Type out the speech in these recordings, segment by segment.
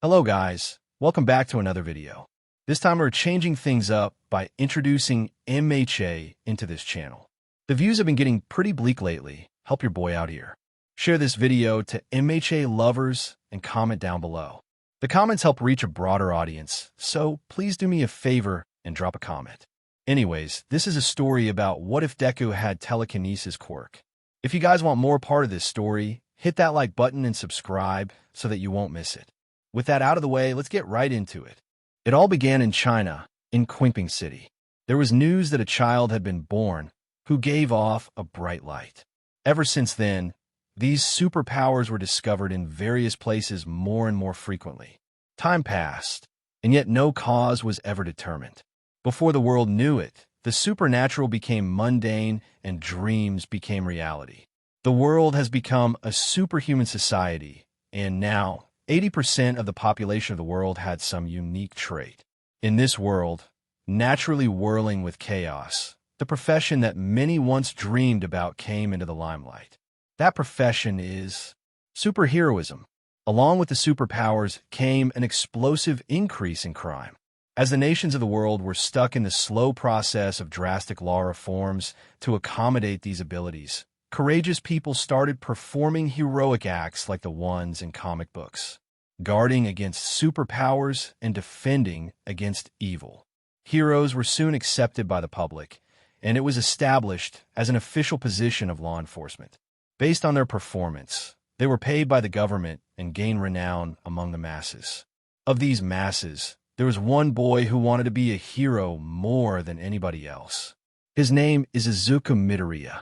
Hello guys, welcome back to another video. This time we're changing things up by introducing MHA into this channel. The views have been getting pretty bleak lately. Help your boy out here. Share this video to MHA lovers and comment down below. The comments help reach a broader audience, so please do me a favor and drop a comment. Anyways, this is a story about what if Deku had telekinesis quirk. If you guys want more part of this story, hit that like button and subscribe so that you won't miss it. With that out of the way, let's get right into it. It all began in China, in Qingping City. There was news that a child had been born who gave off a bright light. Ever since then, these superpowers were discovered in various places more and more frequently. Time passed, and yet no cause was ever determined. Before the world knew it, the supernatural became mundane and dreams became reality. The world has become a superhuman society, and now 80% of the population of the world had some unique trait. In this world, naturally whirling with chaos, the profession that many once dreamed about came into the limelight. That profession is superheroism. Along with the superpowers came an explosive increase in crime. As the nations of the world were stuck in the slow process of drastic law reforms to accommodate these abilities, courageous people started performing heroic acts like the ones in comic books, guarding against superpowers and defending against evil. Heroes were soon accepted by the public, and it was established as an official position of law enforcement. Based on their performance, they were paid by the government and gained renown among the masses. Of these masses, there was one boy who wanted to be a hero more than anybody else. His name is Izuku Midoriya.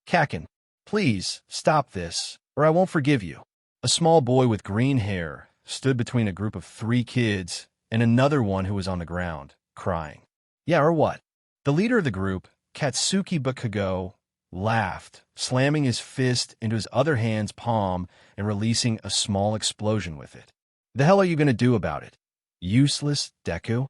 Kaken, please stop this, or I won't forgive you. A small boy with green hair stood between a group of 3 kids and another one who was on the ground, crying. Yeah, or what? The leader of the group, Izuku Bakugo, laughed, slamming his fist into his other hand's palm and releasing a small explosion with it. The hell are you going to do about it? Useless, Deku?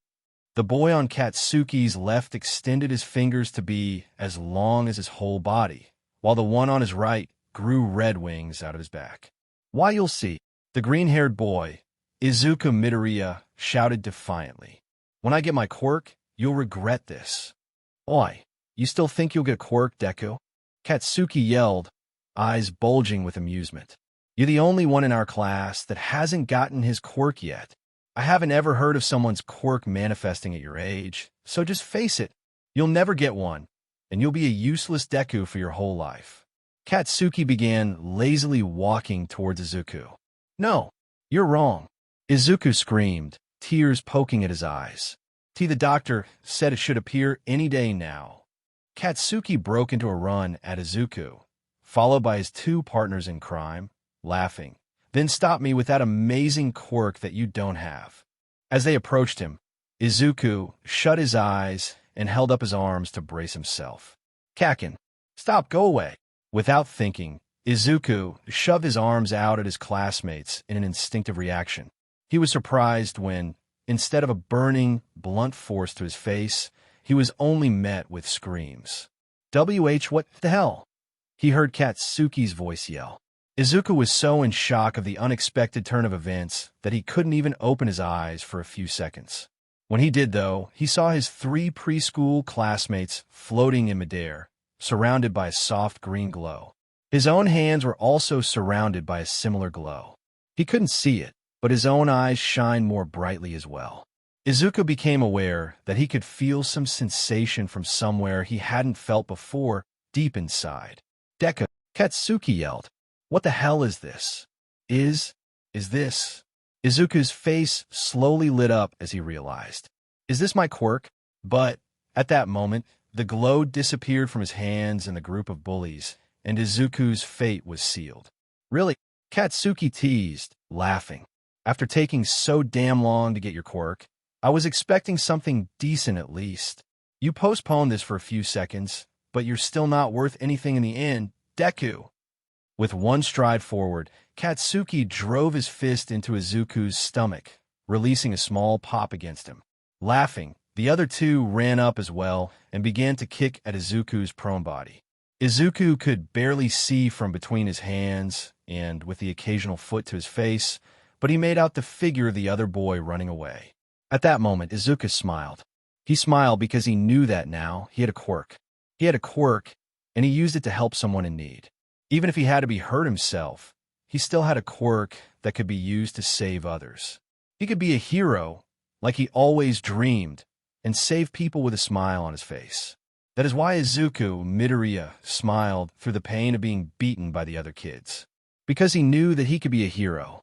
The boy on Katsuki's left extended his fingers to be as long as his whole body, while the one on his right grew red wings out of his back. Why, you'll see. The green-haired boy, Izuku Midoriya, shouted defiantly. When I get my quirk, you'll regret this. Oi, you still think you'll get quirk, Deku? Katsuki yelled, eyes bulging with amusement. You're the only one in our class that hasn't gotten his quirk yet. I haven't ever heard of someone's quirk manifesting at your age, so just face it. You'll never get one, and you'll be a useless Deku for your whole life. Katsuki began lazily walking towards Izuku. No, you're wrong. Izuku screamed, tears poking at his eyes. The doctor said it should appear any day now. Katsuki broke into a run at Izuku, followed by his 2 partners in crime, laughing. Then stop me with that amazing quirk that you don't have. As they approached him, Izuku shut his eyes and held up his arms to brace himself. Kaken, stop, go away. Without thinking, Izuku shoved his arms out at his classmates in an instinctive reaction. He was surprised when, instead of a burning, blunt force to his face, he was only met with screams. What the hell? He heard Katsuki's voice yell. Izuku was so in shock of the unexpected turn of events that he couldn't even open his eyes for a few seconds. When he did, though, he saw his 3 preschool classmates floating in midair, surrounded by a soft green glow. His own hands were also surrounded by a similar glow. He couldn't see it, but his own eyes shined more brightly as well. Izuku became aware that he could feel some sensation from somewhere he hadn't felt before, deep inside. Deku, Katsuki yelled. What the hell is this? Is this? Izuku's face slowly lit up as he realized. Is this my quirk? But, at that moment, the glow disappeared from his hands and the group of bullies, and Izuku's fate was sealed. Really? Katsuki teased, laughing. After taking so damn long to get your quirk, I was expecting something decent at least. You postponed this for a few seconds, but you're still not worth anything in the end, Deku. With one stride forward, Katsuki drove his fist into Izuku's stomach, releasing a small pop against him. Laughing, the other 2 ran up as well and began to kick at Izuku's prone body. Izuku could barely see from between his hands, and with the occasional foot to his face, but he made out the figure of the other boy running away. At that moment, Izuku smiled. He smiled because he knew that now he had a quirk. He had a quirk, and he used it to help someone in need. Even if he had to be hurt himself, he still had a quirk that could be used to save others. He could be a hero, like he always dreamed, and save people with a smile on his face. That is why Izuku Midoriya smiled through the pain of being beaten by the other kids. Because he knew that he could be a hero.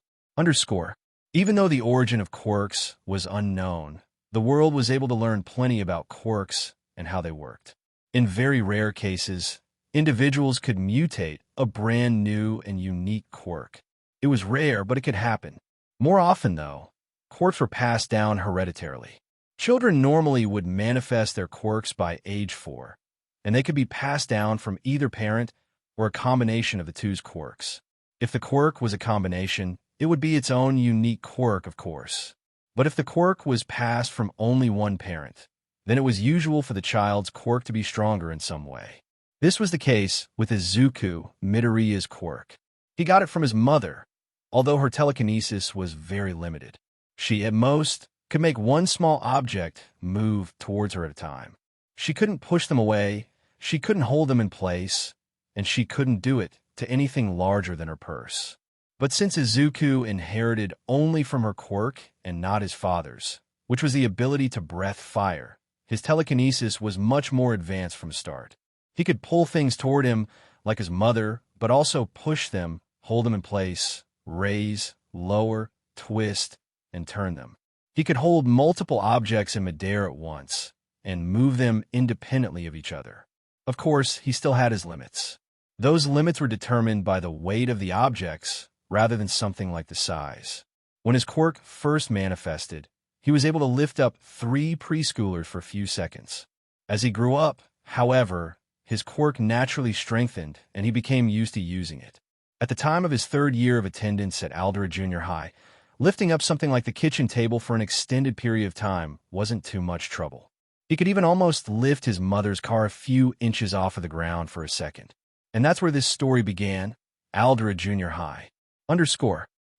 Even though the origin of quirks was unknown, the world was able to learn plenty about quirks and how they worked. In very rare cases, individuals could mutate a brand new and unique quirk. It was rare, but it could happen. More often, though, quirks were passed down hereditarily. Children normally would manifest their quirks by age 4, and they could be passed down from either parent or a combination of the two's quirks. If the quirk was a combination, it would be its own unique quirk, of course. But if the quirk was passed from only one parent, then it was usual for the child's quirk to be stronger in some way. This was the case with Izuku Midoriya's quirk. He got it from his mother, although her telekinesis was very limited. She, at most, could make one small object move towards her at a time. She couldn't push them away, she couldn't hold them in place, and she couldn't do it to anything larger than her purse. But since Izuku inherited only from her quirk and not his father's, which was the ability to breath fire, his telekinesis was much more advanced from start. He could pull things toward him like his mother, but also push them, hold them in place, raise, lower, twist, and turn them. He could hold multiple objects in midair at once and move them independently of each other. Of course, he still had his limits. Those limits were determined by the weight of the objects rather than something like the size. When his quirk first manifested, he was able to lift up 3 preschoolers for a few seconds. As he grew up, however, his quirk naturally strengthened and he became used to using it. At the time of his 3rd year of attendance at Aldera Junior High, lifting up something like the kitchen table for an extended period of time wasn't too much trouble. He could even almost lift his mother's car a few inches off of the ground for a second. And that's where this story began, Aldera Junior High.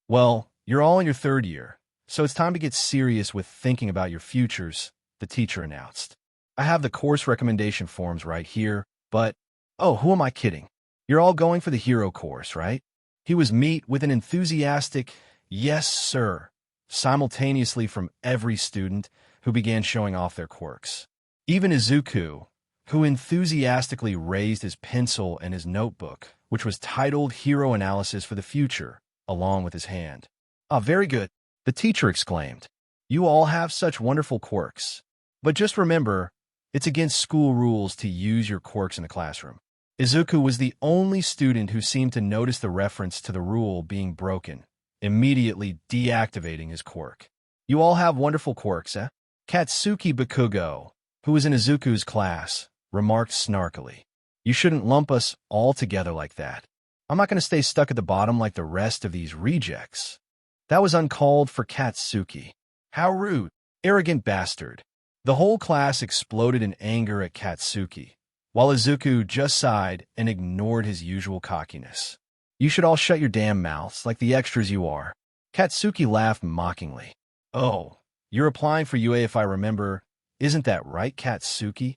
Well, you're all in your 3rd year, so it's time to get serious with thinking about your futures, the teacher announced. I have the course recommendation forms right here, but, oh, who am I kidding? You're all going for the hero course, right? He was met with an enthusiastic, "Yes, sir," simultaneously from every student who began showing off their quirks. Even Izuku, who enthusiastically raised his pencil and his notebook, which was titled Hero Analysis for the Future, along with his hand. "Ah, very good," the teacher exclaimed. "You all have such wonderful quirks. But just remember, it's against school rules to use your quirks in the classroom." Izuku was the only student who seemed to notice the reference to the rule being broken, immediately deactivating his quirk. "You all have wonderful quirks, eh?" Katsuki Bakugo, who was in Izuku's class, remarked snarkily. "You shouldn't lump us all together like that. I'm not going to stay stuck at the bottom like the rest of these rejects." That was uncalled for Katsuki. How rude, arrogant bastard. The whole class exploded in anger at Katsuki, while Izuku just sighed and ignored his usual cockiness. "You should all shut your damn mouths like the extras you are." Katsuki laughed mockingly. "Oh, you're applying for UA if I remember. Isn't that right, Katsuki?"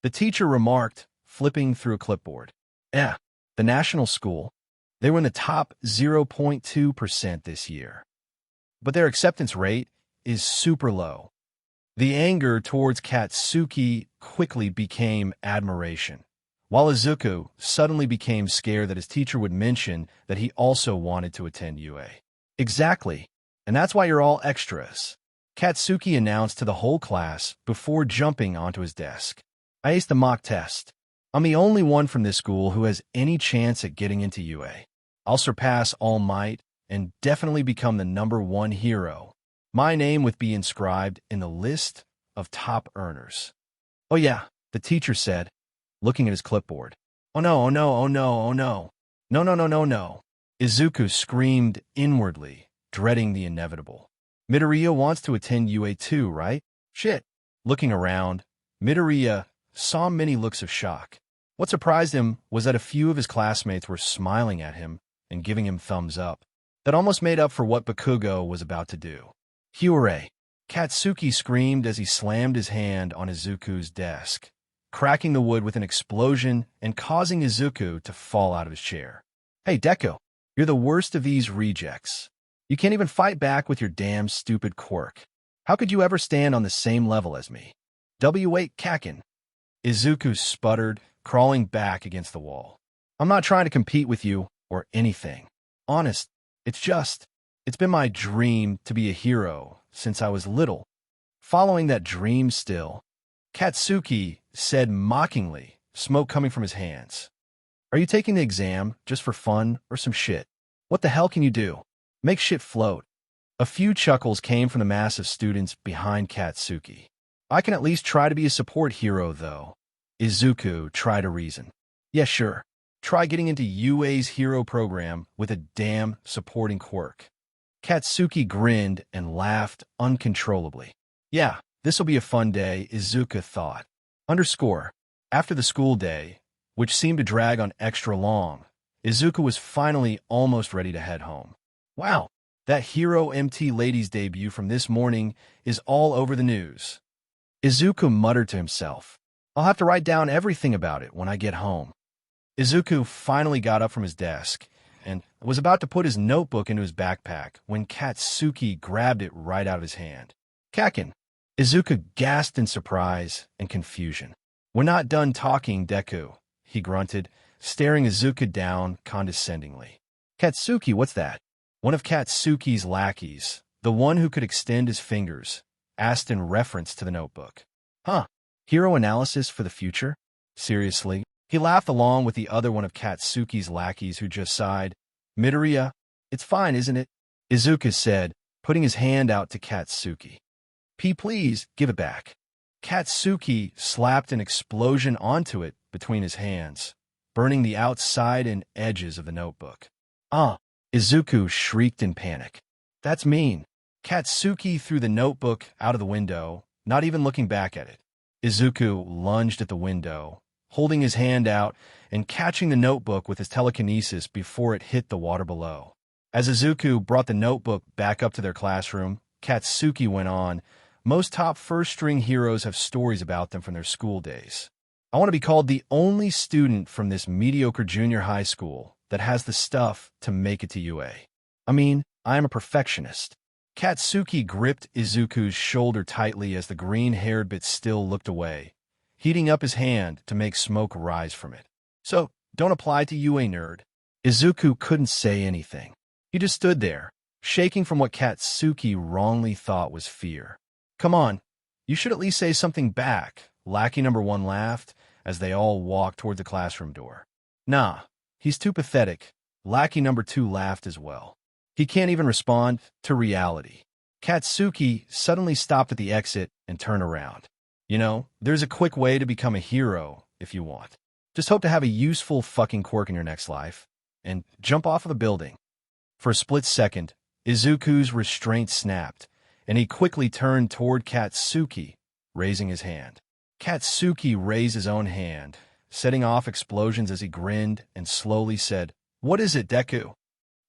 The teacher remarked, flipping through a clipboard. "Yeah, the national school. They were in the top 0.2% this year. But their acceptance rate is super low." The anger towards Katsuki quickly became admiration, while Izuku suddenly became scared that his teacher would mention that he also wanted to attend UA. "Exactly, and that's why you're all extras," Katsuki announced to the whole class before jumping onto his desk. "I aced the mock test. I'm the only one from this school who has any chance at getting into UA. I'll surpass All Might and definitely become the #1 hero. My name would be inscribed in the list of top earners." "Oh yeah," the teacher said, looking at his clipboard. "Oh no, oh no, oh no, oh no. No, no, no, no, no." Izuku screamed inwardly, dreading the inevitable. "Midoriya wants to attend UA too, right? Shit." Looking around, Midoriya saw many looks of shock. What surprised him was that a few of his classmates were smiling at him and giving him thumbs up. that almost made up for what Bakugo was about to do. Hooray! Katsuki screamed as he slammed his hand on Izuku's desk, cracking the wood with an explosion and causing Izuku to fall out of his chair. Hey, Deku, you're the worst of these rejects. You can't even fight back with your damn stupid quirk. How could you ever stand on the same level as me? W8 Kakin. Izuku sputtered, crawling back against the wall. I'm not trying to compete with you or anything. Honest, it's been my dream to be a hero since I was little. Following that dream still, Katsuki said mockingly, smoke coming from his hands. Are you taking the exam just for fun or some shit? What the hell can you do? Make shit float. A few chuckles came from the mass of students behind Katsuki. I can at least try to be a support hero, though. Izuku tried to reason. Yeah, sure. Try getting into UA's hero program with a damn supporting quirk. Katsuki grinned and laughed uncontrollably. Yeah, this'll be a fun day, Izuku thought. After the school day, which seemed to drag on extra long, Izuku was finally almost ready to head home. Wow, that Hero MT Ladies debut from this morning is all over the news. Izuku muttered to himself. I'll have to write down everything about it when I get home. Izuku finally got up from his desk and was about to put his notebook into his backpack when Katsuki grabbed it right out of his hand. Kakin. Izuku gasped in surprise and confusion. We're not done talking, Deku, he grunted, staring Izuku down condescendingly. Katsuki, what's that? One of Katsuki's lackeys, the one who could extend his fingers, asked in reference to the notebook. Huh, hero analysis for the future? Seriously? He laughed along with the other one of Katsuki's lackeys who just sighed. Midoriya, it's fine, isn't it? Izuku said, putting his hand out to Katsuki. Please, give it back. Katsuki slapped an explosion onto it between his hands, burning the outside and edges of the notebook. Izuku shrieked in panic. That's mean. Katsuki threw the notebook out of the window, not even looking back at it. Izuku lunged at the window, holding his hand out and catching the notebook with his telekinesis before it hit the water below. As Izuku brought the notebook back up to their classroom, Katsuki went on, most top first-string heroes have stories about them from their school days. I want to be called the only student from this mediocre junior high school that has the stuff to make it to UA. I mean, I am a perfectionist. Katsuki gripped Izuku's shoulder tightly as the green-haired bit still looked away, heating up his hand to make smoke rise from it. So, don't apply to UA, nerd. Izuku couldn't say anything. He just stood there, shaking from what Katsuki wrongly thought was fear. Come on, you should at least say something back, lackey number 1 laughed as they all walked toward the classroom door. Nah, he's too pathetic. Lackey number 2 laughed as well. He can't even respond to reality. Katsuki suddenly stopped at the exit and turned around. You know, there's a quick way to become a hero if you want. Just hope to have a useful fucking quirk in your next life and jump off of the building. For a split second, Izuku's restraint snapped, and he quickly turned toward Katsuki, raising his hand. Katsuki raised his own hand, setting off explosions as he grinned and slowly said, "What is it, Deku?"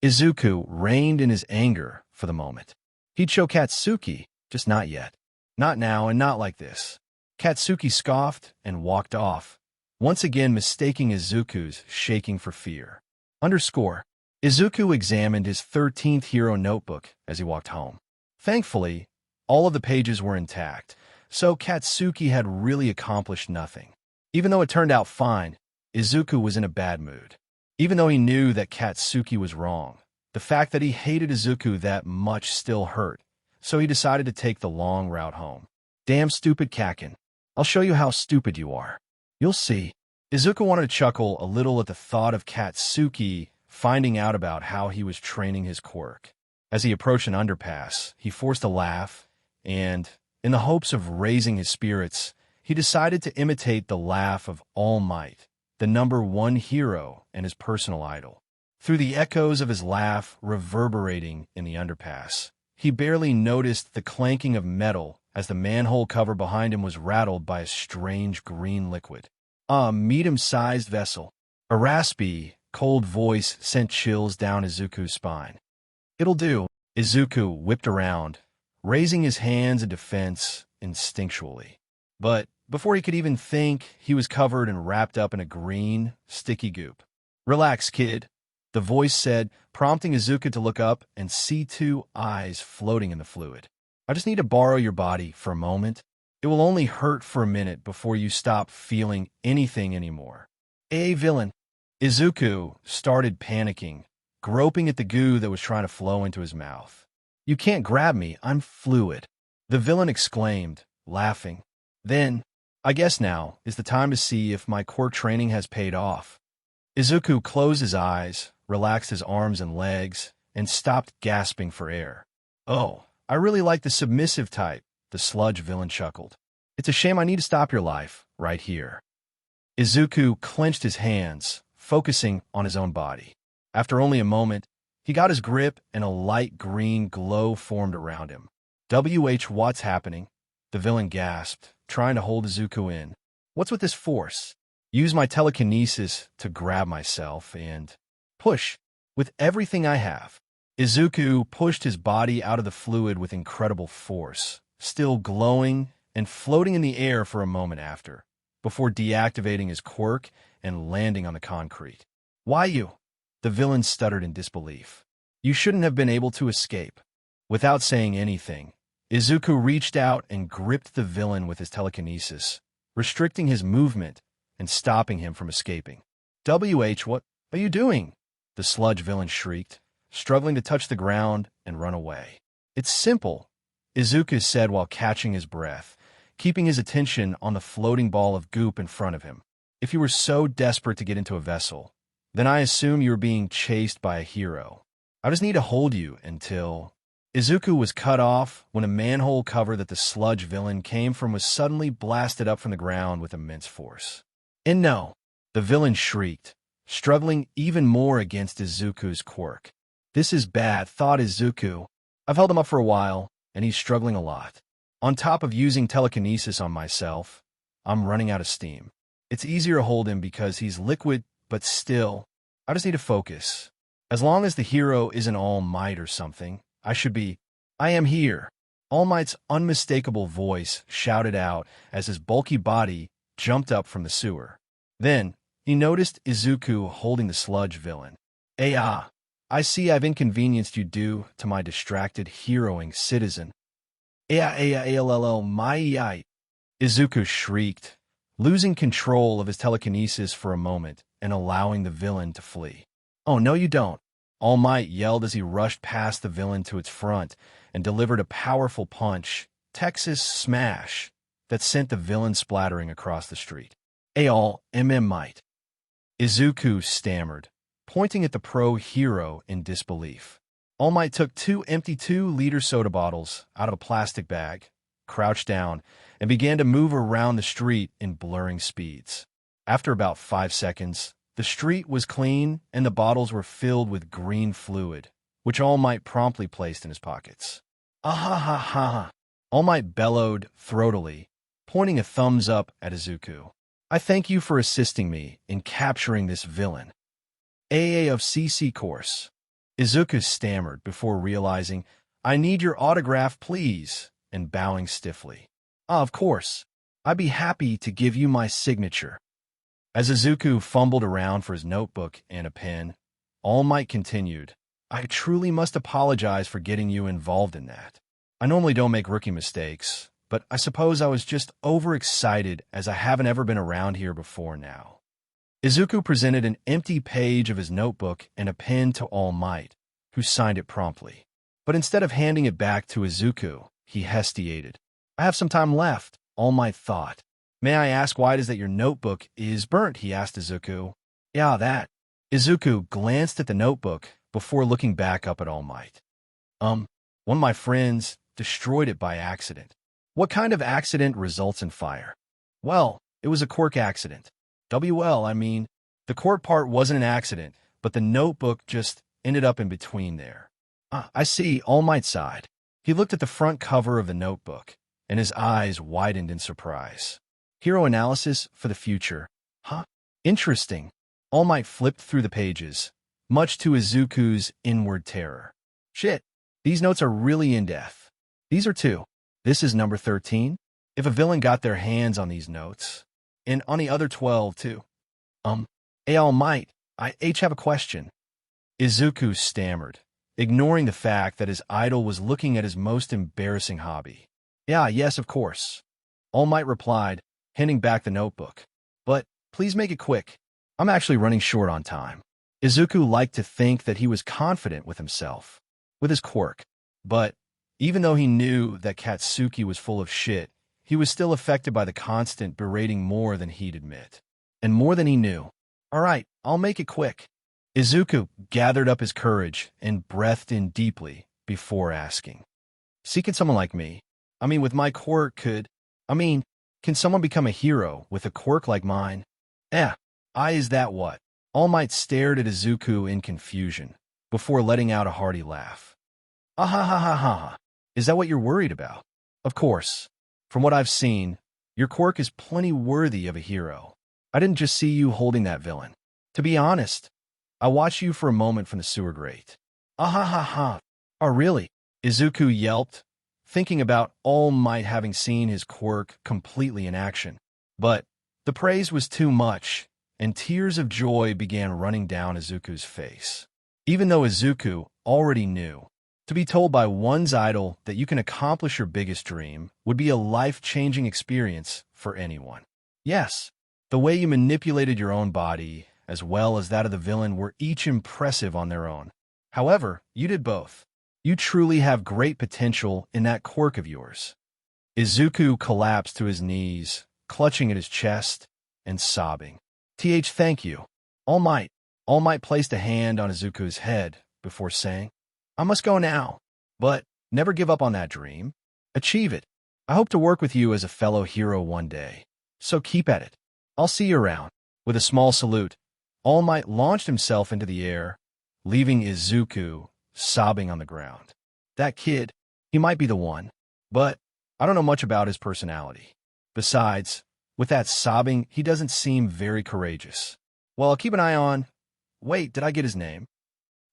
Izuku reined in his anger for the moment. He'd show Katsuki, just not yet. Not now and not like this. Katsuki scoffed and walked off, once again mistaking Izuku's shaking for fear. Izuku examined his 13th hero notebook as he walked home. Thankfully, all of the pages were intact, so Katsuki had really accomplished nothing. Even though it turned out fine, Izuku was in a bad mood. Even though he knew that Katsuki was wrong, the fact that he hated Izuku that much still hurt, so he decided to take the long route home. Damn stupid Kakin. I'll show you how stupid you are. You'll see. Izuku wanted to chuckle a little at the thought of Katsuki finding out about how he was training his quirk. As he approached an underpass, he forced a laugh, and, in the hopes of raising his spirits, he decided to imitate the laugh of All Might, the number 1 hero and his personal idol. Through the echoes of his laugh reverberating in the underpass, he barely noticed the clanking of metal as the manhole cover behind him was rattled by a strange green liquid. A medium-sized vessel. A raspy, cold voice sent chills down Izuku's spine. It'll do. Izuku whipped around, raising his hands in defense instinctually. But before he could even think, he was covered and wrapped up in a green, sticky goop. Relax, kid, the voice said, prompting Izuku to look up and see two eyes floating in the fluid. I just need to borrow your body for a moment. It will only hurt for a minute before you stop feeling anything anymore. Hey, villain. Izuku started panicking, groping at the goo that was trying to flow into his mouth. You can't grab me, I'm fluid, the villain exclaimed, laughing. Then, I guess now is the time to see if my Quirk training has paid off. Izuku closed his eyes, relaxed his arms and legs, and stopped gasping for air. Oh, I really like the submissive type, the Sludge villain chuckled. It's a shame I need to stop your life, right here. Izuku clenched his hands, focusing on his own body. After only a moment, he got his grip and a light green glow formed around him. What's happening? The villain gasped, trying to hold Izuku in. What's with this force? Use my telekinesis to grab myself and push with everything I have. Izuku pushed his body out of the fluid with incredible force, still glowing and floating in the air for a moment after, before deactivating his quirk and landing on the concrete. Why you? The villain stuttered in disbelief. You shouldn't have been able to escape. Without saying anything, Izuku reached out and gripped the villain with his telekinesis, restricting his movement and stopping him from escaping. What are you doing? The Sludge villain shrieked, struggling to touch the ground and run away. It's simple, Izuku said while catching his breath, keeping his attention on the floating ball of goop in front of him. If you were so desperate to get into a vessel, then I assume you were being chased by a hero. I just need to hold you until... Izuku was cut off when a manhole cover that the Sludge villain came from was suddenly blasted up from the ground with immense force. And no, the villain shrieked, struggling even more against Izuku's quirk. This is bad, thought Izuku. I've held him up for a while, and he's struggling a lot. On top of using telekinesis on myself, I'm running out of steam. It's easier to hold him because he's liquid, but still, I just need to focus. As long as the hero isn't All Might or something, I should be. I am here. All Might's unmistakable voice shouted out as his bulky body jumped up from the sewer. Then, he noticed Izuku holding the Sludge villain. I see I've inconvenienced you due to my distracted heroing citizen. My. Izuku shrieked, losing control of his telekinesis for a moment and allowing the villain to flee. Oh, no you don't. All Might yelled as he rushed past the villain to its front and delivered a powerful punch, Texas smash, that sent the villain splattering across the street. All Might. Izuku stammered, pointing at the pro-hero in disbelief. All Might took two empty 2-liter soda bottles out of a plastic bag, crouched down, and began to move around the street in blurring speeds. After about 5 seconds, the street was clean and the bottles were filled with green fluid, which All Might promptly placed in his pockets. Ah-ha-ha-ha! All Might bellowed throatily, pointing a thumbs up at Izuku. I thank you for assisting me in capturing this villain. AA of CC course. Izuku stammered before realizing, I need your autograph, please, and bowing stiffly. Of course. I'd be happy to give you my signature. As Izuku fumbled around for his notebook and a pen, All Might continued, I truly must apologize for getting you involved in that. I normally don't make rookie mistakes, but I suppose I was just overexcited as I haven't ever been around here before now. Izuku presented an empty page of his notebook and a pen to All Might, who signed it promptly. But instead of handing it back to Izuku, he hesitated. I have some time left, All Might thought. May I ask why it is that your notebook is burnt, he asked Izuku. Yeah, that. Izuku glanced at the notebook before looking back up at All Might. One of my friends destroyed it by accident. What kind of accident results in fire? Well, it was a quirk accident. The quirk part wasn't an accident, but the notebook just ended up in between there. I see, All Might sighed. He looked at the front cover of the notebook, and his eyes widened in surprise. Hero analysis for the future. Huh? Interesting. All Might flipped through the pages, much to Izuku's inward terror. Shit, these notes are really in-depth. These are 2. This is number 13. If a villain got their hands on these notes, and on the other 12 too. Hey, All Might, I have a question. Izuku stammered, ignoring the fact that his idol was looking at his most embarrassing hobby. Yes, of course. All Might replied, handing back the notebook. But please make it quick. I'm actually running short on time. Izuku liked to think that he was confident with himself, with his quirk. But even though he knew that Katsuki was full of shit, he was still affected by the constant berating more than he'd admit. And more than he knew. All right, I'll make it quick. Izuku gathered up his courage and breathed in deeply before asking. Can someone like me? With my quirk can someone become a hero with a quirk like mine? Is that what? All Might stared at Izuku in confusion, before letting out a hearty laugh. Ha ha ha ha. Is that what you're worried about? Of course. From what I've seen, your quirk is plenty worthy of a hero. I didn't just see you holding that villain. To be honest, I watched you for a moment from the sewer grate. Ah ha ha ha. Oh really? Izuku yelped, thinking about All Might having seen his quirk completely in action. But the praise was too much, and tears of joy began running down Izuku's face. Even though Izuku already knew, to be told by one's idol that you can accomplish your biggest dream would be a life-changing experience for anyone. Yes, the way you manipulated your own body, as well as that of the villain, were each impressive on their own. However, you did both. You truly have great potential in that quirk of yours. Izuku collapsed to his knees, clutching at his chest and sobbing. Thank you. All Might. All Might placed a hand on Izuku's head before saying, I must go now, but never give up on that dream. Achieve it. I hope to work with you as a fellow hero one day, so keep at it. I'll see you around. With a small salute, All Might launched himself into the air, leaving Izuku sobbing on the ground. That kid, he might be the one, but I don't know much about his personality. Besides, with that sobbing, he doesn't seem very courageous. Well, I'll keep an eye on... Wait, did I get his name?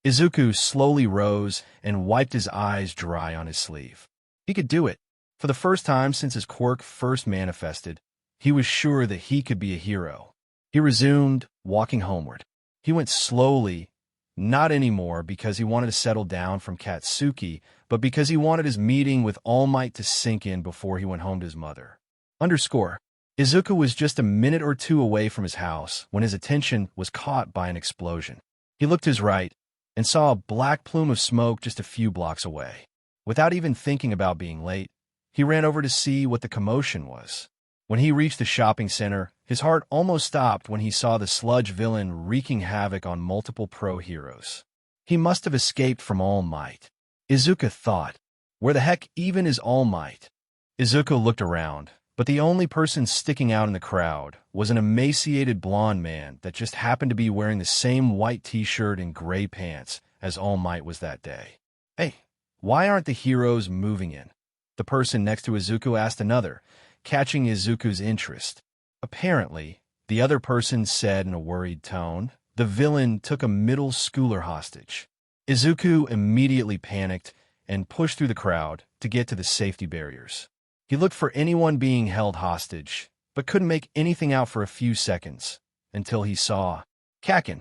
Izuku slowly rose and wiped his eyes dry on his sleeve. He could do it. For the first time since his quirk first manifested, he was sure that he could be a hero. He resumed walking homeward. He went slowly, not anymore because he wanted to settle down from Katsuki, but because he wanted his meeting with All Might to sink in before he went home to his mother. Izuku was just a minute or two away from his house when his attention was caught by an explosion. He looked to his right and saw a black plume of smoke just a few blocks away. Without even thinking about being late, he ran over to see what the commotion was. When he reached the shopping center, his heart almost stopped when he saw the Sludge villain wreaking havoc on multiple pro heroes. He must have escaped from All Might. Izuku thought, where the heck even is All Might? Izuku looked around, but the only person sticking out in the crowd was an emaciated blonde man that just happened to be wearing the same white t-shirt and gray pants as All Might was that day. Hey, why aren't the heroes moving in? The person next to Izuku asked another, catching Izuku's interest. Apparently, the other person said in a worried tone, the villain took a middle schooler hostage. Izuku immediately panicked and pushed through the crowd to get to the safety barriers. He looked for anyone being held hostage, but couldn't make anything out for a few seconds, until he saw Kaken.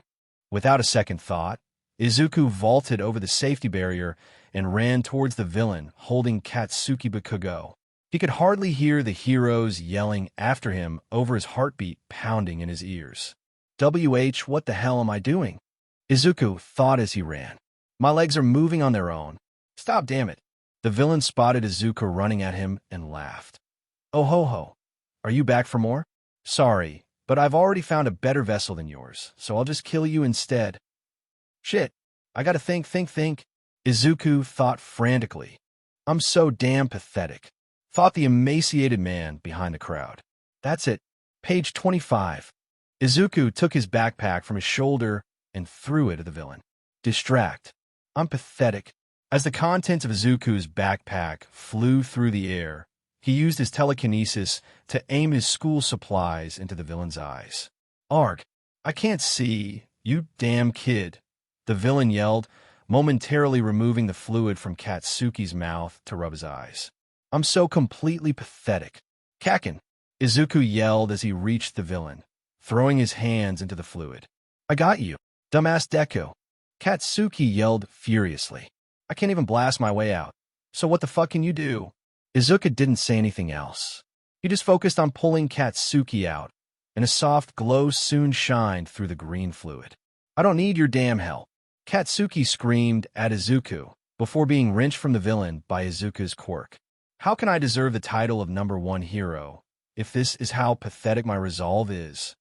Without a second thought, Izuku vaulted over the safety barrier and ran towards the villain holding Katsuki Bakugo. He could hardly hear the heroes yelling after him over his heartbeat pounding in his ears. What the hell am I doing? Izuku thought as he ran. My legs are moving on their own. Stop, damn it. The villain spotted Izuku running at him and laughed. Oh ho ho. Are you back for more? Sorry, but I've already found a better vessel than yours, so I'll just kill you instead. Shit, I gotta think. Izuku thought frantically. I'm so damn pathetic, thought the emaciated man behind the crowd. That's it. Page 25. Izuku took his backpack from his shoulder and threw it at the villain. Distract. I'm pathetic. As the contents of Izuku's backpack flew through the air, he used his telekinesis to aim his school supplies into the villain's eyes. Arg, I can't see, you damn kid, the villain yelled, momentarily removing the fluid from Katsuki's mouth to rub his eyes. I'm so completely pathetic. Kakin, Izuku yelled as he reached the villain, throwing his hands into the fluid. I got you, dumbass Deku. Katsuki yelled furiously. I can't even blast my way out. So what the fuck can you do? Izuku didn't say anything else. He just focused on pulling Katsuki out, and a soft glow soon shined through the green fluid. I don't need your damn help. Katsuki screamed at Izuku before being wrenched from the villain by Izuku's quirk. How can I deserve the title of #1 hero if this is how pathetic my resolve is?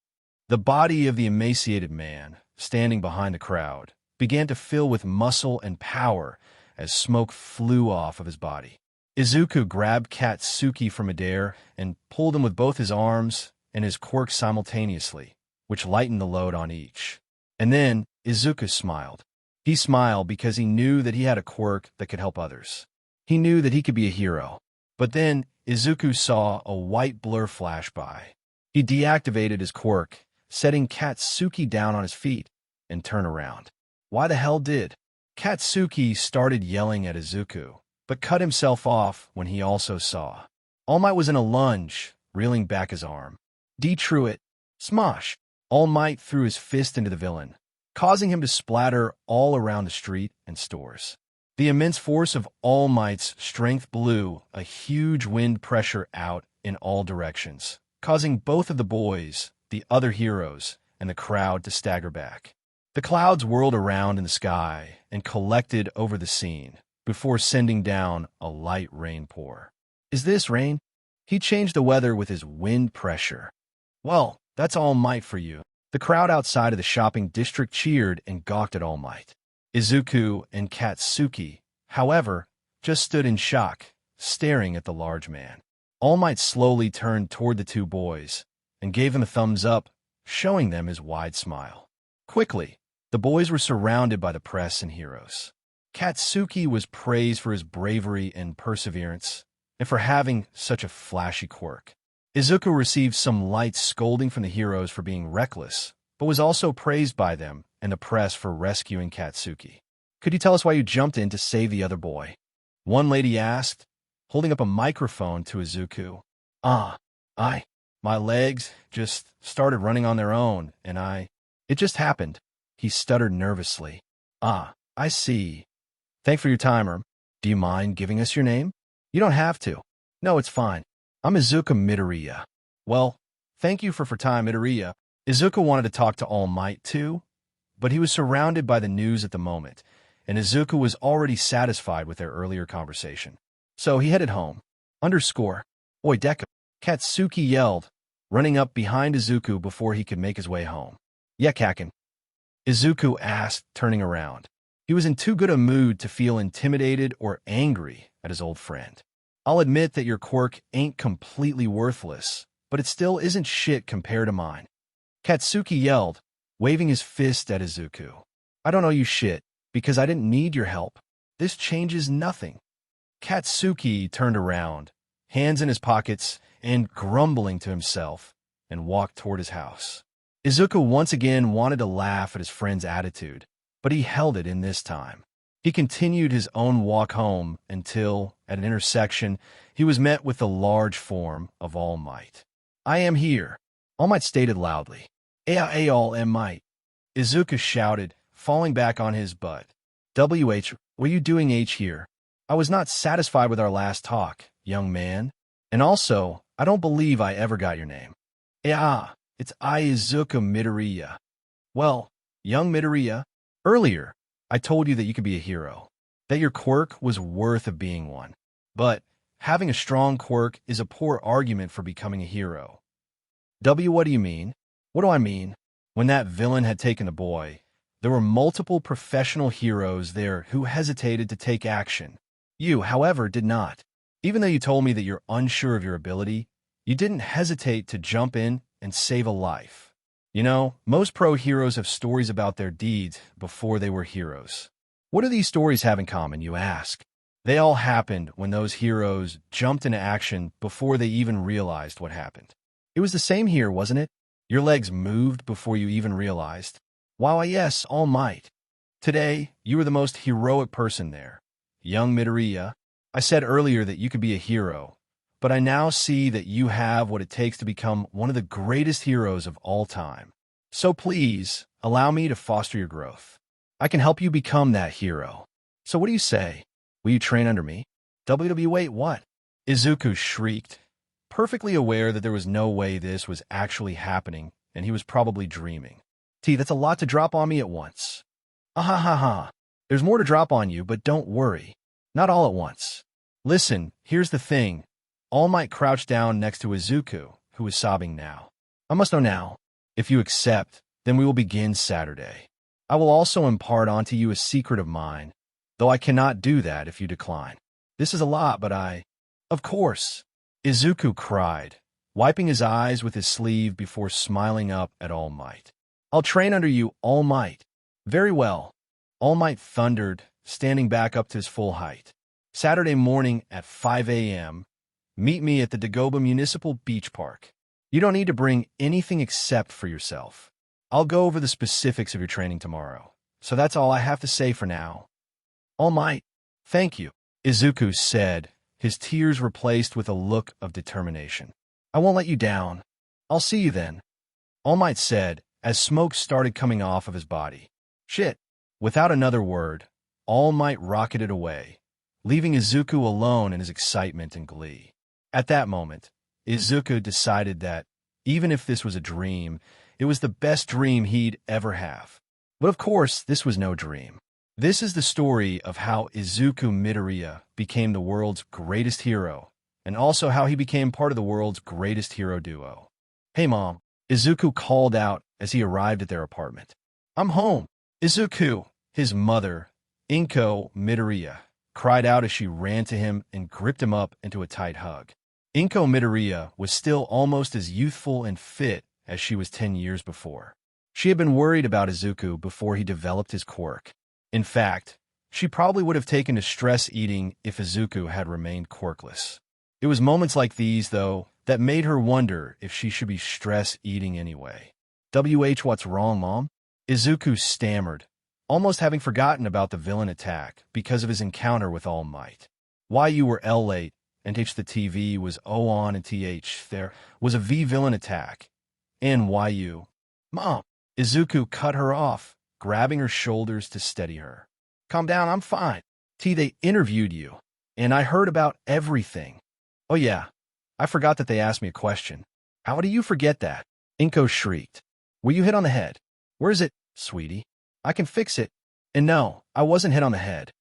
The body of the emaciated man, standing behind the crowd, began to fill with muscle and power as smoke flew off of his body. Izuku grabbed Katsuki from midair and pulled him with both his arms and his quirk simultaneously, which lightened the load on each. And then Izuku smiled. He smiled because he knew that he had a quirk that could help others. He knew that he could be a hero. But then Izuku saw a white blur flash by. He deactivated his quirk, setting Katsuki down on his feet, and turned around. Why the hell did? Katsuki started yelling at Izuku, but cut himself off when he also saw. All Might was in a lunge, reeling back his arm. Drew it. Smosh! All Might threw his fist into the villain, causing him to splatter all around the street and stores. The immense force of All Might's strength blew a huge wind pressure out in all directions, causing both of the boys, the other heroes, and the crowd to stagger back. The clouds whirled around in the sky and collected over the scene before sending down a light rain pour. Is this rain? He changed the weather with his wind pressure. Well, that's All Might for you. The crowd outside of the shopping district cheered and gawked at All Might. Izuku and Katsuki, however, just stood in shock, staring at the large man. All Might slowly turned toward the two boys and gave them a thumbs up, showing them his wide smile. Quickly, the boys were surrounded by the press and heroes. Katsuki was praised for his bravery and perseverance, and for having such a flashy quirk. Izuku received some light scolding from the heroes for being reckless, but was also praised by them and the press for rescuing Katsuki. Could you tell us why you jumped in to save the other boy? One lady asked, holding up a microphone to Izuku. My legs just started running on their own, and it just happened. He stuttered nervously. I see. Thanks for your time, Do you mind giving us your name? You don't have to. No, it's fine. I'm Izuku Midoriya. Well, thank you for time, Midoriya. Izuku wanted to talk to All Might too, but he was surrounded by the news at the moment, and Izuku was already satisfied with their earlier conversation. So he headed home. Oi, Deku! Katsuki yelled, running up behind Izuku before he could make his way home. Yeah, Kakin? Izuku asked, turning around. He was in too good a mood to feel intimidated or angry at his old friend. I'll admit that your quirk ain't completely worthless, but it still isn't shit compared to mine. Katsuki yelled, waving his fist at Izuku. I don't owe you shit, because I didn't need your help. This changes nothing. Katsuki turned around, hands in his pockets, and grumbling to himself, and walked toward his house. Izuku once again wanted to laugh at his friend's attitude, but he held it in this time. He continued his own walk home until, at an intersection, he was met with the large form of All Might. I am here, All Might stated loudly. All Might. Izuku shouted, falling back on his butt. What are you doing here? I was not satisfied with our last talk, young man. And also, I don't believe I ever got your name. It's Izuku Midoriya. Well, young Midoriya, earlier, I told you that you could be a hero, that your quirk was worth of being one. But having a strong quirk is a poor argument for becoming a hero. What do you mean? What do I mean? When that villain had taken the boy, there were multiple professional heroes there who hesitated to take action. You, however, did not. Even though you told me that you're unsure of your ability, you didn't hesitate to jump in and save a life. You know, most pro heroes have stories about their deeds before they were heroes. What do these stories have in common, you ask? They all happened when those heroes jumped into action before they even realized what happened. It was the same here, wasn't it? Your legs moved before you even realized. Wow, yes, All Might. Today, you were the most heroic person there. Young Midoriya, I said earlier that you could be a hero, but I now see that you have what it takes to become one of the greatest heroes of all time. So please, allow me to foster your growth. I can help you become that hero. So what do you say? Will you train under me? Wait, what? Izuku shrieked, perfectly aware that there was no way this was actually happening, and he was probably dreaming. That's a lot to drop on me at once. Ha. There's more to drop on you, but don't worry. Not all at once. Listen, here's the thing. All Might crouched down next to Izuku, who was sobbing now. I must know now. If you accept, then we will begin Saturday. I will also impart onto you a secret of mine, though I cannot do that if you decline. This is a lot, but Of course, Izuku cried, wiping his eyes with his sleeve before smiling up at All Might. I'll train under you, All Might. Very well. All Might thundered, standing back up to his full height. Saturday morning at 5 a.m., meet me at the Dagoba Municipal Beach Park. You don't need to bring anything except for yourself. I'll go over the specifics of your training tomorrow. So that's all I have to say for now. All Might, thank you, Izuku said, his tears replaced with a look of determination. I won't let you down. I'll see you then, All Might said, as smoke started coming off of his body. Shit. Without another word, All Might rocketed away, leaving Izuku alone in his excitement and glee. At that moment, Izuku decided that, even if this was a dream, it was the best dream he'd ever have. But of course, this was no dream. This is the story of how Izuku Midoriya became the world's greatest hero, and also how he became part of the world's greatest hero duo. Hey Mom, Izuku called out as he arrived at their apartment. I'm home. Izuku, his mother, Inko Midoriya, cried out as she ran to him and gripped him up into a tight hug. Inko Midoriya was still almost as youthful and fit as she was 10 years before. She had been worried about Izuku before he developed his quirk. In fact, she probably would have taken to stress eating if Izuku had remained quirkless. It was moments like these, though, that made her wonder if she should be stress eating anyway. What's wrong, Mom? Izuku stammered, almost having forgotten about the villain attack because of his encounter with All Might. Why you were late, and the TV was on and there was a villain attack. And why you? Mom! Izuku cut her off, grabbing her shoulders to steady her. Calm down, I'm fine. They interviewed you, and I heard about everything. Oh yeah, I forgot that they asked me a question. How do you forget that? Inko shrieked. Were you hit on the head? Where is it, sweetie? I can fix it. And no, I wasn't hit on the head.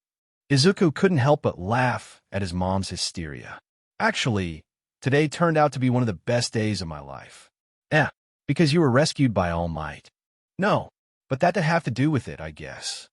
Izuku couldn't help but laugh at his mom's hysteria. Actually, today turned out to be one of the best days of my life. Because you were rescued by All Might. No, but that to have to do with it, I guess.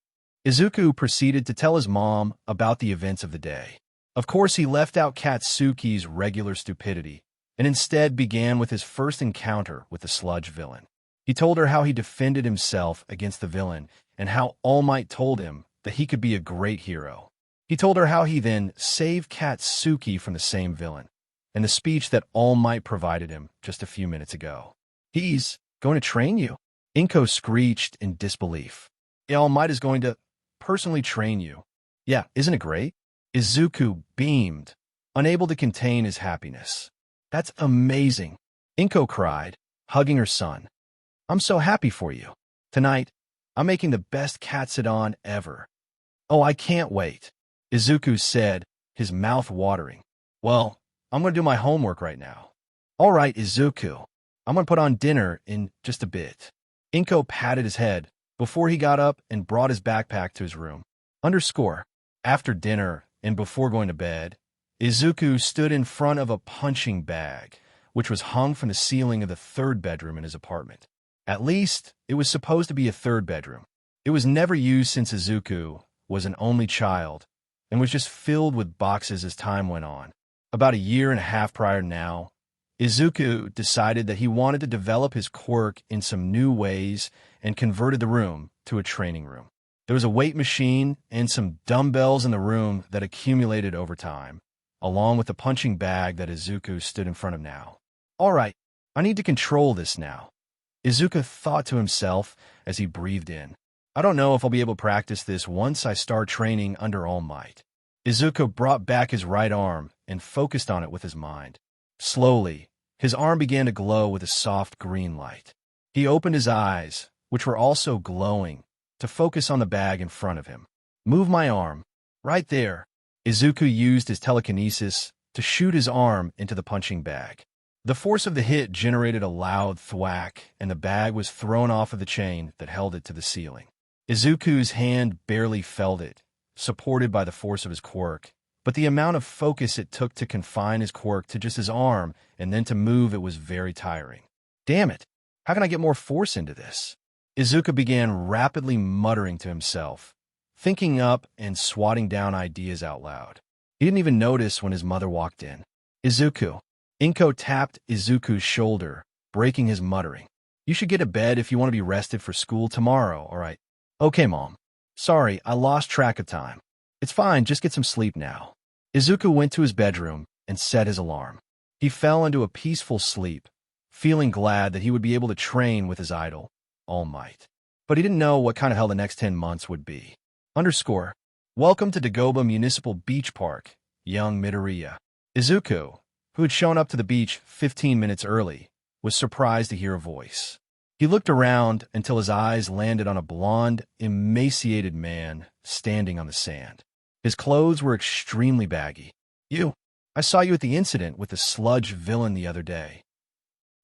Izuku proceeded to tell his mom about the events of the day. Of course, he left out Katsuki's regular stupidity, and instead began with his first encounter with the Sludge villain. He told her how he defended himself against the villain, and how All Might told him that he could be a great hero. He told her how he then saved Katsuki from the same villain, and the speech that All Might provided him just a few minutes ago. He's going to train you, Inko screeched in disbelief. All Might is going to personally train you. Yeah, isn't it great? Izuku beamed, unable to contain his happiness. That's amazing, Inko cried, hugging her son. I'm so happy for you. Tonight, I'm making the best Katsudon ever. Oh, I can't wait, Izuku said, his mouth watering. Well, I'm going to do my homework right now. All right, Izuku. I'm going to put on dinner in just a bit. Inko patted his head before he got up and brought his backpack to his room. After dinner and before going to bed, Izuku stood in front of a punching bag, which was hung from the ceiling of the third bedroom in his apartment. At least, it was supposed to be a third bedroom. It was never used since Izuku was an only child and was just filled with boxes as time went on. About a year and a half prior now, Izuku decided that he wanted to develop his quirk in some new ways and converted the room to a training room. There was a weight machine and some dumbbells in the room that accumulated over time, along with the punching bag that Izuku stood in front of now. All right, I need to control this now, Izuku thought to himself as he breathed in. I don't know if I'll be able to practice this once I start training under All Might. Izuku brought back his right arm and focused on it with his mind. Slowly, his arm began to glow with a soft green light. He opened his eyes, which were also glowing, to focus on the bag in front of him. Move my arm. Right there. Izuku used his telekinesis to shoot his arm into the punching bag. The force of the hit generated a loud thwack, and the bag was thrown off of the chain that held it to the ceiling. Izuku's hand barely felt it, supported by the force of his quirk, but the amount of focus it took to confine his quirk to just his arm and then to move it was very tiring. Damn it! How can I get more force into this? Izuku began rapidly muttering to himself, thinking up and swatting down ideas out loud. He didn't even notice when his mother walked in. Izuku. Inko tapped Izuku's shoulder, breaking his muttering. You should get to bed if you want to be rested for school tomorrow, all right? Okay, Mom. Sorry, I lost track of time. It's fine, just get some sleep now. Izuku went to his bedroom and set his alarm. He fell into a peaceful sleep, feeling glad that he would be able to train with his idol, All Might. But he didn't know what kind of hell the next 10 months would be. Welcome to Dagoba Municipal Beach Park, young Midoriya. Izuku, who had shown up to the beach 15 minutes early, was surprised to hear a voice. He looked around until his eyes landed on a blond, emaciated man standing on the sand. His clothes were extremely baggy. I saw you at the incident with the Sludge villain the other day.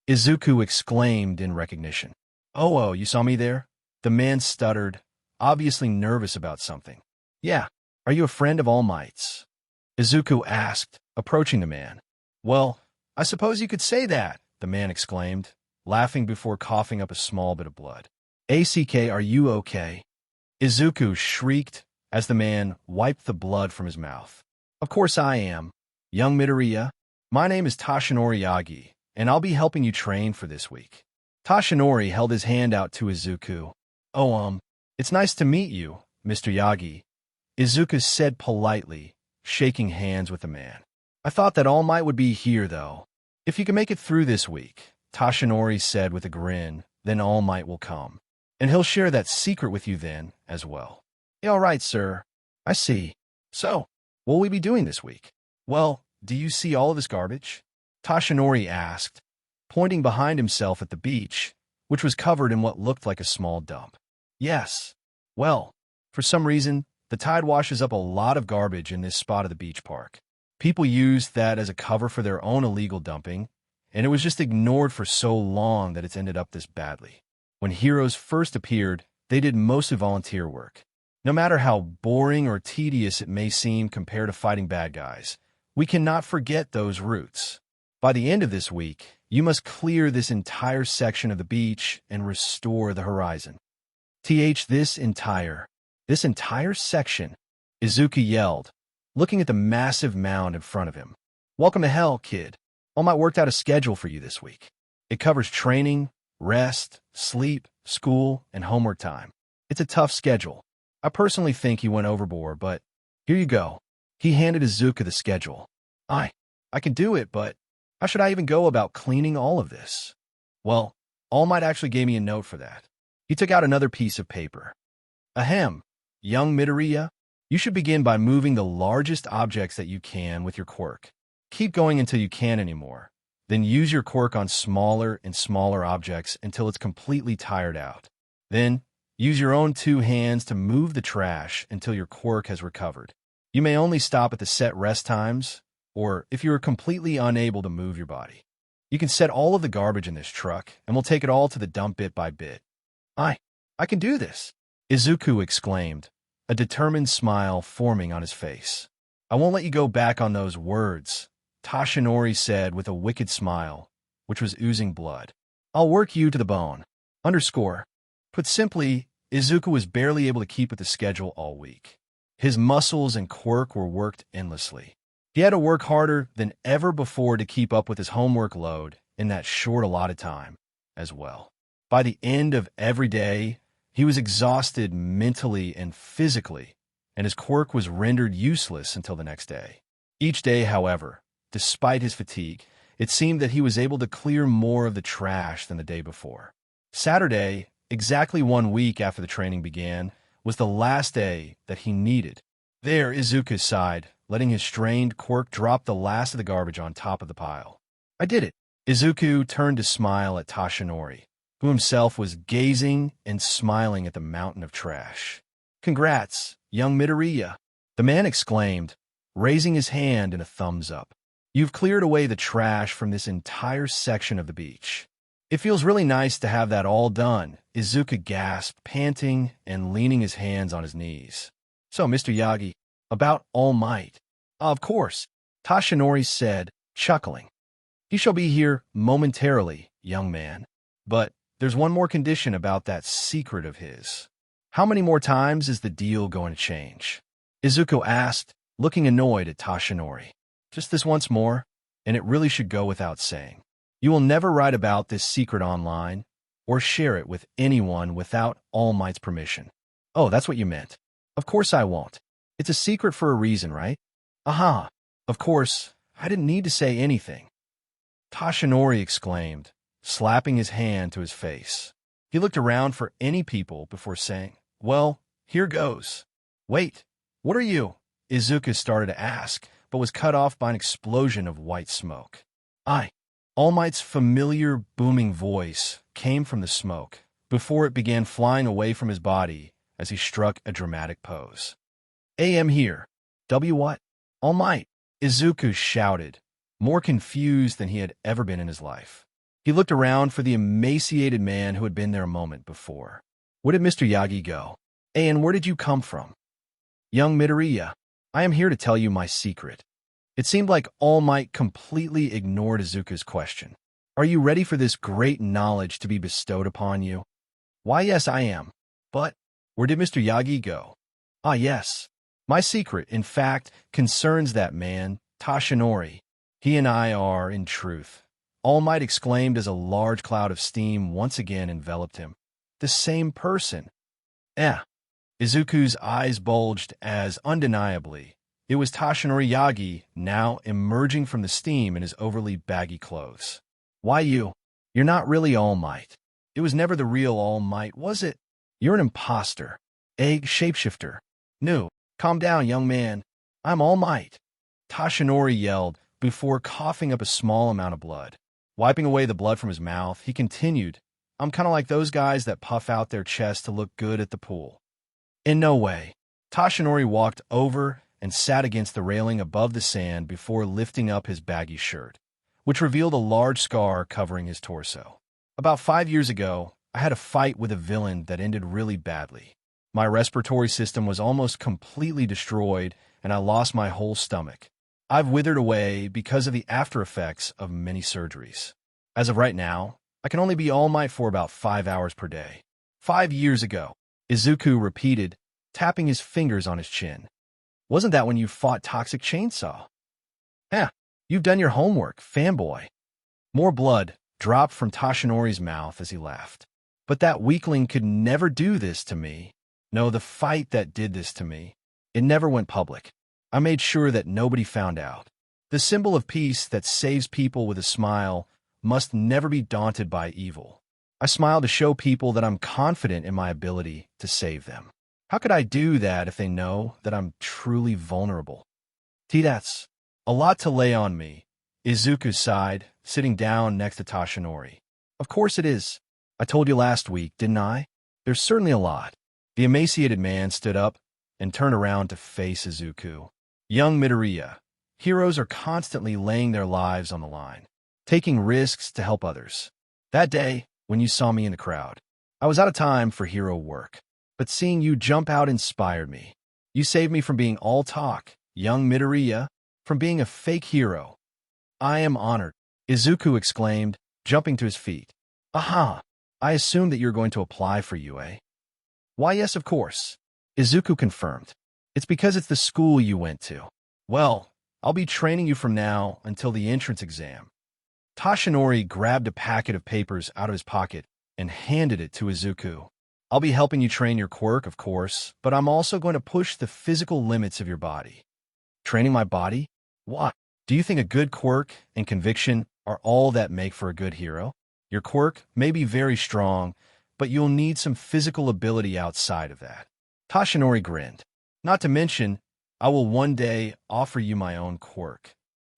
Izuku exclaimed in recognition. Oh, you saw me there? The man stuttered, obviously nervous about something. Yeah, are you a friend of All Might's? Izuku asked, approaching the man. Well, I suppose you could say that, the man exclaimed, laughing before coughing up a small bit of blood. Are you okay? Izuku shrieked as the man wiped the blood from his mouth. Of course I am. Young Midoriya, my name is Toshinori Yagi, and I'll be helping you train for this week. Toshinori held his hand out to Izuku. It's nice to meet you, Mr. Yagi, Izuku said politely, shaking hands with the man. I thought that All Might would be here, though. If you can make it through this week, Toshinori said with a grin, then All Might will come. And he'll share that secret with you then, as well. Yeah, all right, sir. I see. So, what will we be doing this week? Well, do you see all of this garbage? Toshinori asked, pointing behind himself at the beach, which was covered in what looked like a small dump. Yes. Well, for some reason, the tide washes up a lot of garbage in this spot of the beach park. People used that as a cover for their own illegal dumping, and it was just ignored for so long that it's ended up this badly. When heroes first appeared, they did mostly volunteer work. No matter how boring or tedious it may seem compared to fighting bad guys, we cannot forget those roots. By the end of this week, you must clear this entire section of the beach and restore the horizon. This entire section, Izuku yelled, looking at the massive mound in front of him. Welcome to hell, kid. All Might worked out a schedule for you this week. It covers training, rest, sleep, school, and homework time. It's a tough schedule. I personally think he went overboard, but here you go. He handed Izuku the schedule. I can do it, but how should I even go about cleaning all of this? Well, All Might actually gave me a note for that. He took out another piece of paper. Ahem, young Midoriya, you should begin by moving the largest objects that you can with your quirk. Keep going until you can't anymore. Then use your quirk on smaller and smaller objects until it's completely tired out. Then, use your own 2 hands to move the trash until your quirk has recovered. You may only stop at the set rest times, or if you are completely unable to move your body. You can set all of the garbage in this truck, and we'll take it all to the dump bit by bit. I can do this, Izuku exclaimed, a determined smile forming on his face. I won't let you go back on those words, Toshinori said with a wicked smile, which was oozing blood. I'll work you to the bone. Put simply, Izuku was barely able to keep with the schedule all week. His muscles and quirk were worked endlessly. He had to work harder than ever before to keep up with his homework load in that short allotted time as well. By the end of every day, he was exhausted mentally and physically, and his quirk was rendered useless until the next day. Each day, however, despite his fatigue, it seemed that he was able to clear more of the trash than the day before. Saturday, exactly 1 week after the training began, was the last day that he needed. There, Izuku sighed, letting his strained quirk drop the last of the garbage on top of the pile. I did it. Izuku turned to smile at Tashinori, who himself was gazing and smiling at the mountain of trash. Congrats, young Midoriya, the man exclaimed, raising his hand in a thumbs up. You've cleared away the trash from this entire section of the beach. It feels really nice to have that all done, Izuku gasped, panting and leaning his hands on his knees. So, Mr. Yagi, about All Might. Of course, Tashinori said, chuckling. He shall be here momentarily, young man. But there's one more condition about that secret of his. How many more times is the deal going to change? Izuku asked, looking annoyed at Tashinori. Just this once more, and it really should go without saying. You will never write about this secret online or share it with anyone without All Might's permission. Oh, that's what you meant. Of course I won't. It's a secret for a reason, right? Aha. Of course, I didn't need to say anything. Tashinori exclaimed, slapping his hand to his face. He looked around for any people before saying, well, here goes. Wait, what are you? Izuku started to ask, but was cut off by an explosion of white smoke. All Might's familiar booming voice came from the smoke before it began flying away from his body as he struck a dramatic pose. am here. What? All Might, Izuku shouted, more confused than he had ever been in his life. He looked around for the emaciated man who had been there a moment before. Where did Mr. Yagi go? And where did you come from? Young Midoriya, I am here to tell you my secret. It seemed like All Might completely ignored Izuku's question. Are you ready for this great knowledge to be bestowed upon you? Why, yes, I am. But where did Mr. Yagi go? Ah, yes. My secret, in fact, concerns that man, Tashinori. He and I are, in truth. All Might exclaimed as a large cloud of steam once again enveloped him. The same person. Izuku's eyes bulged as, undeniably, it was Tashinori Yagi now emerging from the steam in his overly baggy clothes. Why you? You're not really All Might. It was never the real All Might, was it? You're an imposter. Egg shapeshifter. No, calm down, young man. I'm All Might. Tashinori yelled before coughing up a small amount of blood. Wiping away the blood from his mouth, he continued, I'm kind of like those guys that puff out their chest to look good at the pool. In no way. Tashinori walked over and sat against the railing above the sand before lifting up his baggy shirt, which revealed a large scar covering his torso. About 5 years ago, I had a fight with a villain that ended really badly. My respiratory system was almost completely destroyed, and I lost my whole stomach. I've withered away because of the after effects of many surgeries. As of right now, I can only be All Might for about 5 hours per day. 5 years ago, Izuku repeated, tapping his fingers on his chin. Wasn't that when you fought Toxic Chainsaw? You've done your homework, fanboy. More blood dropped from Tashinori's mouth as he laughed. But that weakling could never do this to me. No, the fight that did this to me. It never went public. I made sure that nobody found out. The symbol of peace that saves people with a smile must never be daunted by evil. I smile to show people that I'm confident in my ability to save them. How could I do that if they know that I'm truly vulnerable? That's a lot to lay on me. Izuku sighed, sitting down next to Tashinori. Of course it is. I told you last week, didn't I? There's certainly a lot. The emaciated man stood up and turned around to face Izuku. Young Midoriya, heroes are constantly laying their lives on the line, taking risks to help others. That day, when you saw me in the crowd, I was out of time for hero work. But seeing you jump out inspired me. You saved me from being all talk, young Midoriya, from being a fake hero. I am honored, Izuku exclaimed, jumping to his feet. Aha! I assume that you're going to apply for UA. Why, yes, of course. Izuku confirmed. It's because it's the school you went to. Well, I'll be training you from now until the entrance exam. Tashinori grabbed a packet of papers out of his pocket and handed it to Izuku. I'll be helping you train your quirk, of course, but I'm also going to push the physical limits of your body. Training my body? What? Do you think a good quirk and conviction are all that make for a good hero? Your quirk may be very strong, but you'll need some physical ability outside of that. Tashinori grinned. Not to mention, I will one day offer you my own quirk.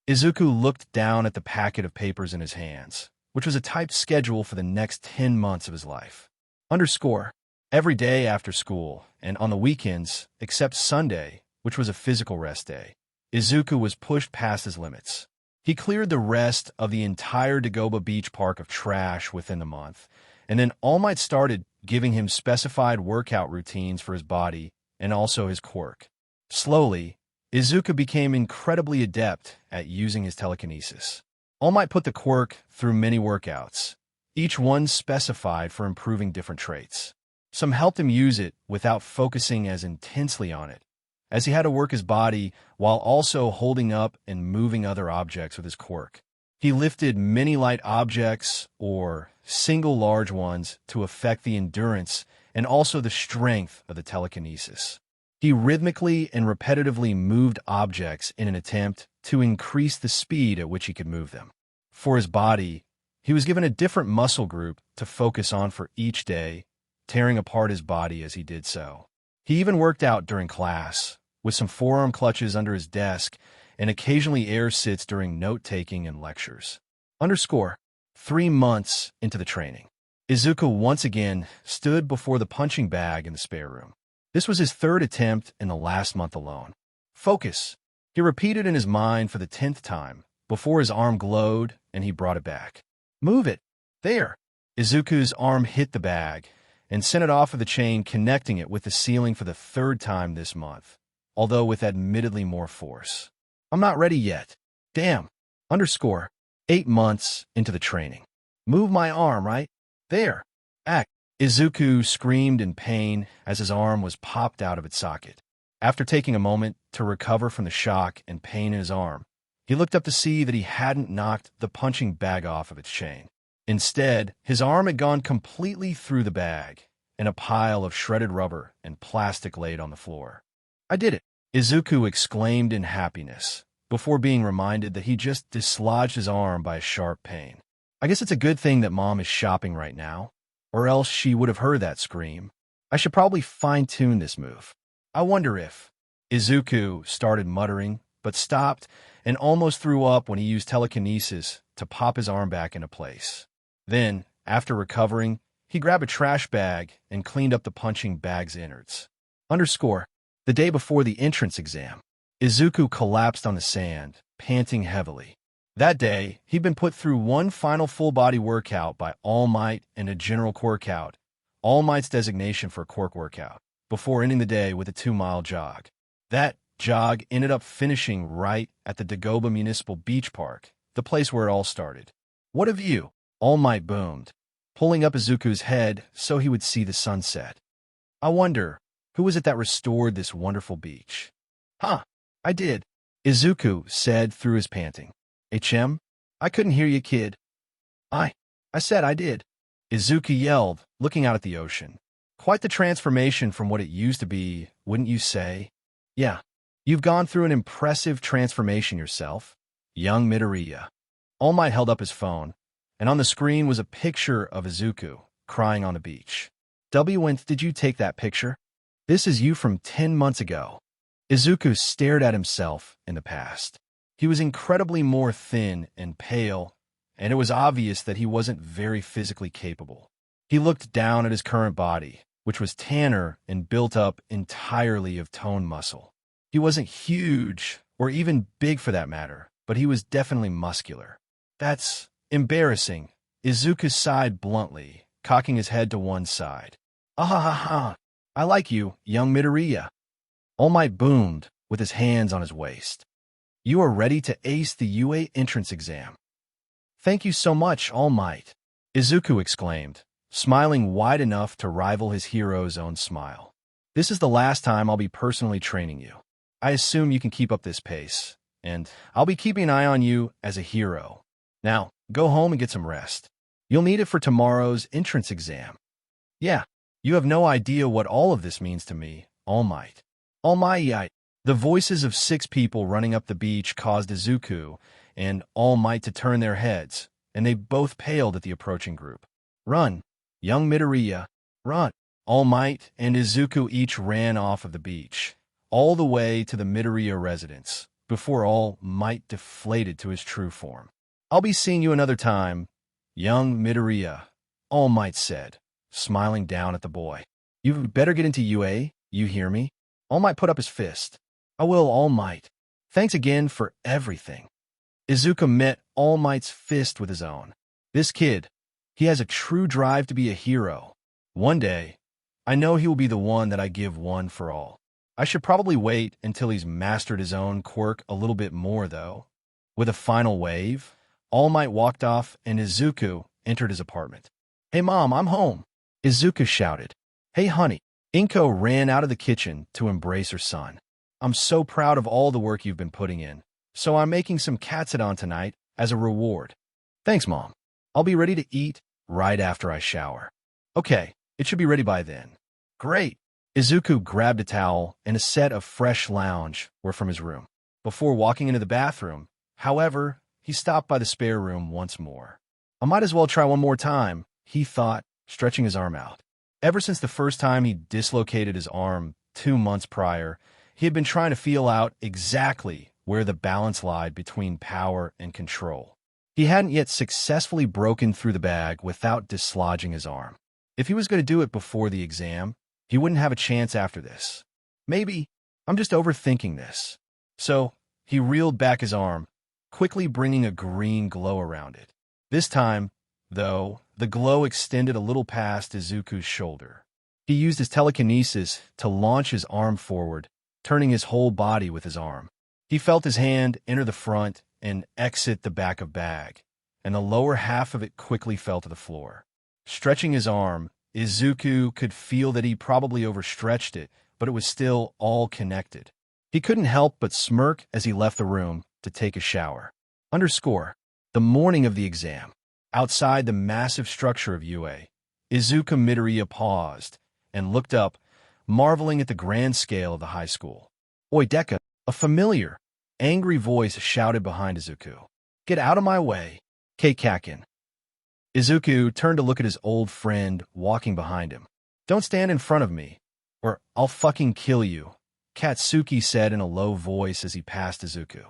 Izuku looked down at the packet of papers in his hands, which was a typed schedule for the next 10 months of his life. Underscore. Every day after school, and on the weekends, except Sunday, which was a physical rest day, Izuku was pushed past his limits. He cleared the rest of the entire Dagoba Beach Park of trash within the month, and then All Might started giving him specified workout routines for his body and also his quirk. Slowly, Izuku became incredibly adept at using his telekinesis. All Might put the quirk through many workouts, each one specified for improving different traits. Some helped him use it without focusing as intensely on it, as he had to work his body while also holding up and moving other objects with his quirk. He lifted many light objects or single large ones to affect the endurance and also the strength of the telekinesis. He rhythmically and repetitively moved objects in an attempt to increase the speed at which he could move them. For his body, he was given a different muscle group to focus on for each day, tearing apart his body as he did so. He even worked out during class, with some forearm clutches under his desk and occasionally air sits during note-taking and lectures. Underscore. 3 months into the training, Izuku once again stood before the punching bag in the spare room. This was his third attempt in the last month alone. Focus, he repeated in his mind for the 10th time, before his arm glowed and he brought it back. Move it. There. Izuku's arm hit the bag and sent it off of the chain, connecting it with the ceiling for the 3rd time this month, although with admittedly more force. I'm not ready yet. Damn. Underscore. 8 months into the training. Move my arm, right? There. Act. Izuku screamed in pain as his arm was popped out of its socket. After taking a moment to recover from the shock and pain in his arm, he looked up to see that he hadn't knocked the punching bag off of its chain. Instead, his arm had gone completely through the bag, and a pile of shredded rubber and plastic laid on the floor. I did it, Izuku exclaimed in happiness, before being reminded that he just dislodged his arm by a sharp pain. I guess it's a good thing that Mom is shopping right now, or else she would have heard that scream. I should probably fine-tune this move. I wonder if... Izuku started muttering, but stopped and almost threw up when he used telekinesis to pop his arm back into place. Then, after recovering, he grabbed a trash bag and cleaned up the punching bag's innards. Underscore. The day before the entrance exam, Izuku collapsed on the sand, panting heavily. That day, he'd been put through one final full-body workout by All Might and a general quirkout, All Might's designation for a quirk workout, before ending the day with a 2-mile jog. That jog ended up finishing right at the Dagoba Municipal Beach Park, the place where it all started. What a view, All Might boomed, pulling up Izuku's head so he would see the sunset. I wonder, who was it that restored this wonderful beach? Huh, I did, Izuku said through his panting. HM? I couldn't hear you, kid. I said I did, Izuku yelled, looking out at the ocean. Quite the transformation from what it used to be, wouldn't you say? Yeah, you've gone through an impressive transformation yourself, young Midoriya. All Might held up his phone, and on the screen was a picture of Izuku, crying on the beach. When did you take that picture? This is you from 10 months ago. Izuku stared at himself in the past. He was incredibly more thin and pale, and it was obvious that he wasn't very physically capable. He looked down at his current body, which was tanner and built up entirely of toned muscle. He wasn't huge, or even big for that matter, but he was definitely muscular. That's embarrassing, Izuku sighed bluntly, cocking his head to one side. Ah ha ha ha, I like you, young Midoriya. All Might boomed, with his hands on his waist. You are ready to ace the UA entrance exam. Thank you so much, All Might, Izuku exclaimed, smiling wide enough to rival his hero's own smile. This is the last time I'll be personally training you. I assume you can keep up this pace, and I'll be keeping an eye on you as a hero. Now, go home and get some rest. You'll need it for tomorrow's entrance exam. Yeah, you have no idea what all of this means to me, All Might. All Might. The voices of 6 people running up the beach caused Izuku and All Might to turn their heads, and they both paled at the approaching group. Run, young Midoriya, Run! All Might and Izuku each ran off of the beach, all the way to the Midoriya residence, before All Might deflated to his true form. I'll be seeing you another time, young Midoriya, All Might said, smiling down at the boy. You better get into UA, you hear me? All Might put up his fist. I will, All Might. Thanks again for everything. Izuku met All Might's fist with his own. This kid, he has a true drive to be a hero. One day, I know he will be the one that I give one for all. I should probably wait until he's mastered his own quirk a little bit more, though. With a final wave, All Might walked off and Izuku entered his apartment. Hey, Mom, I'm home, Izuku shouted. Hey, honey. Inko ran out of the kitchen to embrace her son. I'm so proud of all the work you've been putting in, so I'm making some katsudan tonight as a reward. Thanks, Mom. I'll be ready to eat right after I shower. Okay, it should be ready by then. Great. Izuku grabbed a towel and a set of fresh lounge were from his room. Before walking into the bathroom, however, he stopped by the spare room once more. I might as well try one more time, he thought, stretching his arm out. Ever since the first time he dislocated his arm 2 months prior, he had been trying to feel out exactly where the balance lied between power and control. He hadn't yet successfully broken through the bag without dislodging his arm. If he was going to do it before the exam, he wouldn't have a chance after this. Maybe I'm just overthinking this. So he reeled back his arm, quickly bringing a green glow around it. This time, though, the glow extended a little past Izuku's shoulder. He used his telekinesis to launch his arm forward, turning his whole body with his arm. He felt his hand enter the front and exit the back of bag, and the lower half of it quickly fell to the floor. Stretching his arm, Izuku could feel that he probably overstretched it, but it was still all connected. He couldn't help but smirk as he left the room to take a shower. The morning of the exam. Outside the massive structure of UA, Izuku Midoriya paused and looked up, marveling at the grand scale of the high school. Oi, Deku! A familiar, angry voice shouted behind Izuku. Get out of my way, Kakin. Izuku turned to look at his old friend walking behind him. Don't stand in front of me, or I'll fucking kill you, Katsuki said in a low voice as he passed Izuku.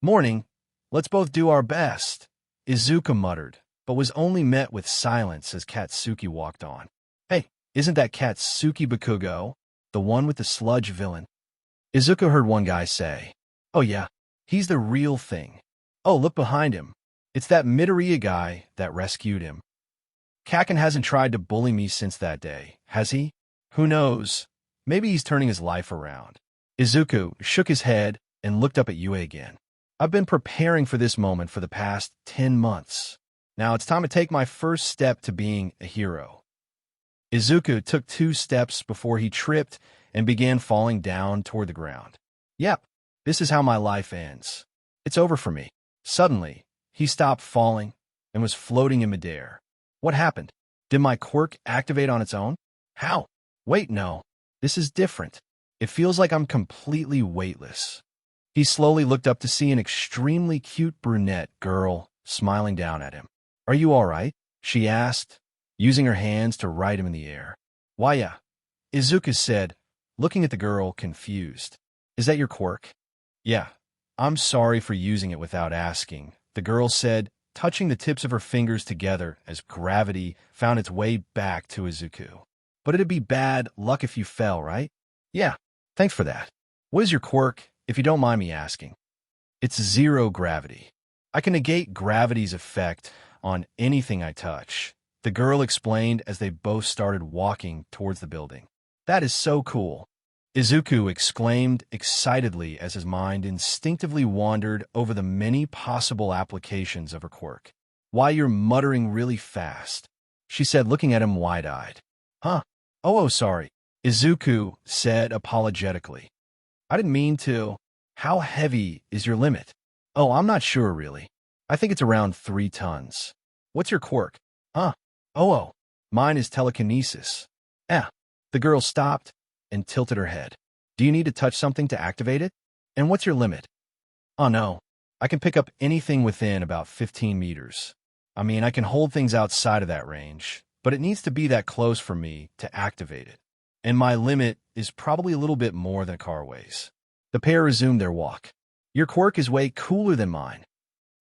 Morning, let's both do our best, Izuku muttered, but was only met with silence as Katsuki walked on. Hey, isn't that Katsuki Bakugo, the one with the sludge villain? Izuku heard one guy say. Oh yeah, he's the real thing. Oh, look behind him. It's that Midoriya guy that rescued him. Kakin hasn't tried to bully me since that day, has he? Who knows? Maybe he's turning his life around. Izuku shook his head and looked up at Yue again. I've been preparing for this moment for the past 10 months. Now it's time to take my first step to being a hero. Izuku took 2 steps before he tripped and began falling down toward the ground. Yep, this is how my life ends. It's over for me. Suddenly, he stopped falling and was floating in midair. What happened? Did my quirk activate on its own? How? Wait, no. This is different. It feels like I'm completely weightless. He slowly looked up to see an extremely cute brunette girl smiling down at him. Are you all right? She asked, using her hands to right him in the air. Why, yeah, Izuku said, looking at the girl confused. Is that your quirk? Yeah, I'm sorry for using it without asking, the girl said, touching the tips of her fingers together as gravity found its way back to Izuku. But it'd be bad luck if you fell, right? Yeah, thanks for that. What is your quirk, if you don't mind me asking? It's zero gravity. I can negate gravity's effect on anything I touch, the girl explained as they both started walking towards the building. That is so cool, Izuku exclaimed excitedly as his mind instinctively wandered over the many possible applications of her quirk. Why, you're muttering really fast, she said, looking at him wide-eyed. Huh? Oh, sorry, Izuku said apologetically. I didn't mean to. How heavy is your limit? Oh, I'm not sure, really. I think it's around 3 tons. What's your quirk? Huh? Oh, mine is telekinesis. The girl stopped and tilted her head. Do you need to touch something to activate it? And what's your limit? Oh, no. I can pick up anything within about 15 meters. I mean, I can hold things outside of that range, but it needs to be that close for me to activate it. And my limit is probably a little bit more than a car weighs. The pair resumed their walk. Your quirk is way cooler than mine,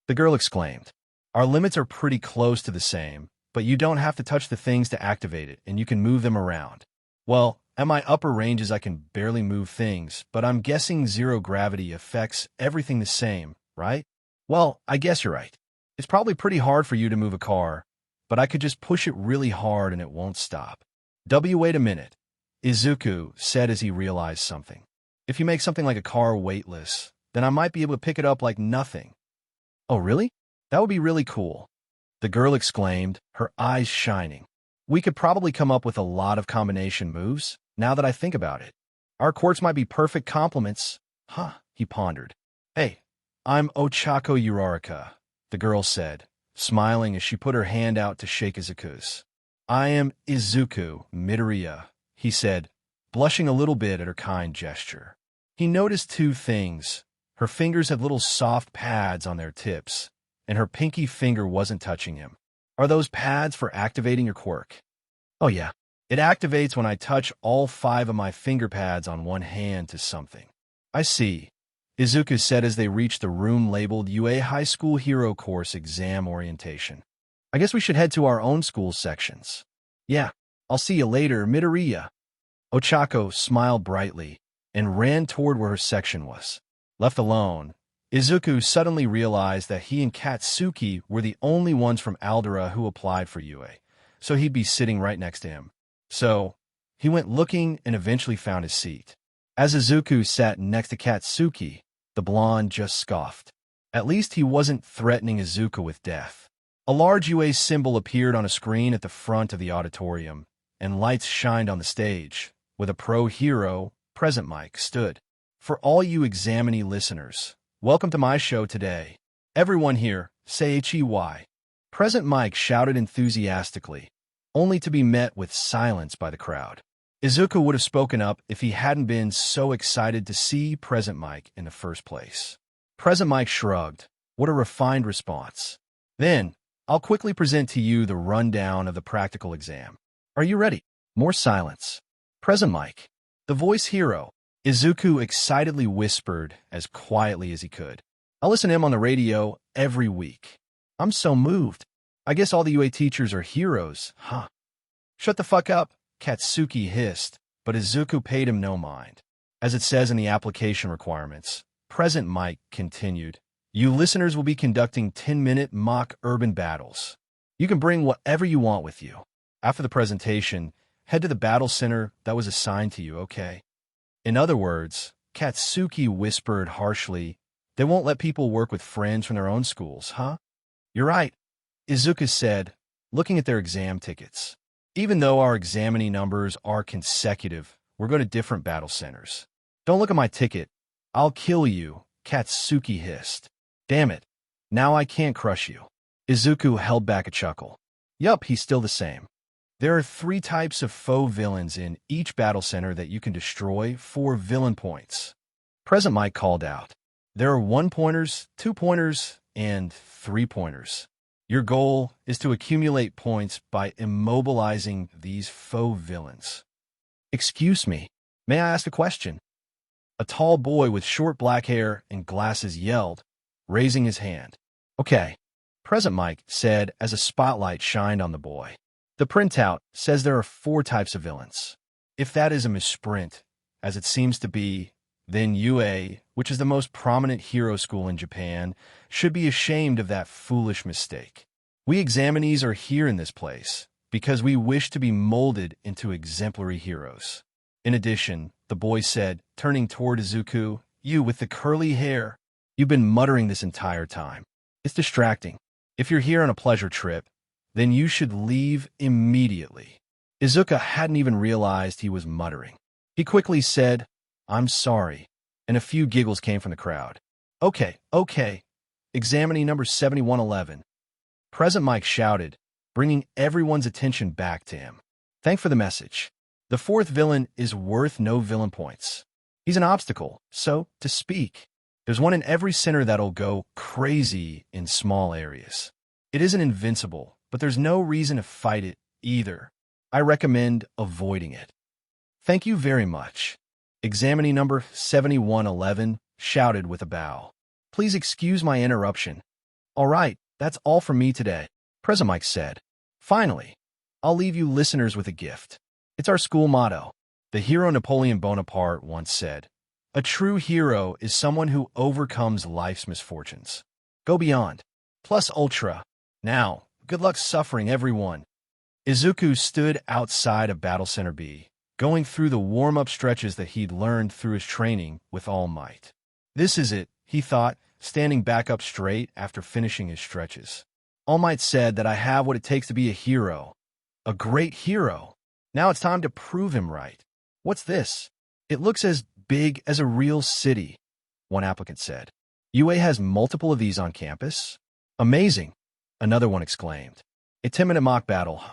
the girl exclaimed. Our limits are pretty close to the same, but you don't have to touch the things to activate it, and you can move them around. Well, at my upper ranges I can barely move things, but I'm guessing zero gravity affects everything the same, right? Well, I guess you're right. It's probably pretty hard for you to move a car, but I could just push it really hard and it won't stop. Wait a minute, Izuku said as he realized something. If you make something like a car weightless, then I might be able to pick it up like nothing. Oh, really? That would be really cool, the girl exclaimed, her eyes shining. We could probably come up with a lot of combination moves, now that I think about it. Our quirks might be perfect complements. Huh, he pondered. Hey, I'm Ochaco Uraraka, the girl said, smiling as she put her hand out to shake Izuku's. I am Izuku Midoriya, he said, blushing a little bit at her kind gesture. He noticed two things. Her fingers had little soft pads on their tips, and her pinky finger wasn't touching him. Are those pads for activating your quirk? Oh yeah. It activates when I touch all 5 of my finger pads on one hand to something. I see, Izuku said as they reached the room labeled UA High School Hero Course Exam Orientation. I guess we should head to our own school sections. Yeah, I'll see you later, Midoriya. Ochaco smiled brightly and ran toward where her section was. Left alone, Izuku suddenly realized that he and Katsuki were the only ones from Aldera who applied for UA, so he'd be sitting right next to him. So, he went looking and eventually found his seat. As Izuku sat next to Katsuki, the blonde just scoffed. At least he wasn't threatening Izuku with death. A large UA symbol appeared on a screen at the front of the auditorium, and lights shined on the stage, with a pro hero, Present Mike, stood. For all you examinee listeners, welcome to my show today. Everyone here, say HEY. Present Mike shouted enthusiastically, only to be met with silence by the crowd. Izuku would have spoken up if he hadn't been so excited to see Present Mike in the first place. Present Mike shrugged. What a refined response. Then, I'll quickly present to you the rundown of the practical exam. Are you ready? More silence. Present Mike. The voice hero, Izuku excitedly whispered as quietly as he could. I'll listen to him on the radio every week. I'm so moved. I guess all the UA teachers are heroes, huh? Shut the fuck up, Katsuki hissed, but Izuku paid him no mind. As it says in the application requirements, Present Mike continued, you listeners will be conducting 10-minute mock urban battles. You can bring whatever you want with you. After the presentation, head to the battle center that was assigned to you, okay? In other words, Katsuki whispered harshly, they won't let people work with friends from their own schools, huh? You're right, Izuku said, looking at their exam tickets. Even though our examinee numbers are consecutive, we're going to different battle centers. Don't look at my ticket. I'll kill you, Katsuki hissed. Damn it. Now I can't crush you. Izuku held back a chuckle. Yup, he's still the same. There are 3 types of faux villains in each battle center that you can destroy for villain points. Present Mike called out. There are 1-pointers, 2-pointers, and 3-pointers. Your goal is to accumulate points by immobilizing these faux villains. Excuse me, may I ask a question? A tall boy with short black hair and glasses yelled, raising his hand. Okay, Present Mike said as a spotlight shined on the boy. The printout says there are 4 types of villains. If that is a misprint, as it seems to be, then UA, which is the most prominent hero school in Japan, should be ashamed of that foolish mistake. We examinees are here in this place because we wish to be molded into exemplary heroes. In addition, the boy said, turning toward Izuku, you with the curly hair, you've been muttering this entire time. It's distracting. If you're here on a pleasure trip, then you should leave immediately. Izuku hadn't even realized he was muttering. He quickly said, I'm sorry, and a few giggles came from the crowd. Okay. Examinee number 7111. Present Mike shouted, bringing everyone's attention back to him. Thank for the message. The 4th villain is worth no villain points. He's an obstacle, so to speak. There's one in every center that'll go crazy in small areas. It isn't invincible, but there's no reason to fight it either. I recommend avoiding it. Thank you very much. Examinee number 7111 shouted with a bow. Please excuse my interruption. All right, that's all from me today, President Mike said. Finally, I'll leave you listeners with a gift. It's our school motto. The hero Napoleon Bonaparte once said, "A true hero is someone who overcomes life's misfortunes." Go beyond. Plus ultra. Now, good luck suffering, everyone. Izuku stood outside of Battle Center B, going through the warm-up stretches that he'd learned through his training with all might. This is it, he thought, standing back up straight after finishing his stretches. All Might said that I have what it takes to be a hero. A great hero. Now it's time to prove him right. What's this? It looks as big as a real city, one applicant said. UA has multiple of these on campus? Amazing, another one exclaimed. A 10-minute mock battle,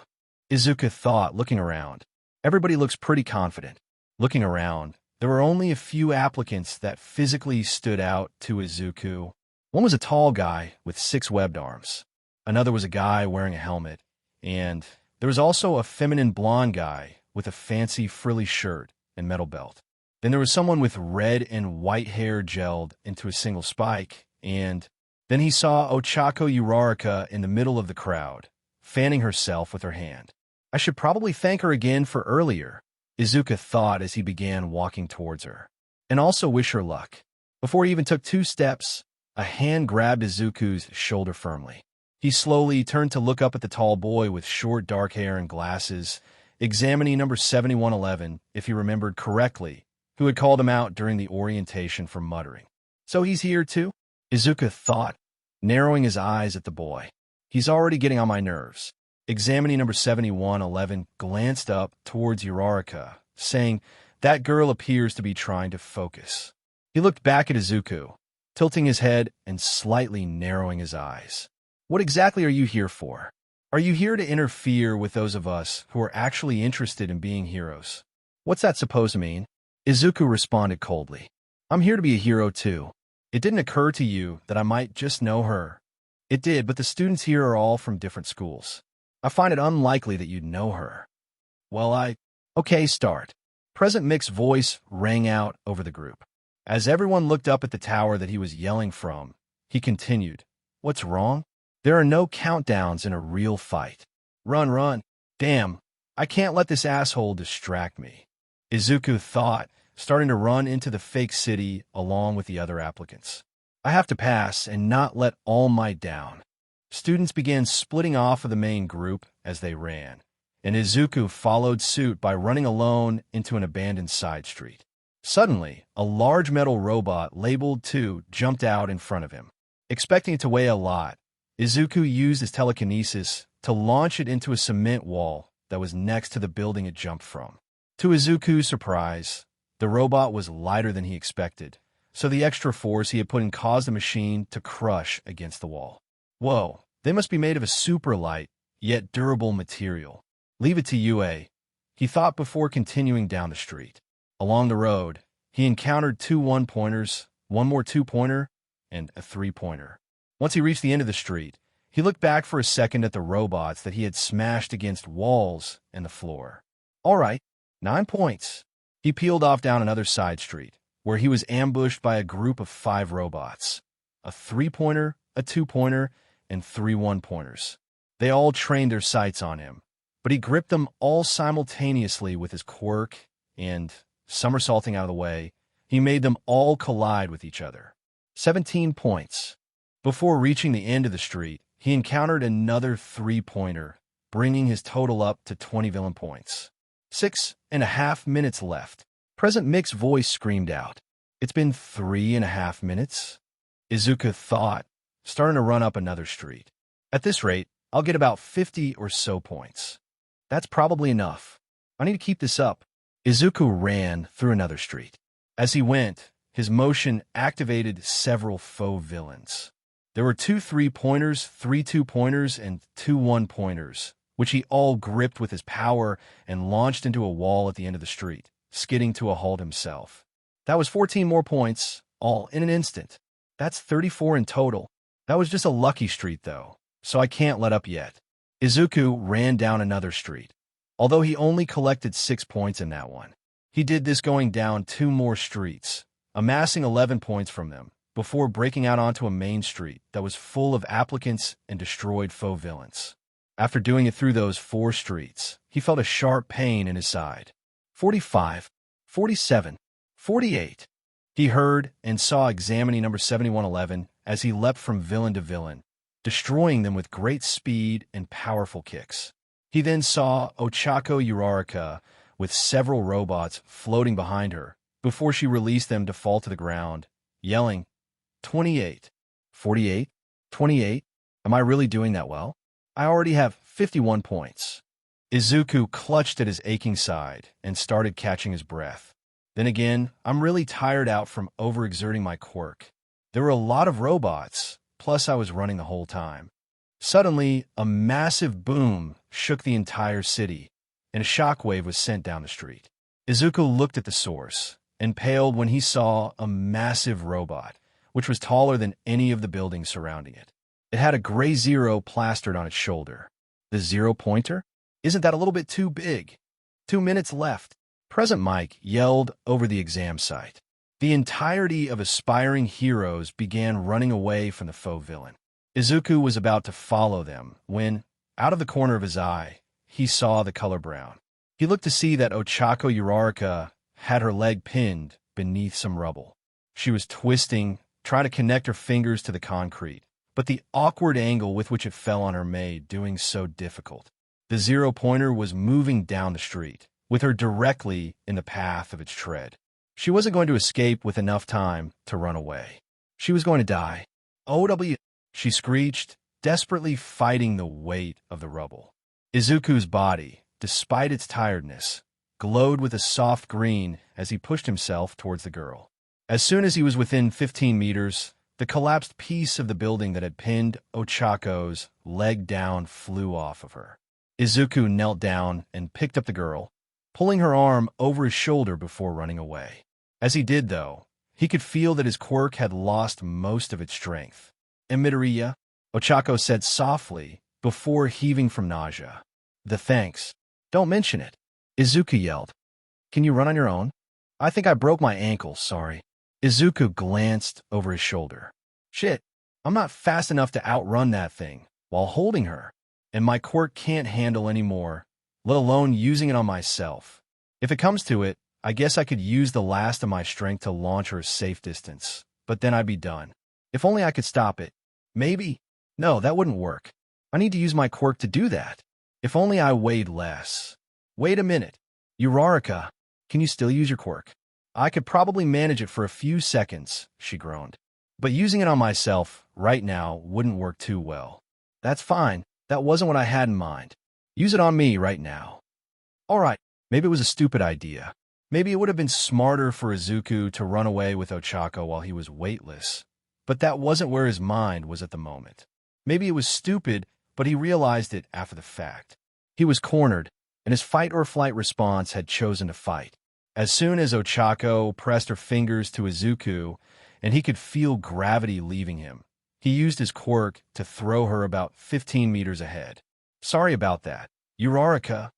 Izuku thought, looking around. Everybody looks pretty confident. Looking around, there were only a few applicants that physically stood out to Izuku. One was a tall guy with 6 webbed arms. Another was a guy wearing a helmet. And there was also a feminine blonde guy with a fancy frilly shirt and metal belt. Then there was someone with red and white hair gelled into a single spike. And then he saw Ochaco Uraraka in the middle of the crowd, fanning herself with her hand. I should probably thank her again for earlier, Izuku thought as he began walking towards her, and also wish her luck. Before he even took 2 steps, a hand grabbed Izuku's shoulder firmly. He slowly turned to look up at the tall boy with short dark hair and glasses, examining number 7111, if he remembered correctly, who had called him out during the orientation for muttering. So he's here too? Izuku thought, narrowing his eyes at the boy. He's already getting on my nerves. Examining number 7111 glanced up towards Uraraka, saying, that girl appears to be trying to focus. He looked back at Izuku, tilting his head and slightly narrowing his eyes. What exactly are you here for? Are you here to interfere with those of us who are actually interested in being heroes? What's that supposed to mean? Izuku responded coldly. I'm here to be a hero too. It didn't occur to you that I might just know her. It did, but the students here are all from different schools. I find it unlikely that you'd know her. Well, Okay, start. President Mick's voice rang out over the group. As everyone looked up at the tower that he was yelling from, he continued, What's wrong? There are no countdowns in a real fight. Run. Damn, I can't let this asshole distract me. Izuku thought, starting to run into the fake city along with the other applicants. I have to pass and not let All Might down. Students began splitting off of the main group as they ran, and Izuku followed suit by running alone into an abandoned side street. Suddenly, a large metal robot labeled 2 jumped out in front of him. Expecting it to weigh a lot, Izuku used his telekinesis to launch it into a cement wall that was next to the building it jumped from. To Izuku's surprise, the robot was lighter than he expected, so the extra force he had put in caused the machine to crush against the wall. Whoa, they must be made of a super light, yet durable material. Leave it to UA, he thought before continuing down the street. Along the road, he encountered 2 1-pointers, 1 more 2-pointer, and a 3-pointer. Once he reached the end of the street, he looked back for a second at the robots that he had smashed against walls and the floor. All right, 9 points. He peeled off down another side street, where he was ambushed by a group of 5 robots, a 3-pointer, a 2-pointer, and 3 1-pointers. They all trained their sights on him, but he gripped them all simultaneously with his quirk and, somersaulting out of the way, he made them all collide with each other. 17 points. Before reaching the end of the street, he encountered another 3-pointer, bringing his total up to 20 villain points. 6.5 minutes left. President Mick's voice screamed out. It's been 3.5 minutes? Izuku thought, starting to run up another street. At this rate, I'll get about 50 or so points. That's probably enough. I need to keep this up. Izuku ran through another street. As he went, his motion activated several faux villains. There were 2 3-pointers, 3 2-pointers, and 2 1-pointers, which he all gripped with his power and launched into a wall at the end of the street, skidding to a halt himself. That was 14 more points, all in an instant. That's 34 in total. That was just a lucky street, though, so I can't let up yet. Izuku ran down another street, although he only collected 6 points in that one. He did this going down 2 more streets, amassing 11 points from them, before breaking out onto a main street that was full of applicants and destroyed faux villains. After doing it through those 4 streets, he felt a sharp pain in his side. 45, 47, 48. He heard and saw examining number 7111 as he leapt from villain to villain, destroying them with great speed and powerful kicks. He then saw Ochaco Uraraka with several robots floating behind her before she released them to fall to the ground, yelling, 28, 48, 28. Am I really doing that well? I already have 51 points. Izuku clutched at his aching side and started catching his breath. Then again, I'm really tired out from overexerting my quirk. There were a lot of robots, plus I was running the whole time. Suddenly, a massive boom shook the entire city, and a shockwave was sent down the street. Izuku looked at the source and paled when he saw a massive robot, which was taller than any of the buildings surrounding it. It had a gray 0 plastered on its shoulder. The 0-pointer? Isn't that a little bit too big? 2 minutes left. Present Mike yelled over the exam site. The entirety of aspiring heroes began running away from the faux villain. Izuku was about to follow them when, out of the corner of his eye, he saw the color brown. He looked to see that Ochaco Uraraka had her leg pinned beneath some rubble. She was twisting, trying to connect her fingers to the concrete, but the awkward angle with which it fell on her made doing so difficult. The 0-pointer was moving down the street, with her directly in the path of its tread. She wasn't going to escape with enough time to run away. She was going to die. OW, she screeched, desperately fighting the weight of the rubble. Izuku's body, despite its tiredness, glowed with a soft green as he pushed himself towards the girl. As soon as he was within 15 meters, the collapsed piece of the building that had pinned Ochaco's leg down flew off of her. Izuku knelt down and picked up the girl, pulling her arm over his shoulder before running away. As he did, though, he could feel that his quirk had lost most of its strength. Midoriya, Ochaco said softly before heaving from nausea. The thanks. Don't mention it. Izuku yelled. Can you run on your own? I think I broke my ankle, sorry. Izuku glanced over his shoulder. Shit, I'm not fast enough to outrun that thing while holding her, and my quirk can't handle any more, let alone using it on myself. If it comes to it, I guess I could use the last of my strength to launch her a safe distance, but then I'd be done. If only I could stop it. Maybe. No, that wouldn't work. I need to use my quirk to do that. If only I weighed less. Wait a minute. Uraraka, can you still use your quirk? I could probably manage it for a few seconds, she groaned. But using it on myself right now wouldn't work too well. That's fine. That wasn't what I had in mind. Use it on me right now. All right, maybe it was a stupid idea. Maybe it would have been smarter for Izuku to run away with Ochaco while he was weightless. But that wasn't where his mind was at the moment. Maybe it was stupid, but he realized it after the fact. He was cornered, and his fight-or-flight response had chosen to fight. As soon as Ochaco pressed her fingers to Izuku, and he could feel gravity leaving him, he used his quirk to throw her about 15 meters ahead. Sorry about that, Uraraka.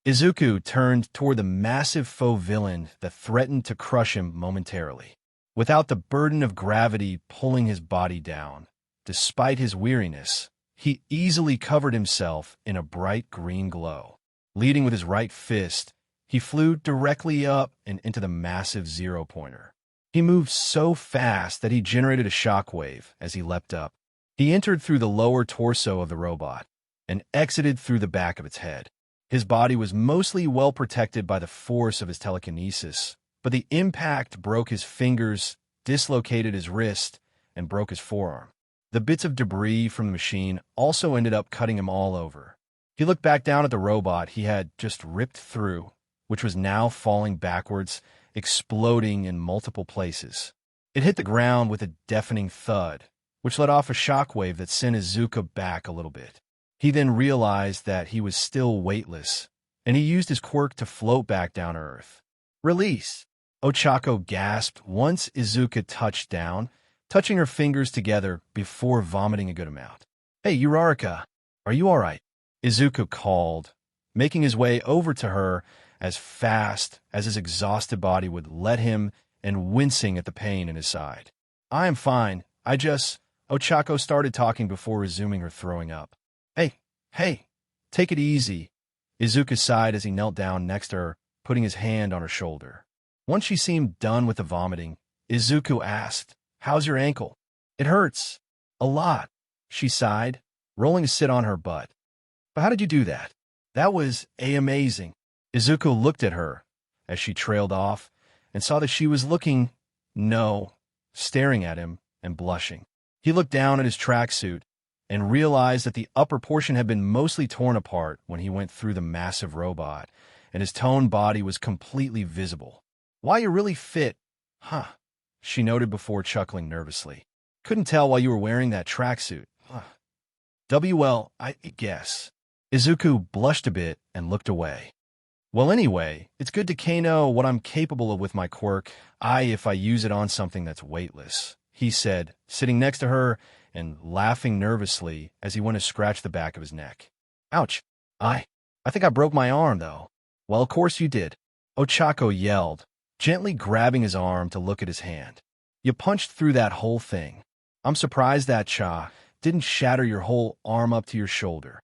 Izuku turned toward the massive faux villain that threatened to crush him momentarily. Without the burden of gravity pulling his body down, despite his weariness, he easily covered himself in a bright green glow. Leading with his right fist, he flew directly up and into the massive 0-pointer. He moved so fast that he generated a shockwave as he leapt up. He entered through the lower torso of the robot and exited through the back of its head. His body was mostly well protected by the force of his telekinesis, but the impact broke his fingers, dislocated his wrist, and broke his forearm. The bits of debris from the machine also ended up cutting him all over. He looked back down at the robot he had just ripped through, which was now falling backwards, exploding in multiple places. It hit the ground with a deafening thud, which let off a shockwave that sent Izuku back a little bit. He then realized that he was still weightless, and he used his quirk to float back down to Earth. Release! Ochaco gasped once Izuku touched down, touching her fingers together before vomiting a good amount. Hey, Uraraka, are you all right? Izuku called, making his way over to her as fast as his exhausted body would let him and wincing at the pain in his side. I am fine. Ochaco started talking before resuming her throwing up. Hey, take it easy. Izuku sighed as he knelt down next to her, putting his hand on her shoulder. Once she seemed done with the vomiting, Izuku asked, "How's your ankle?" "It hurts. A lot," she sighed, rolling to sit on her butt. "But how did you do that?" "That was amazing." Izuku looked at her as she trailed off and saw that she was staring at him and blushing. He looked down at his tracksuit and realized that the upper portion had been mostly torn apart when he went through the massive robot, and his toned body was completely visible. "Why, you're really fit, huh?" she noted before chuckling nervously. "Couldn't tell while you were wearing that tracksuit. Well, I guess." Izuku blushed a bit and looked away. "Well, anyway, it's good to know what I'm capable of with my quirk, if I use it on something that's weightless," he said, sitting next to her and laughing nervously as he went to scratch the back of his neck. "Ouch. I think I broke my arm, though." "Well, of course you did," Ochaco yelled, gently grabbing his arm to look at his hand. "You punched through that whole thing. I'm surprised that didn't shatter your whole arm up to your shoulder."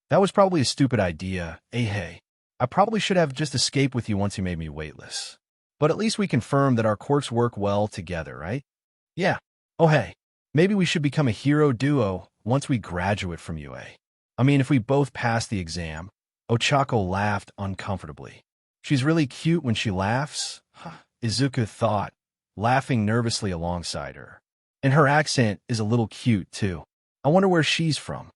"That was probably a stupid idea, hey. I probably should have just escaped with you once you made me weightless. But at least we confirmed that our quirks work well together, right?" "Yeah. Oh, hey. Maybe we should become a hero duo once we graduate from UA. I mean, if we both pass the exam." Ochaco laughed uncomfortably. "She's really cute when she laughs," Izuku thought, laughing nervously alongside her. "And her accent is a little cute, too. I wonder where she's from."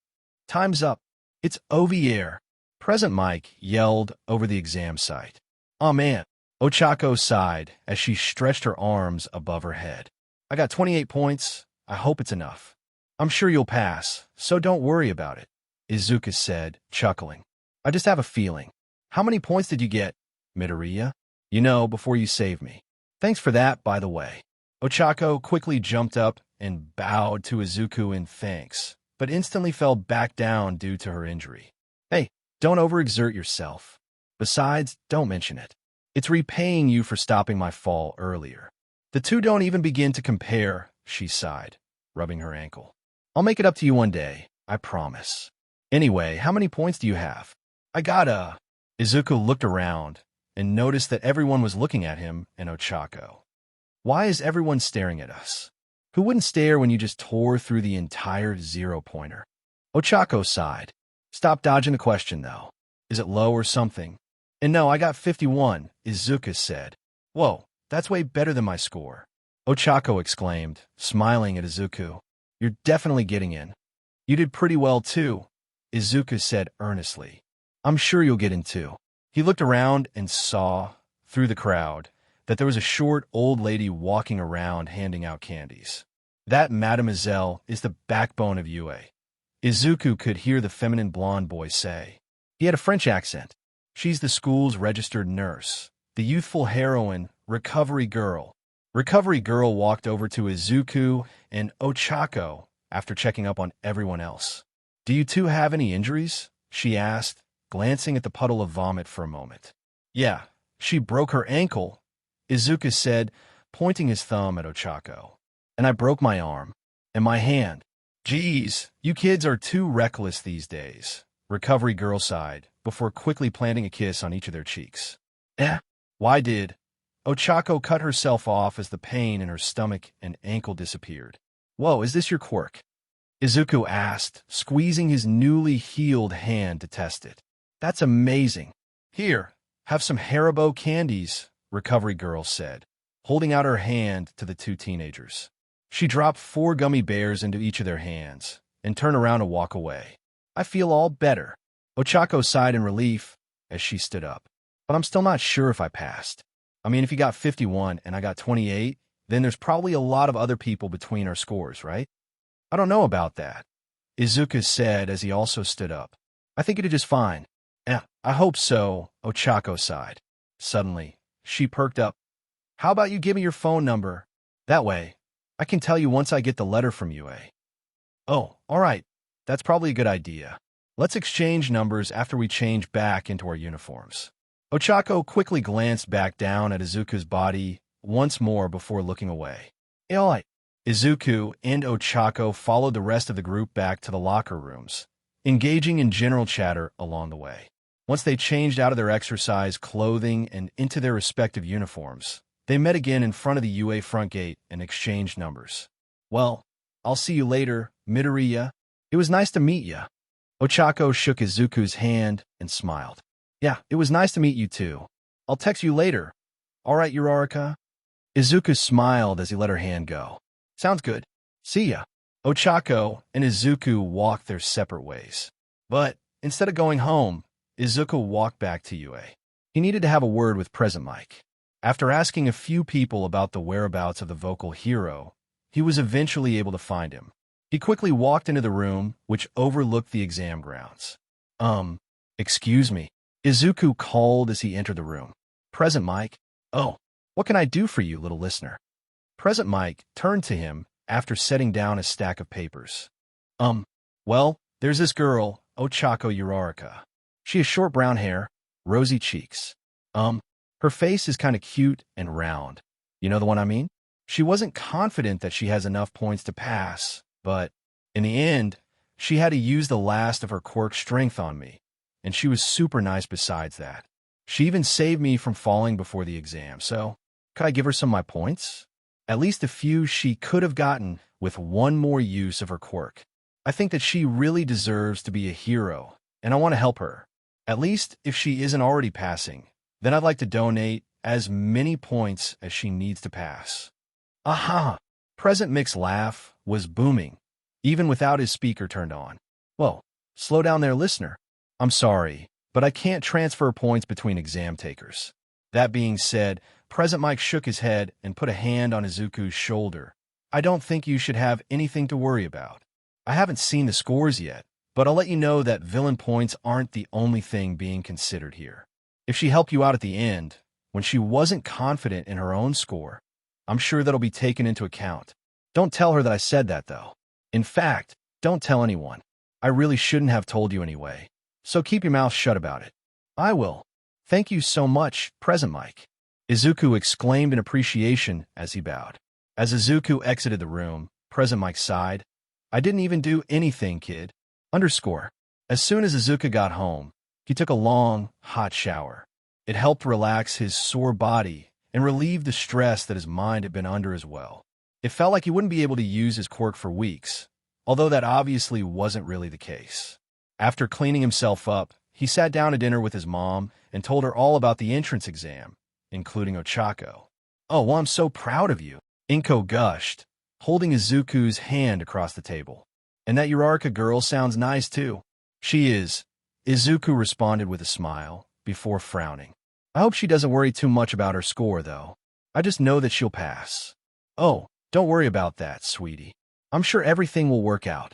"Time's up. It's over." Present Mike yelled over the exam site. "Aw, man." Ochaco sighed as she stretched her arms above her head. "I got 28 points. I hope it's enough." "I'm sure you'll pass, so don't worry about it," Izuku said, chuckling. "I just have a feeling." "How many points did you get, Midoriya? Before you saved me." "Thanks for that, by the way." Ochaco quickly jumped up and bowed to Izuku in thanks, but instantly fell back down due to her injury. "Hey, don't overexert yourself. Besides, don't mention it. It's repaying you for stopping my fall earlier." "The two don't even begin to compare," she sighed, rubbing her ankle. "I'll make it up to you one day, I promise. Anyway, how many points do you have?" "I got a..." Izuku looked around and noticed that everyone was looking at him and Ochaco. "Why is everyone staring at us? Who wouldn't stare when you just tore through the entire zero-pointer?" Ochaco sighed. "Stop dodging the question, though. Is it low or something?" "And no, I got 51, Izuku said. "Whoa, that's way better than my score," Ochaco exclaimed, smiling at Izuku. "You're definitely getting in." "You did pretty well, too," Izuku said earnestly. "I'm sure you'll get in, too." He looked around and saw, through the crowd, that there was a short old lady walking around handing out candies. "That mademoiselle is the backbone of UA," Izuku could hear the feminine blonde boy say. He had a French accent. "She's the school's registered nurse, the youthful heroine, Recovery Girl." Recovery Girl walked over to Izuku and Ochaco after checking up on everyone else. "Do you two have any injuries?" she asked, glancing at the puddle of vomit for a moment. "Yeah, she broke her ankle," Izuku said, pointing his thumb at Ochaco. "And I broke my arm. And my hand." "Geez, you kids are too reckless these days," Recovery Girl sighed, before quickly planting a kiss on each of their cheeks. Why did..." Ochaco cut herself off as the pain in her stomach and ankle disappeared. "Whoa, is this your quirk?" Izuku asked, squeezing his newly healed hand to test it. "That's amazing. Here, have some Haribo candies," Recovery Girl said, holding out her hand to the two teenagers. She dropped 4 gummy bears into each of their hands and turned around to walk away. "I feel all better." Ochaco sighed in relief as she stood up. "But I'm still not sure if I passed. I mean, if you got 51 and I got 28, then there's probably a lot of other people between our scores, right?" "I don't know about that," Izuku said as he also stood up. "I think you did just fine." I hope so," Ochaco sighed. Suddenly, she perked up. "How about you give me your phone number? That way, I can tell you once I get the letter from UA." "Oh, all right. That's probably a good idea." Let's exchange numbers after we change back into our uniforms. Ochaco quickly glanced back down at Izuku's body once more before looking away. Alright. Izuku and Ochaco followed the rest of the group back to the locker rooms, engaging in general chatter along the way. Once they changed out of their exercise clothing and into their respective uniforms, they met again in front of the UA front gate and exchanged numbers. Well, I'll see you later, Midoriya. It was nice to meet ya. Ochaco shook Izuku's hand and smiled. Yeah, it was nice to meet you too. I'll text you later. Alright, Uraraka. Izuku smiled as he let her hand go. Sounds good. See ya. Ochaco and Izuku walked their separate ways. But instead of going home, Izuku walked back to UA. He needed to have a word with Present Mike. After asking a few people about the whereabouts of the vocal hero, he was eventually able to find him. He quickly walked into the room, which overlooked the exam grounds. Excuse me. Izuku called as he entered the room. Present Mike. Oh, what can I do for you, little listener? Present Mike turned to him after setting down a stack of papers. Well, there's this girl, Ochaco Uraraka. She has short brown hair, rosy cheeks. Her face is kind of cute and round. You know the one I mean? She wasn't confident that she has enough points to pass, but in the end, she had to use the last of her quirk strength on me, and she was super nice besides that. She even saved me from falling before the exam, so could I give her some of my points? At least a few she could have gotten with one more use of her quirk. I think that she really deserves to be a hero, and I want to help her. At least if she isn't already passing, then I'd like to donate as many points as she needs to pass. Aha! Present Mick's laugh was booming, even without his speaker turned on. Whoa, slow down there, listener. I'm sorry, but I can't transfer points between exam takers. That being said, Present Mike shook his head and put a hand on Izuku's shoulder. I don't think you should have anything to worry about. I haven't seen the scores yet, but I'll let you know that villain points aren't the only thing being considered here. If she helped you out at the end, when she wasn't confident in her own score, I'm sure that'll be taken into account. Don't tell her that I said that, though. In fact, don't tell anyone. I really shouldn't have told you anyway, so keep your mouth shut about it. I will. Thank you so much, Present Mike. Izuku exclaimed in appreciation as he bowed. As Izuku exited the room, Present Mike sighed. I didn't even do anything, kid. Underscore. As soon as Izuku got home, he took a long, hot shower. It helped relax his sore body and relieve the stress that his mind had been under as well. It felt like he wouldn't be able to use his quirk for weeks, although that obviously wasn't really the case. After cleaning himself up, he sat down to dinner with his mom and told her all about the entrance exam, including Ochaco. Oh, well, I'm so proud of you, Inko gushed, holding Izuku's hand across the table. And that Uraraka girl sounds nice, too. She is, Izuku responded with a smile, before frowning. I hope she doesn't worry too much about her score, though. I just know that she'll pass. Oh, don't worry about that, sweetie. I'm sure everything will work out.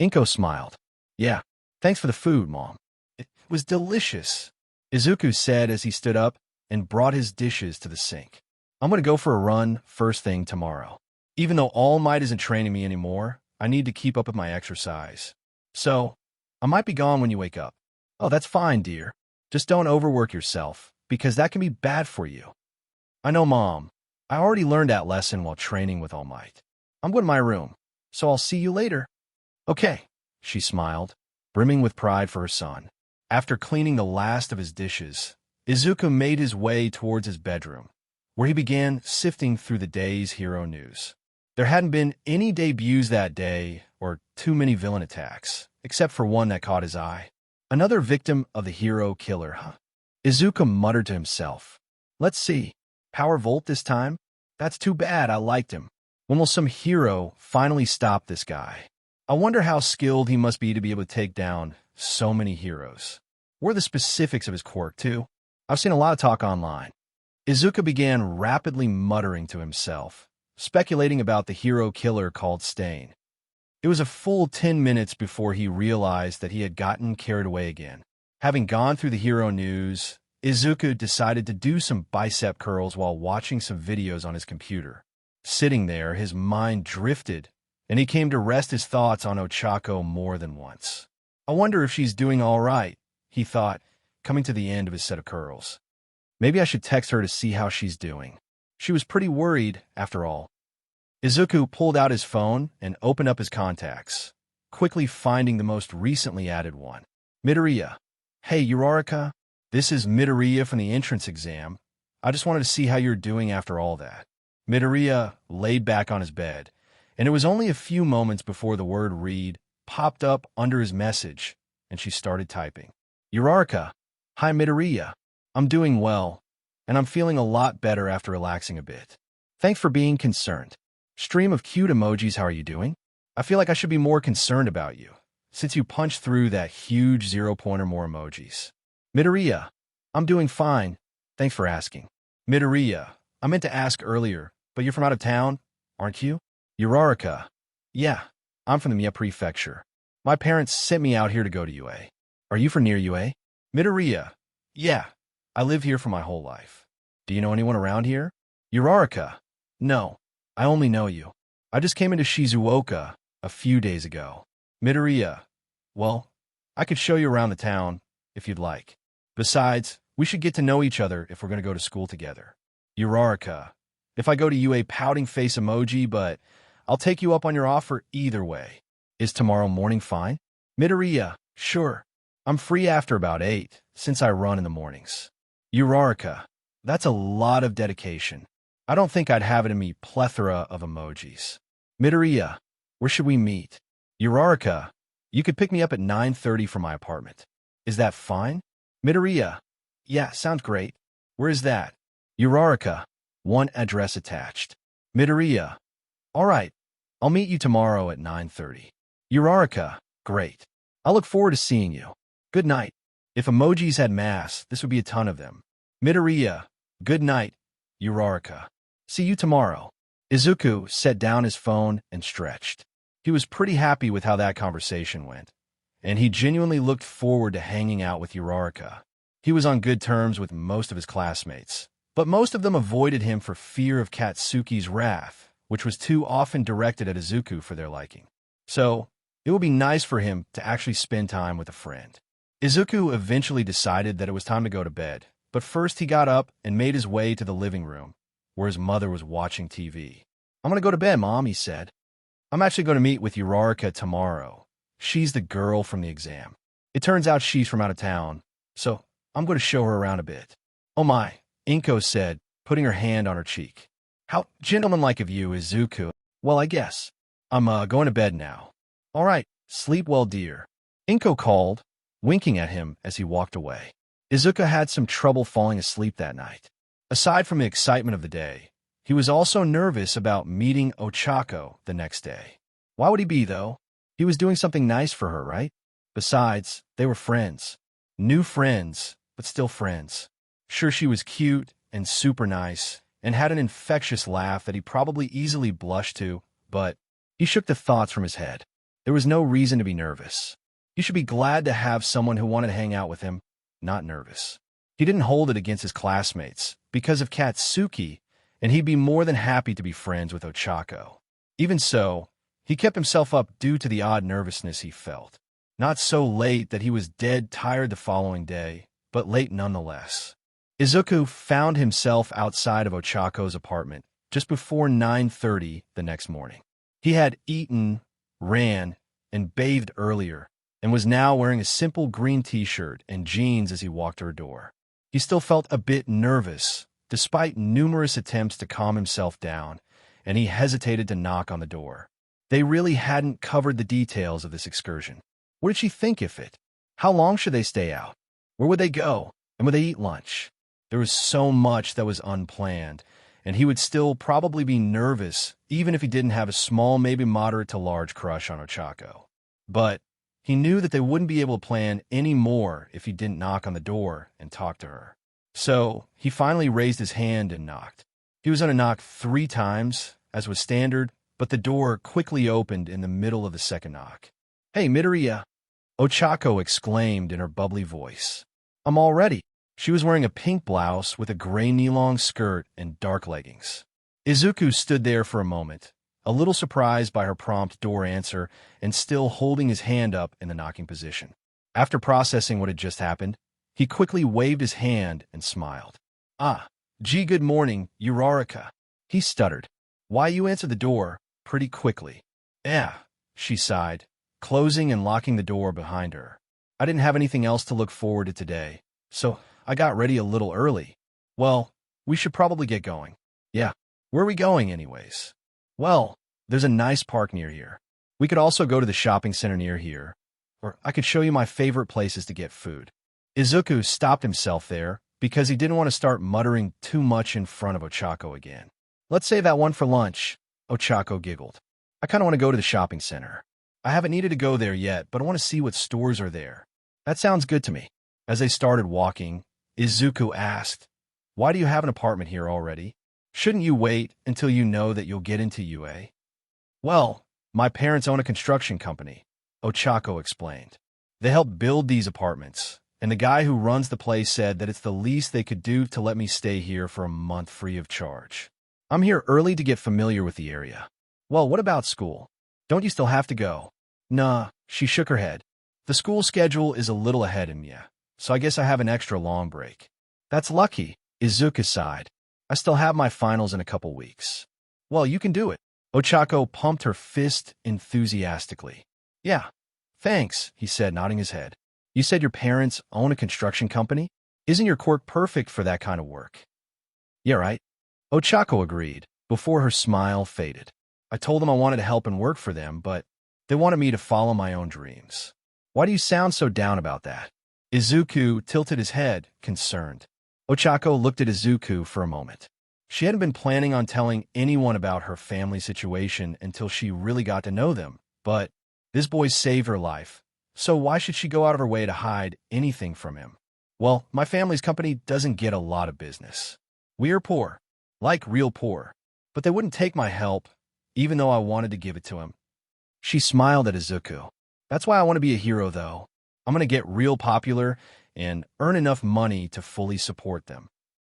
Inko smiled. Yeah, thanks for the food, Mom. It was delicious, Izuku said as he stood up and brought his dishes to the sink. I'm going to go for a run first thing tomorrow. Even though All Might isn't training me anymore, I need to keep up with my exercise. So, I might be gone when you wake up. Oh, that's fine, dear. Just don't overwork yourself, because that can be bad for you. I know, Mom. I already learned that lesson while training with All Might. I'm going to my room, so I'll see you later. Okay, she smiled, brimming with pride for her son. After cleaning the last of his dishes, Izuku made his way towards his bedroom, where he began sifting through the day's hero news. There hadn't been any debuts that day or too many villain attacks, except for one that caught his eye. Another victim of the hero killer, huh? Izuku muttered to himself. Let's see. Power Volt this time? That's too bad, I liked him. When will some hero finally stop this guy? I wonder how skilled he must be to be able to take down so many heroes. What are the specifics of his quirk, too? I've seen a lot of talk online. Izuku began rapidly muttering to himself, speculating about the hero killer called Stain. It was a full 10 minutes before he realized that he had gotten carried away again. Having gone through the hero news, Izuku decided to do some bicep curls while watching some videos on his computer. Sitting there, his mind drifted, and he came to rest his thoughts on Ochaco more than once. I wonder if she's doing all right, he thought, coming to the end of his set of curls. Maybe I should text her to see how she's doing. She was pretty worried, after all. Izuku pulled out his phone and opened up his contacts, quickly finding the most recently added one. Midoriya. Hey, Uraraka. This is Midoriya from the entrance exam. I just wanted to see how you're doing after all that. Midoriya laid back on his bed, and it was only a few moments before the word read popped up under his message, and she started typing. Uraraka. Hi, Midoriya. I'm doing well, and I'm feeling a lot better after relaxing a bit. Thanks for being concerned. Stream of cute emojis, how are you doing? I feel like I should be more concerned about you, since you punched through that huge 0 point or more emojis. Midoriya, I'm doing fine. Thanks for asking. Midoriya, I meant to ask earlier, but you're from out of town, aren't you? Uraraka, yeah, I'm from the Mia Prefecture. My parents sent me out here to go to UA. Are you from near UA? Midoriya, yeah, I live here for my whole life. Do you know anyone around here? Uraraka, no. I only know you. I just came into Shizuoka a few days ago. Midoriya, well, I could show you around the town if you'd like. Besides, we should get to know each other if we're going to go to school together. Uraraka, if I go to UA pouting face emoji, but I'll take you up on your offer either way. Is tomorrow morning fine? Midoriya, sure. I'm free after about 8, since I run in the mornings. Uraraka, that's a lot of dedication. I don't think I'd have it in me plethora of emojis. Midoriya, where should we meet? Uraraka, you could pick me up at 9:30 from my apartment. Is that fine? Midoriya, yeah, sounds great. Where is that? Uraraka, one address attached. Midoriya, all right, I'll meet you tomorrow at 9:30. Uraraka, great. I'll look forward to seeing you. Good night. If emojis had mass, this would be a ton of them. Midoriya, good night. Uraraka. See you tomorrow. Izuku set down his phone and stretched. He was pretty happy with how that conversation went, and he genuinely looked forward to hanging out with Uraraka. He was on good terms with most of his classmates, but most of them avoided him for fear of Katsuki's wrath, which was too often directed at Izuku for their liking. So, it would be nice for him to actually spend time with a friend. Izuku eventually decided that it was time to go to bed, but first he got up and made his way to the living room, where his mother was watching TV. I'm going to go to bed, Mom, he said. I'm actually going to meet with Uraraka tomorrow. She's the girl from the exam. It turns out she's from out of town, so I'm going to show her around a bit. Oh my, Inko said, putting her hand on her cheek. How gentlemanlike of you, Izuku. Well, I guess. I'm going to bed now. All right, sleep well, dear. Inko called, winking at him as he walked away. Izuku had some trouble falling asleep that night. Aside from the excitement of the day, he was also nervous about meeting Ochaco the next day. Why would he be, though? He was doing something nice for her, right? Besides, they were friends. New friends, but still friends. Sure, she was cute and super nice, and had an infectious laugh that he probably easily blushed to, but he shook the thoughts from his head. There was no reason to be nervous. He should be glad to have someone who wanted to hang out with him, not nervous. He didn't hold it against his classmates because of Katsuki, and he'd be more than happy to be friends with Ochaco. Even so, he kept himself up due to the odd nervousness he felt. Not so late that he was dead tired the following day, but late nonetheless. Izuku found himself outside of Ochaco's apartment just before 9:30 the next morning. He had eaten, ran, and bathed earlier, and was now wearing a simple green t-shirt and jeans as he walked to her door. He still felt a bit nervous, despite numerous attempts to calm himself down, and he hesitated to knock on the door. They really hadn't covered the details of this excursion. What did she think of it? How long should they stay out? Where would they go? And would they eat lunch? There was so much that was unplanned, and he would still probably be nervous even if he didn't have a small, maybe moderate to large crush on Ochaco. But he knew that they wouldn't be able to plan any more if he didn't knock on the door and talk to her. So he finally raised his hand and knocked. He was going to knock 3 times, as was standard, but the door quickly opened in the middle of the second knock. "Hey, Midoriya!" Ochaco exclaimed in her bubbly voice. "I'm all ready." She was wearing a pink blouse with a gray knee-long skirt and dark leggings. Izuku stood there for a moment, a little surprised by her prompt door answer and still holding his hand up in the knocking position. After processing what had just happened, he quickly waved his hand and smiled. "Ah, gee, good morning, Uraraka," he stuttered. "Why, you answered the door pretty quickly." "Yeah," she sighed, closing and locking the door behind her. "I didn't have anything else to look forward to today, so I got ready a little early." "Well, we should probably get going." "Yeah, where are we going anyways?" "Well, there's a nice park near here. We could also go to the shopping center near here, or I could show you my favorite places to get food." Izuku stopped himself there because he didn't want to start muttering too much in front of Ochaco again. "Let's save that one for lunch," Ochaco giggled. "I kind of want to go to the shopping center. I haven't needed to go there yet, but I want to see what stores are there." "That sounds good to me." As they started walking, Izuku asked, "Why do you have an apartment here already? Shouldn't you wait until you know that you'll get into UA?" "Well, my parents own a construction company," Ochaco explained. "They help build these apartments, and the guy who runs the place said that it's the least they could do to let me stay here for a month free of charge. I'm here early to get familiar with the area." "Well, what about school? Don't you still have to go?" "Nah," she shook her head. "The school schedule is a little ahead of me, so I guess I have an extra long break." "That's lucky," Izuku sighed. "I still have my finals in a couple weeks." "Well, you can do it." Ochaco pumped her fist enthusiastically. "Yeah, thanks," he said, nodding his head. "You said your parents own a construction company? Isn't your quirk perfect for that kind of work?" "Yeah, right." Ochaco agreed, before her smile faded. "I told them I wanted to help and work for them, but they wanted me to follow my own dreams." "Why do you sound so down about that?" Izuku tilted his head, concerned. Ochaco looked at Izuku for a moment. She hadn't been planning on telling anyone about her family situation until she really got to know them, but this boy saved her life, so why should she go out of her way to hide anything from him? "Well, my family's company doesn't get a lot of business. We are poor, like real poor, but they wouldn't take my help, even though I wanted to give it to him." She smiled at Izuku. "That's why I want to be a hero, though. I'm going to get real popular and earn enough money to fully support them."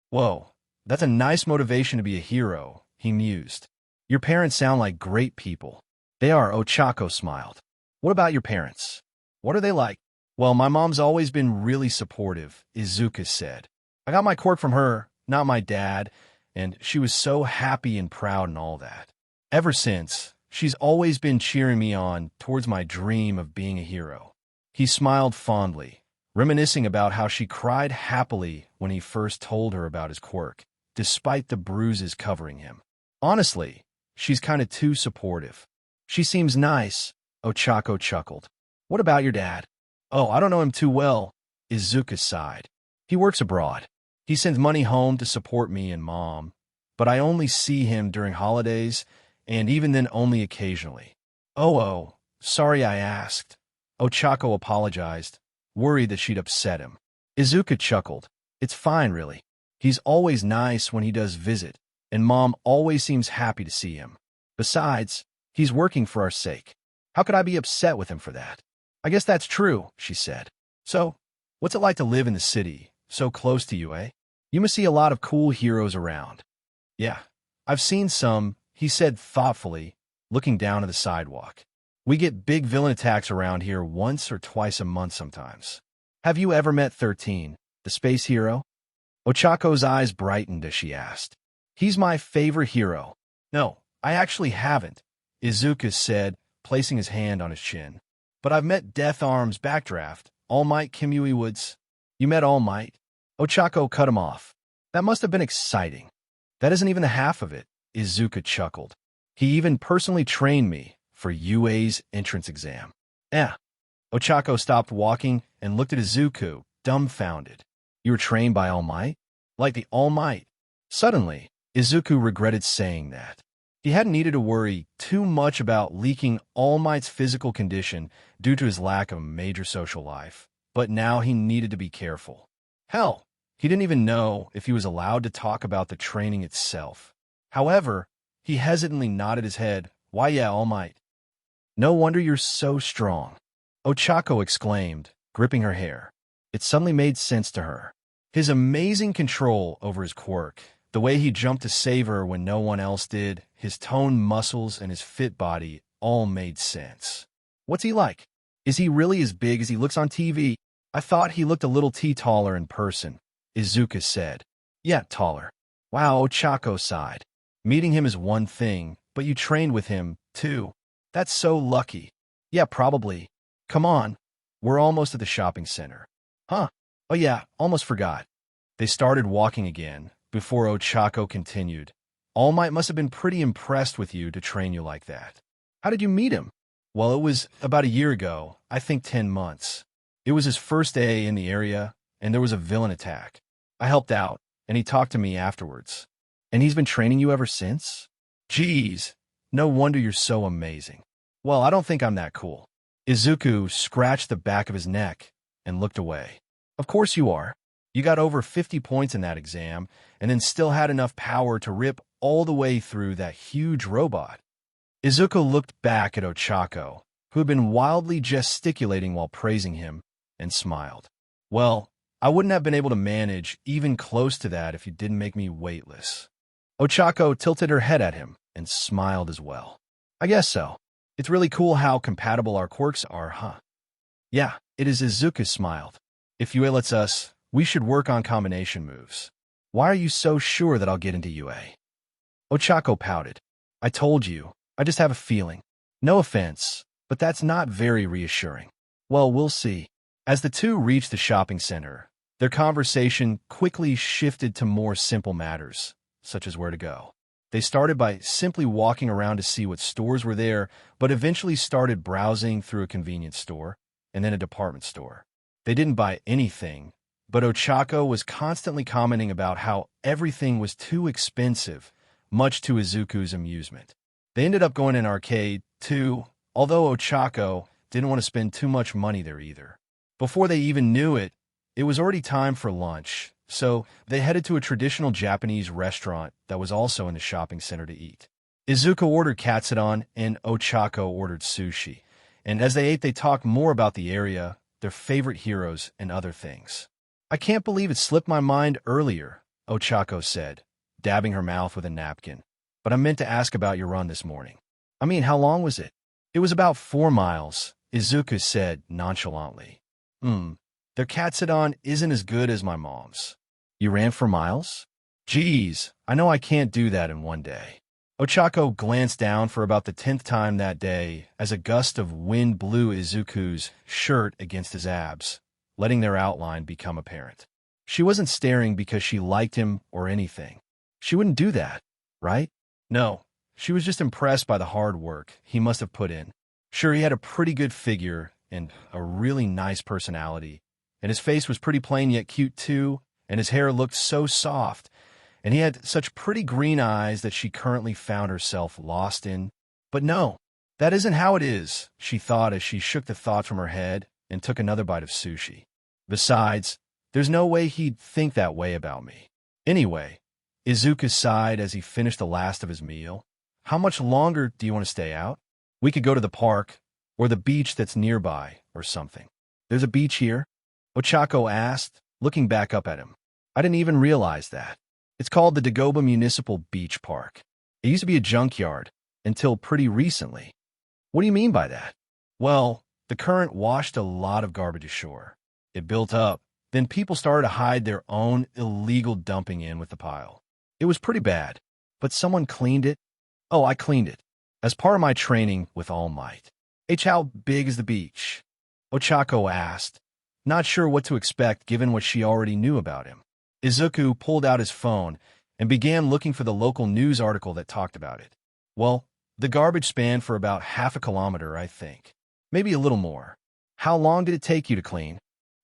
"Whoa, that's a nice motivation to be a hero," he mused. "Your parents sound like great people." "They are," Ochaco smiled. "What about your parents? What are they like?" "Well, my mom's always been really supportive," Izuku said. "I got my quirk from her, not my dad, and she was so happy and proud and all that. Ever since, she's always been cheering me on towards my dream of being a hero." He smiled fondly, reminiscing about how she cried happily when he first told her about his quirk, despite the bruises covering him. "Honestly, she's kind of too supportive." "She seems nice," Ochaco chuckled. "What about your dad?" "Oh, I don't know him too well," Izuku sighed. "He works abroad. He sends money home to support me and Mom, but I only see him during holidays, and even then only occasionally." Oh, sorry I asked." Ochaco apologized, worried that she'd upset him. Izuku chuckled. "It's fine, really. He's always nice when he does visit, and Mom always seems happy to see him. Besides, he's working for our sake. How could I be upset with him for that?" "I guess that's true," she said. "So, what's it like to live in the city, so close to you, eh? You must see a lot of cool heroes around." "Yeah, I've seen some," he said thoughtfully, looking down at the sidewalk. "We get big villain attacks around here once or twice a month sometimes." "Have you ever met 13, the space hero?" Ochaco's eyes brightened as she asked. "He's my favorite hero." "No, I actually haven't," Izuku said, placing his hand on his chin. "But I've met Death Arm's Backdraft, All Might Kimui Woods." "You met All Might?" Ochaco cut him off. "That must have been exciting." "That isn't even the half of it," Izuku chuckled. "He even personally trained me for UA's entrance exam." "Eh." Ochaco stopped walking and looked at Izuku, dumbfounded. "You were trained by All Might? Like the All Might?" Suddenly, Izuku regretted saying that. He hadn't needed to worry too much about leaking All Might's physical condition due to his lack of a major social life, but now he needed to be careful. Hell, he didn't even know if he was allowed to talk about the training itself. However, he hesitantly nodded his head. "Why, yeah, All Might." "No wonder you're so strong," Ochaco exclaimed, gripping her hair. It suddenly made sense to her. His amazing control over his quirk, The way he jumped to save her when no one else did, his toned muscles and his fit body all made sense. What's he like? Is he really as big as he looks on TV? I thought he looked a little taller in person, Izuku said. Yeah, taller. Wow, Ochaco sighed. Meeting him is one thing, but you trained with him, too. That's so lucky. Yeah, probably. Come on. We're almost at the shopping center. Huh. Oh yeah, almost forgot. They started walking again, before Ochaco continued. All Might must have been pretty impressed with you to train you like that. How did you meet him? Well, it was about a year ago, I think 10 months. It was his first day in the area, and there was a villain attack. I helped out, and he talked to me afterwards. And he's been training you ever since? Geez, no wonder you're so amazing. Well, I don't think I'm that cool. Izuku scratched the back of his neck and looked away. Of course you are. You got over 50 points in that exam, and then still had enough power to rip all the way through that huge robot. Izuku looked back at Ochaco, who had been wildly gesticulating while praising him, and smiled. Well, I wouldn't have been able to manage even close to that if you didn't make me weightless. Ochaco tilted her head at him and smiled as well. I guess so. It's really cool how compatible our quirks are, huh? Yeah, it is. Izuku smiled. If UA lets us, we should work on combination moves. Why are you so sure that I'll get into UA? Ochaco pouted. I told you, I just have a feeling. No offense, but that's not very reassuring. Well, we'll see. As the two reached the shopping center, their conversation quickly shifted to more simple matters, such as where to go. They started by simply walking around to see what stores were there, but eventually started browsing through a convenience store and then a department store. They didn't buy anything, but Ochaco was constantly commenting about how everything was too expensive, much to Izuku's amusement. They ended up going to an arcade, too, although Ochaco didn't want to spend too much money there either. Before they even knew it, it was already time for lunch, so they headed to a traditional Japanese restaurant that was also in the shopping center to eat. Izuku ordered katsudon and Ochaco ordered sushi, and as they ate they talked more about the area, their favorite heroes, and other things. I can't believe it slipped my mind earlier, Ochaco said, dabbing her mouth with a napkin. But I meant to ask about your run this morning. I mean, how long was it? It was about 4 miles, Izuku said nonchalantly. Their katsudon isn't as good as my mom's. You ran 4 miles? Geez, I know I can't do that in one day. Ochaco glanced down for about the 10th time that day as a gust of wind blew Izuku's shirt against his abs, letting their outline become apparent. She wasn't staring because she liked him or anything. She wouldn't do that, right? No, she was just impressed by the hard work he must have put in. Sure, he had a pretty good figure and a really nice personality, and his face was pretty plain yet cute too, and his hair looked so soft, and he had such pretty green eyes that she currently found herself lost in. But no, that isn't how it is, she thought as she shook the thought from her head and took another bite of sushi. Besides, there's no way he'd think that way about me. Anyway, Izuku sighed as he finished the last of his meal. How much longer do you want to stay out? We could go to the park, or the beach that's nearby, or something. There's a beach here? Ochaco asked, looking back up at him. I didn't even realize that. It's called the Dagoba Municipal Beach Park. It used to be a junkyard, until pretty recently. What do you mean by that? Well, the current washed a lot of garbage ashore. It built up, then people started to hide their own illegal dumping in with the pile. It was pretty bad, but someone cleaned it. Oh, I cleaned it, as part of my training with All Might. How big is the beach? Ochaco asked, not sure what to expect given what she already knew about him. Izuku pulled out his phone and began looking for the local news article that talked about it. Well, the garbage spanned for about half a kilometer, I think. Maybe a little more. How long did it take you to clean?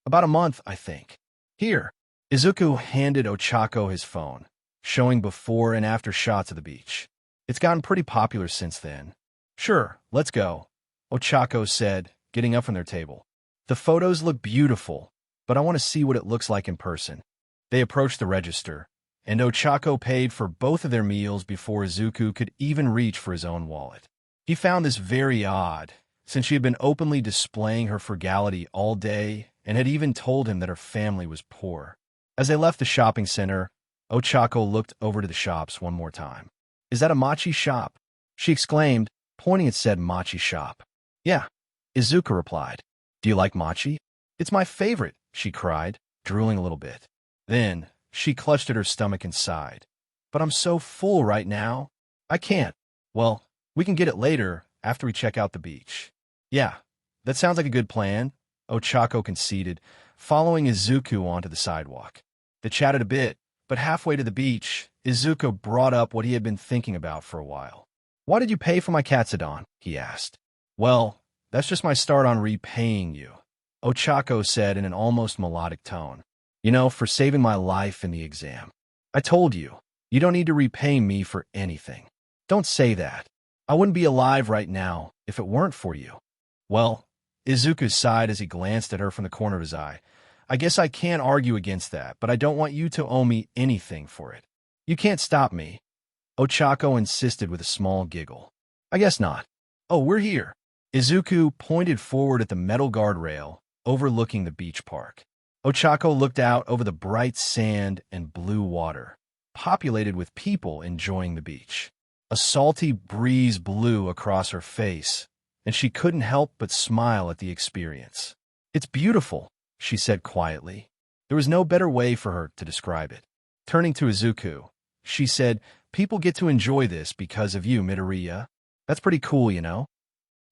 About a month, I think. Here. Izuku handed Ochaco his phone, showing before and after shots of the beach. It's gotten pretty popular since then. Sure, let's go, Ochaco said, getting up from their table. The photos look beautiful, but I want to see what it looks like in person. They approached the register, and Ochaco paid for both of their meals before Izuku could even reach for his own wallet. He found this very odd, since she had been openly displaying her frugality all day and had even told him that her family was poor. As they left the shopping center, Ochaco looked over to the shops one more time. Is that a mochi shop? She exclaimed, pointing at said mochi shop. Yeah, Izuku replied. Do you like mochi? It's my favorite, she cried, drooling a little bit. Then, she clutched at her stomach and sighed. But I'm so full right now. I can't. Well, we can get it later after we check out the beach. Yeah, that sounds like a good plan, Ochaco conceded, following Izuku onto the sidewalk. They chatted a bit, but halfway to the beach, Izuku brought up what he had been thinking about for a while. Why did you pay for my katsudon? He asked. Well, that's just my start on repaying you, Ochaco said in an almost melodic tone. You know, for saving my life in the exam. I told you, you don't need to repay me for anything. Don't say that. I wouldn't be alive right now if it weren't for you. Well, Izuku sighed as he glanced at her from the corner of his eye. I guess I can't argue against that, but I don't want you to owe me anything for it. You can't stop me, Ochaco insisted with a small giggle. I guess not. Oh, we're here. Izuku pointed forward at the metal guardrail overlooking the beach park. Ochaco looked out over the bright sand and blue water, populated with people enjoying the beach. A salty breeze blew across her face, and she couldn't help but smile at the experience. It's beautiful, she said quietly. There was no better way for her to describe it. Turning to Izuku, she said, people get to enjoy this because of you, Midoriya. That's pretty cool, you know?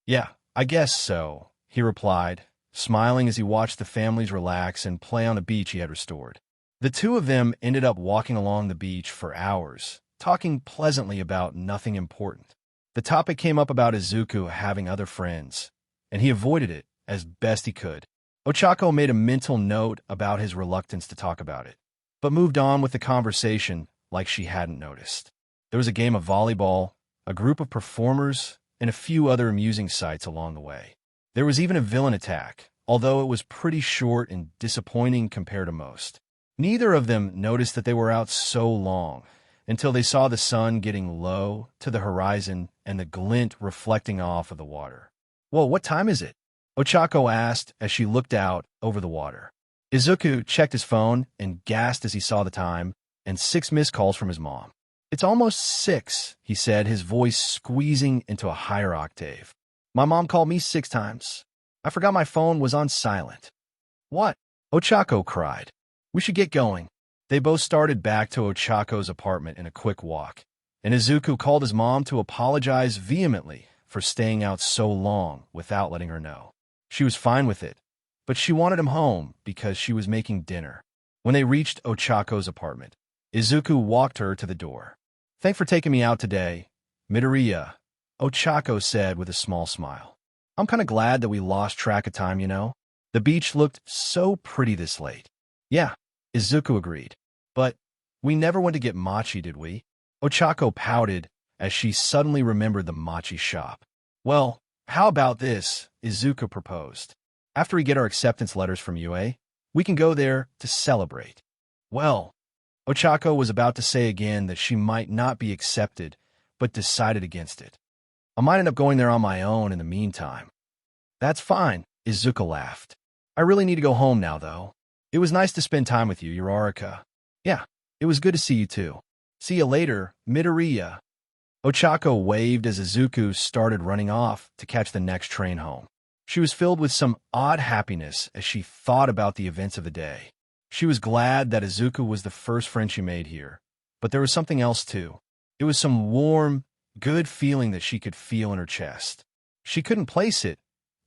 Yeah, I guess so, he replied, smiling as he watched the families relax and play on the beach he had restored. The two of them ended up walking along the beach for hours, talking pleasantly about nothing important. The topic came up about Izuku having other friends, and he avoided it as best he could. Ochaco made a mental note about his reluctance to talk about it, but moved on with the conversation like she hadn't noticed. There was a game of volleyball, a group of performers, and a few other amusing sights along the way. There was even a villain attack, although it was pretty short and disappointing compared to most. Neither of them noticed that they were out so long, until they saw the sun getting low to the horizon and the glint reflecting off of the water. Whoa, what time is it? Ochaco asked as she looked out over the water. Izuku checked his phone and gasped as he saw the time, and 6 missed calls from his mom. It's almost 6, he said, his voice squeezing into a higher octave. My mom called me 6 times. I forgot my phone was on silent. What? Ochaco cried. We should get going. They both started back to Ochaco's apartment in a quick walk, and Izuku called his mom to apologize vehemently for staying out so long without letting her know. She was fine with it, but she wanted him home because she was making dinner. When they reached Ochaco's apartment, Izuku walked her to the door. Thanks for taking me out today, Midoriya, Ochaco said with a small smile. I'm kind of glad that we lost track of time, you know? The beach looked so pretty this late. Yeah, Izuku agreed. But we never went to get mochi, did we? Ochaco pouted as she suddenly remembered the mochi shop. Well, how about this? Izuku proposed. After we get our acceptance letters from UA, we can go there to celebrate. Well, Ochaco was about to say again that she might not be accepted, but decided against it. I might end up going there on my own in the meantime. That's fine, Izuku laughed. I really need to go home now, though. It was nice to spend time with you, Uraraka. Yeah, it was good to see you too. See you later, Midoriya. Ochaco waved as Izuku started running off to catch the next train home. She was filled with some odd happiness as she thought about the events of the day. She was glad that Izuku was the first friend she made here, but there was something else too. It was some warm, good feeling that she could feel in her chest. She couldn't place it,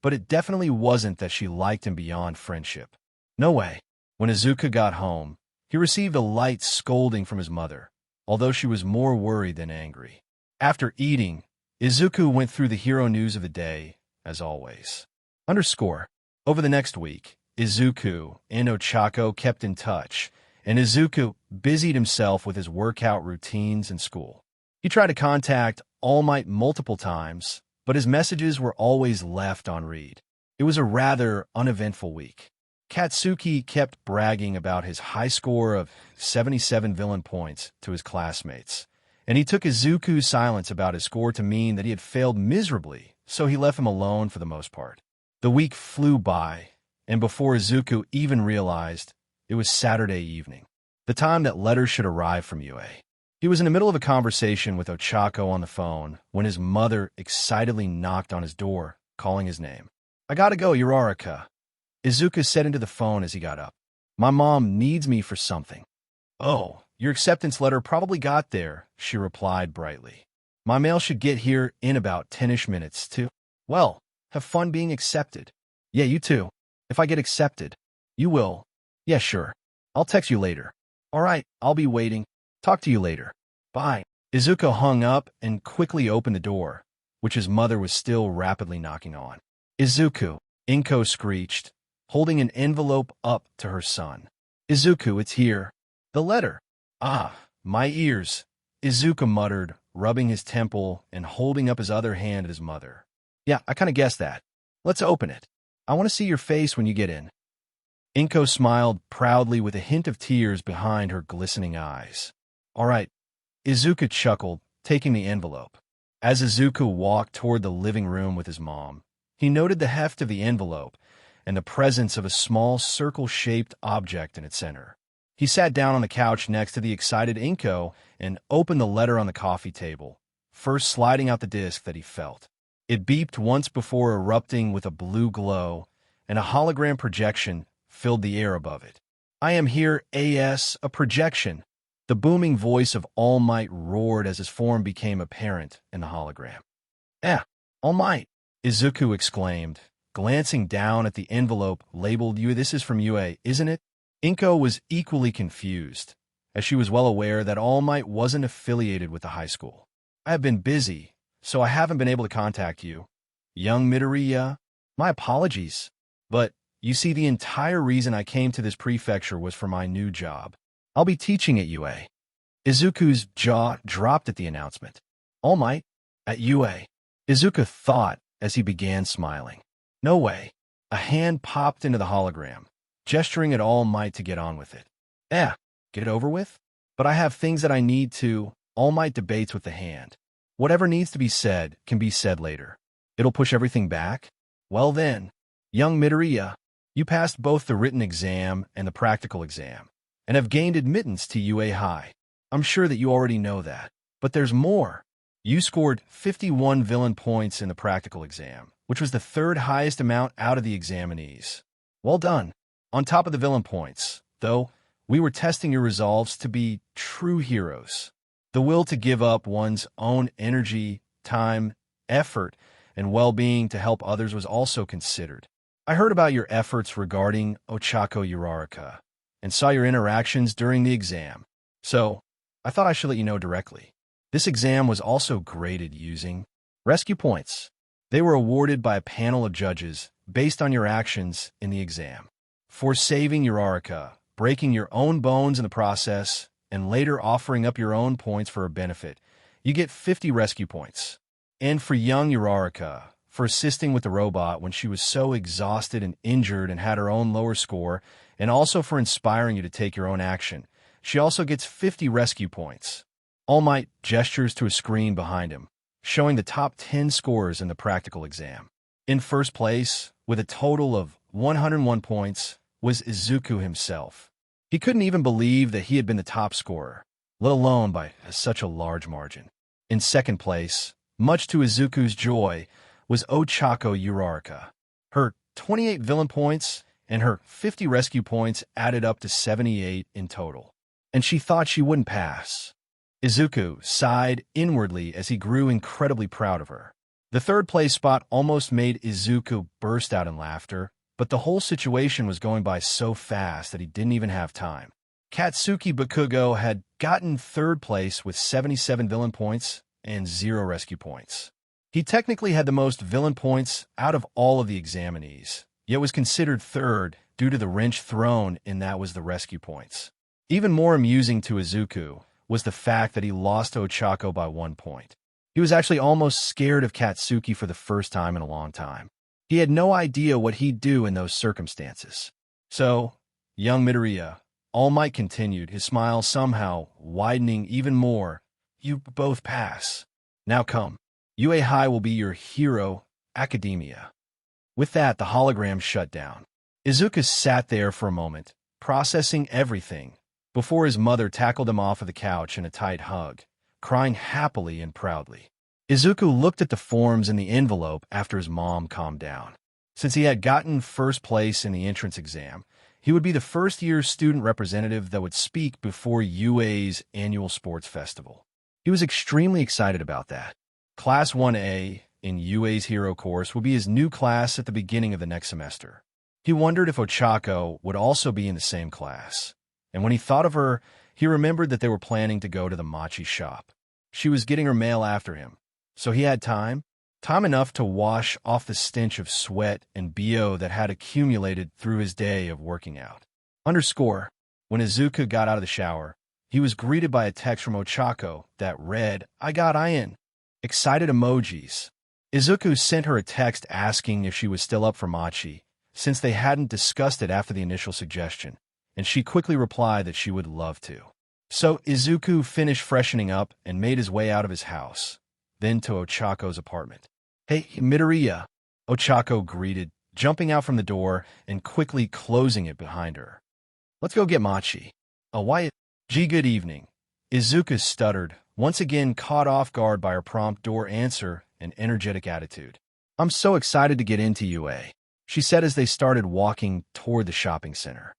but it definitely wasn't that she liked him beyond friendship. No way. When Izuku got home, he received a light scolding from his mother, although she was more worried than angry. After eating, Izuku went through the hero news of the day, as always. Over the next week, Izuku and Ochaco kept in touch, and Izuku busied himself with his workout routines and school. He tried to contact All Might multiple times, but his messages were always left on read. It was a rather uneventful week. Katsuki kept bragging about his high score of 77 villain points to his classmates, and he took Izuku's silence about his score to mean that he had failed miserably, so he left him alone for the most part. The week flew by, and before Izuku even realized, it was Saturday evening. the time that letters should arrive from UA. He was in the middle of a conversation with Ochaco on the phone when his mother excitedly knocked on his door, calling his name. "I gotta go, Uraraka," Izuku said into the phone as he got up. "My mom needs me for something." "Oh, your acceptance letter probably got there," she replied brightly. "My mail should get here in about 10-ish minutes, too." "Well, have fun being accepted." "Yeah, you too. If I get accepted." "You will." "Yeah, sure. I'll text you later." "All right, I'll be waiting. Talk to you later. Bye." Izuku hung up and quickly opened the door, which his mother was still rapidly knocking on. "Izuku," Inko screeched, holding an envelope up to her son. "Izuku, it's here." "The letter." "Ah, my ears," Izuku muttered, rubbing his temple and holding up his other hand at his mother. "Yeah, I kind of guessed that. Let's open it. I want to see your face when you get in." Inko smiled proudly with a hint of tears behind her glistening eyes. "All right," Izuku chuckled, taking the envelope. As Izuku walked toward the living room with his mom, he noted the heft of the envelope and the presence of a small circle-shaped object in its center. He sat down on the couch next to the excited Inko and opened the letter on the coffee table, first sliding out the disc that he felt. It beeped once before erupting with a blue glow, and a hologram projection filled the air above it. "I am here, as a projection," the booming voice of All Might roared as his form became apparent in the hologram. All Might," Izuku exclaimed, glancing down at the envelope labeled "This is from UA, isn't it?" Inko was equally confused, as she was well aware that All Might wasn't affiliated with the high school. "I have been busy, so I haven't been able to contact you. Young Midoriya, my apologies. But, you see, the entire reason I came to this prefecture was for my new job. I'll be teaching at UA." Izuku's jaw dropped at the announcement. "All Might? At UA?" Izuku thought as he began smiling. "No way." A hand popped into the hologram, gesturing at All Might to get on with it. Get it over with? "But I have things that I need to." All Might debates with the hand. "Whatever needs to be said can be said later." "It'll push everything back?" "Well then, young Midoriya, you passed both the written exam and the practical exam, and have gained admittance to UA High. I'm sure that you already know that. But there's more. You scored 51 villain points in the practical exam, which was the third highest amount out of the examinees. Well done. On top of the villain points, though, we were testing your resolves to be true heroes. The will to give up one's own energy, time, effort, and well-being to help others was also considered. I heard about your efforts regarding Ochaco Uraraka, and saw your interactions during the exam. So, I thought I should let you know directly. This exam was also graded using rescue points. They were awarded by a panel of judges based on your actions in the exam. For saving Uraraka, breaking your own bones in the process, and later offering up your own points for a benefit, you get 50 rescue points. And for young Uraraka, for assisting with the robot when she was so exhausted and injured and had her own lower score, and also for inspiring you to take your own action, she also gets 50 rescue points. All Might gestures to a screen behind him, showing the top 10 scores in the practical exam. In first place, with a total of 101 points, was Izuku himself. He couldn't even believe that he had been the top scorer, let alone by such a large margin. In second place, much to Izuku's joy, was Ochaco Uraraka. Her 28 villain points and her 50 rescue points added up to 78 in total, and she thought she wouldn't pass. Izuku sighed inwardly as he grew incredibly proud of her. The third place spot almost made Izuku burst out in laughter, but the whole situation was going by so fast that he didn't even have time. Katsuki Bakugo had gotten third place with 77 villain points and 0 rescue points. He technically had the most villain points out of all of the examinees, yet was considered third due to the wrench thrown in that was the rescue points. Even more amusing to Izuku was the fact that he lost to Ochaco by 1 point. He was actually almost scared of Katsuki for the first time in a long time. He had no idea what he'd do in those circumstances. "So, young Midoriya," All Might continued, his smile somehow widening even more, "you both pass. Now come. UA High will be your hero academia." With that, the hologram shut down. Izuku sat there for a moment, processing everything, before his mother tackled him off of the couch in a tight hug, crying happily and proudly. Izuku looked at the forms in the envelope after his mom calmed down. Since he had gotten first place in the entrance exam, he would be the first-year student representative that would speak before UA's annual sports festival. He was extremely excited about that. Class 1A in UA's hero course would be his new class at the beginning of the next semester. He wondered if Ochaco would also be in the same class. And when he thought of her, he remembered that they were planning to go to the mochi shop. She was getting her mail after him, so he had time enough to wash off the stench of sweat and BO that had accumulated through his day of working out. Underscore, when Izuku got out of the shower, he was greeted by a text from Ochaco that read, "I got in." Excited emojis. Izuku sent her a text asking if she was still up for mochi, since they hadn't discussed it after the initial suggestion, and she quickly replied that she would love to. So Izuku finished freshening up and made his way out of his house, then to Ochaco's apartment. "Hey, Midoriya," Ochaco greeted, jumping out from the door and quickly closing it behind her. "Let's go get mochi." "Oh, why? Gee, good evening." Izuku stuttered, once again caught off guard by her prompt door answer and energetic attitude. "I'm so excited to get into UA," she said as they started walking toward the shopping center.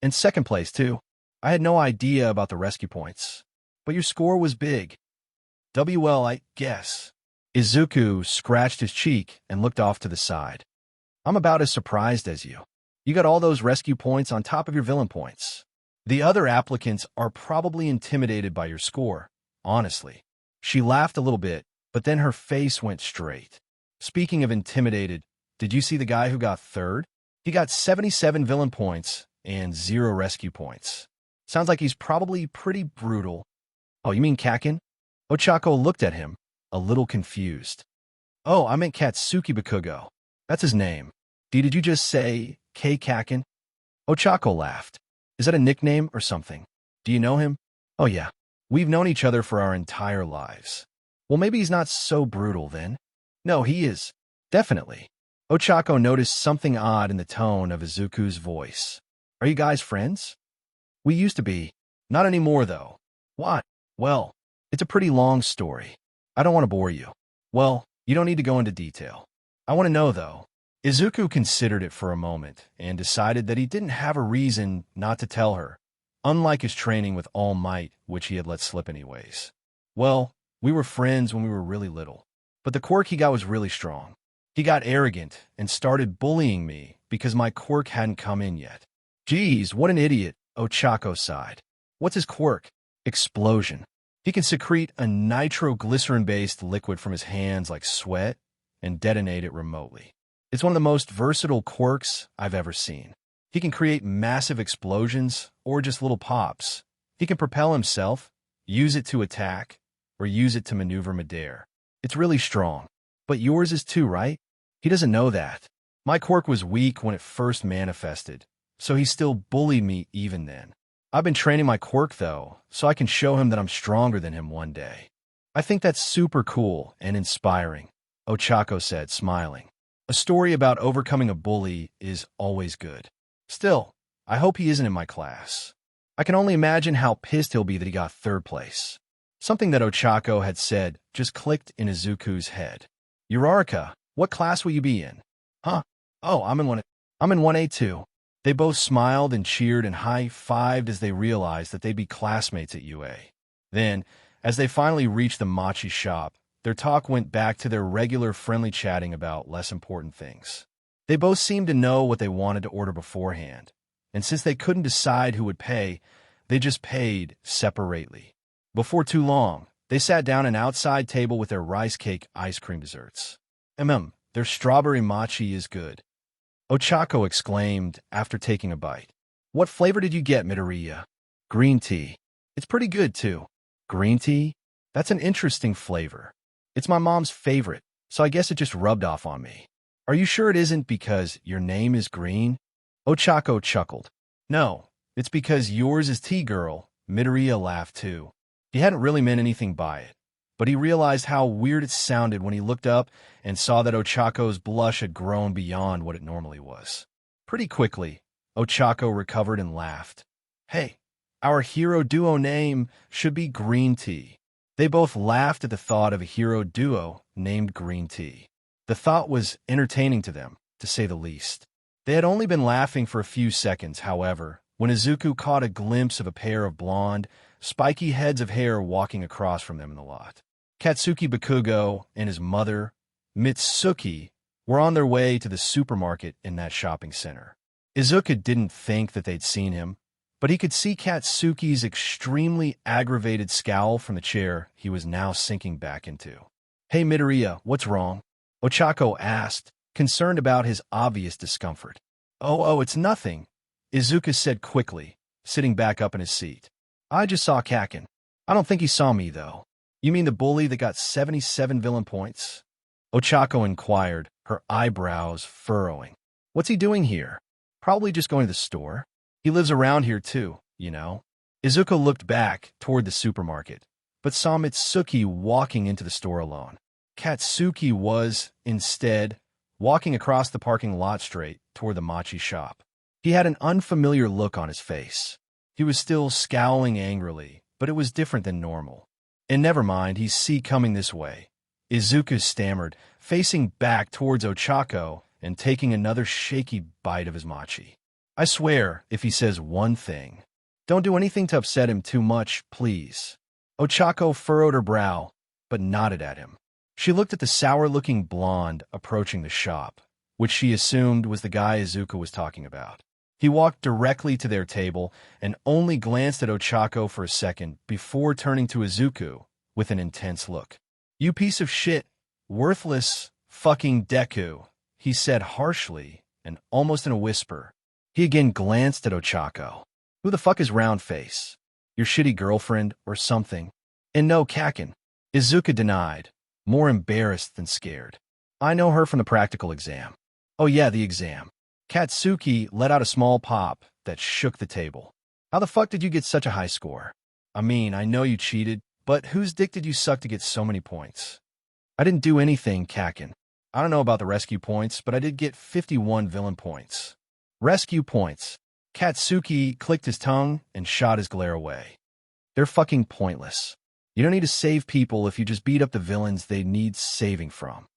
"In second place, too. I had no idea about the rescue points. But your score was big." "Well, I guess." Izuku scratched his cheek and looked off to the side. "I'm about as surprised as you. You got all those rescue points on top of your villain points. The other applicants are probably intimidated by your score, honestly." She laughed a little bit, but then her face went straight. "Speaking of intimidated, did you see the guy who got third? He got 77 villain points and 0 rescue points. Sounds like he's probably pretty brutal." "Oh, you mean Kakin?" Ochaco looked at him, a little confused. "Oh, I meant Katsuki Bakugo. That's his name. Did you just say K. Kakin?" Ochaco laughed. "Is that a nickname or something? Do you know him?" "Oh yeah, we've known each other for our entire lives." "Well, maybe he's not so brutal then." "No, he is. Definitely." Ochaco noticed something odd in the tone of Izuku's voice. "Are you guys friends?" "We used to be. Not anymore, though." "What?" "Well, it's a pretty long story. I don't want to bore you." "Well, you don't need to go into detail. I want to know, though." Izuku considered it for a moment and decided that he didn't have a reason not to tell her, unlike his training with All Might, which he had let slip anyways. "Well, we were friends when we were really little, but the quirk he got was really strong. He got arrogant and started bullying me because my quirk hadn't come in yet." "Geez, what an idiot," Ochaco sighed. "What's his quirk?" "Explosion. He can secrete a nitroglycerin-based liquid from his hands like sweat and detonate it remotely. It's one of the most versatile quirks I've ever seen. He can create massive explosions or just little pops. He can propel himself, use it to attack, or use it to maneuver midair. It's really strong. But yours is too, right?" "He doesn't know that. My quirk was weak when it first manifested, so he still bullied me even then. I've been training my quirk, though, so I can show him that I'm stronger than him one day." "I think that's super cool and inspiring," Ochaco said, smiling. "A story about overcoming a bully is always good. Still, I hope he isn't in my class. I can only imagine how pissed he'll be that he got third place." Something that Ochaco had said just clicked in Izuku's head. "Uraraka, what class will you be in?" "Huh? Oh, I'm in 1A too." They both smiled and cheered and high-fived as they realized that they'd be classmates at UA. Then, as they finally reached the mochi shop, their talk went back to their regular friendly chatting about less important things. They both seemed to know what they wanted to order beforehand, and since they couldn't decide who would pay, they just paid separately. Before too long, they sat down at an outside table with their rice cake ice cream desserts. Their strawberry mochi is good," Ochaco exclaimed after taking a bite. "What flavor did you get, Midoriya?" "Green tea. It's pretty good, too." "Green tea? That's an interesting flavor. It's my mom's favorite, so I guess it just rubbed off on me." "Are you sure it isn't because your name is green?" Ochaco chuckled. "No, it's because yours is tea girl." Midoriya laughed, too. He hadn't really meant anything by it, but he realized how weird it sounded when he looked up and saw that Ochaco's blush had grown beyond what it normally was. Pretty quickly, Ochaco recovered and laughed. "Hey, Our hero duo name should be Green Tea. They both laughed at the thought of a hero duo named Green Tea. The thought was entertaining to them, to say the least. They had only been laughing for a few seconds, however, when Izuku caught a glimpse of a pair of blonde, spiky heads of hair walking across from them in the lot. Katsuki Bakugo and his mother, Mitsuki, were on their way to the supermarket in that shopping center. Izuku didn't think that they'd seen him, but he could see Katsuki's extremely aggravated scowl from the chair he was now sinking back into. "Hey Midoriya, what's wrong?" Ochaco asked, concerned about his obvious discomfort. Oh, it's nothing," Izuku said quickly, sitting back up in his seat. "I just saw Kaken. I don't think he saw me, though." "You mean the bully that got 77 villain points?" Ochaco inquired, her eyebrows furrowing. "What's he doing here?" "Probably just going to the store. He lives around here too, you know." Izuku looked back toward the supermarket, but saw Mitsuki walking into the store alone. Katsuki was, instead, walking across the parking lot straight toward the mochi shop. He had an unfamiliar look on his face. He was still scowling angrily, but it was different than normal. "And never mind, he's coming this way," Izuku stammered, facing back towards Ochaco and taking another shaky bite of his mochi. "I swear, if he says one thing, don't do anything to upset him too much, please." Ochaco furrowed her brow, but nodded at him. She looked at the sour-looking blonde approaching the shop, which she assumed was the guy Izuku was talking about. He walked directly to their table and only glanced at Ochaco for a second before turning to Izuku with an intense look. "You piece of shit, worthless, fucking Deku," he said harshly and almost in a whisper. He again glanced at Ochaco. "Who the fuck is Round Face? Your shitty girlfriend or something?" "And no, Kaken," Izuku denied, more embarrassed than scared. "I know her from the practical exam." "Oh yeah, the exam." Katsuki let out a small pop that shook the table. "How the fuck did you get such a high score? I mean, I know you cheated, but whose dick did you suck to get so many points?" "I didn't do anything, Kaken. I don't know about the rescue points, but I did get 51 villain points." "Rescue points." Katsuki clicked his tongue and shot his glare away. "They're fucking pointless. You don't need to save people if you just beat up the villains they need saving from."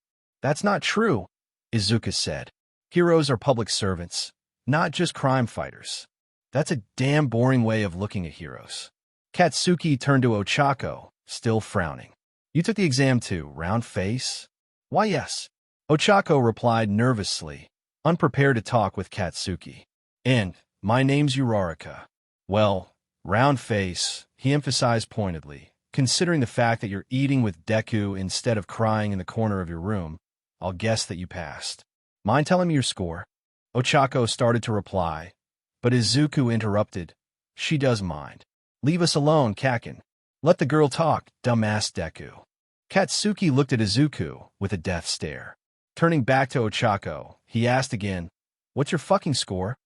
"That's not true," Izuku said. "Heroes are public servants, not just crime fighters. That's a damn boring way of looking at heroes." Katsuki turned to Ochaco, still frowning. "You took the exam too, Round Face?" "Why, yes," Ochaco replied nervously, unprepared to talk with Katsuki. "And my name's Uraraka." "Well, Round Face," he emphasized pointedly, "considering the fact that you're eating with Deku instead of crying in the corner of your room, I'll guess that you passed. Mind telling me your score?" Ochaco started to reply, but Izuku interrupted. "She does mind. Leave us alone, Kaken. Let the girl talk, dumbass Deku." Katsuki looked at Izuku with a death stare. Turning back to Ochaco, he asked again, "What's your fucking score?"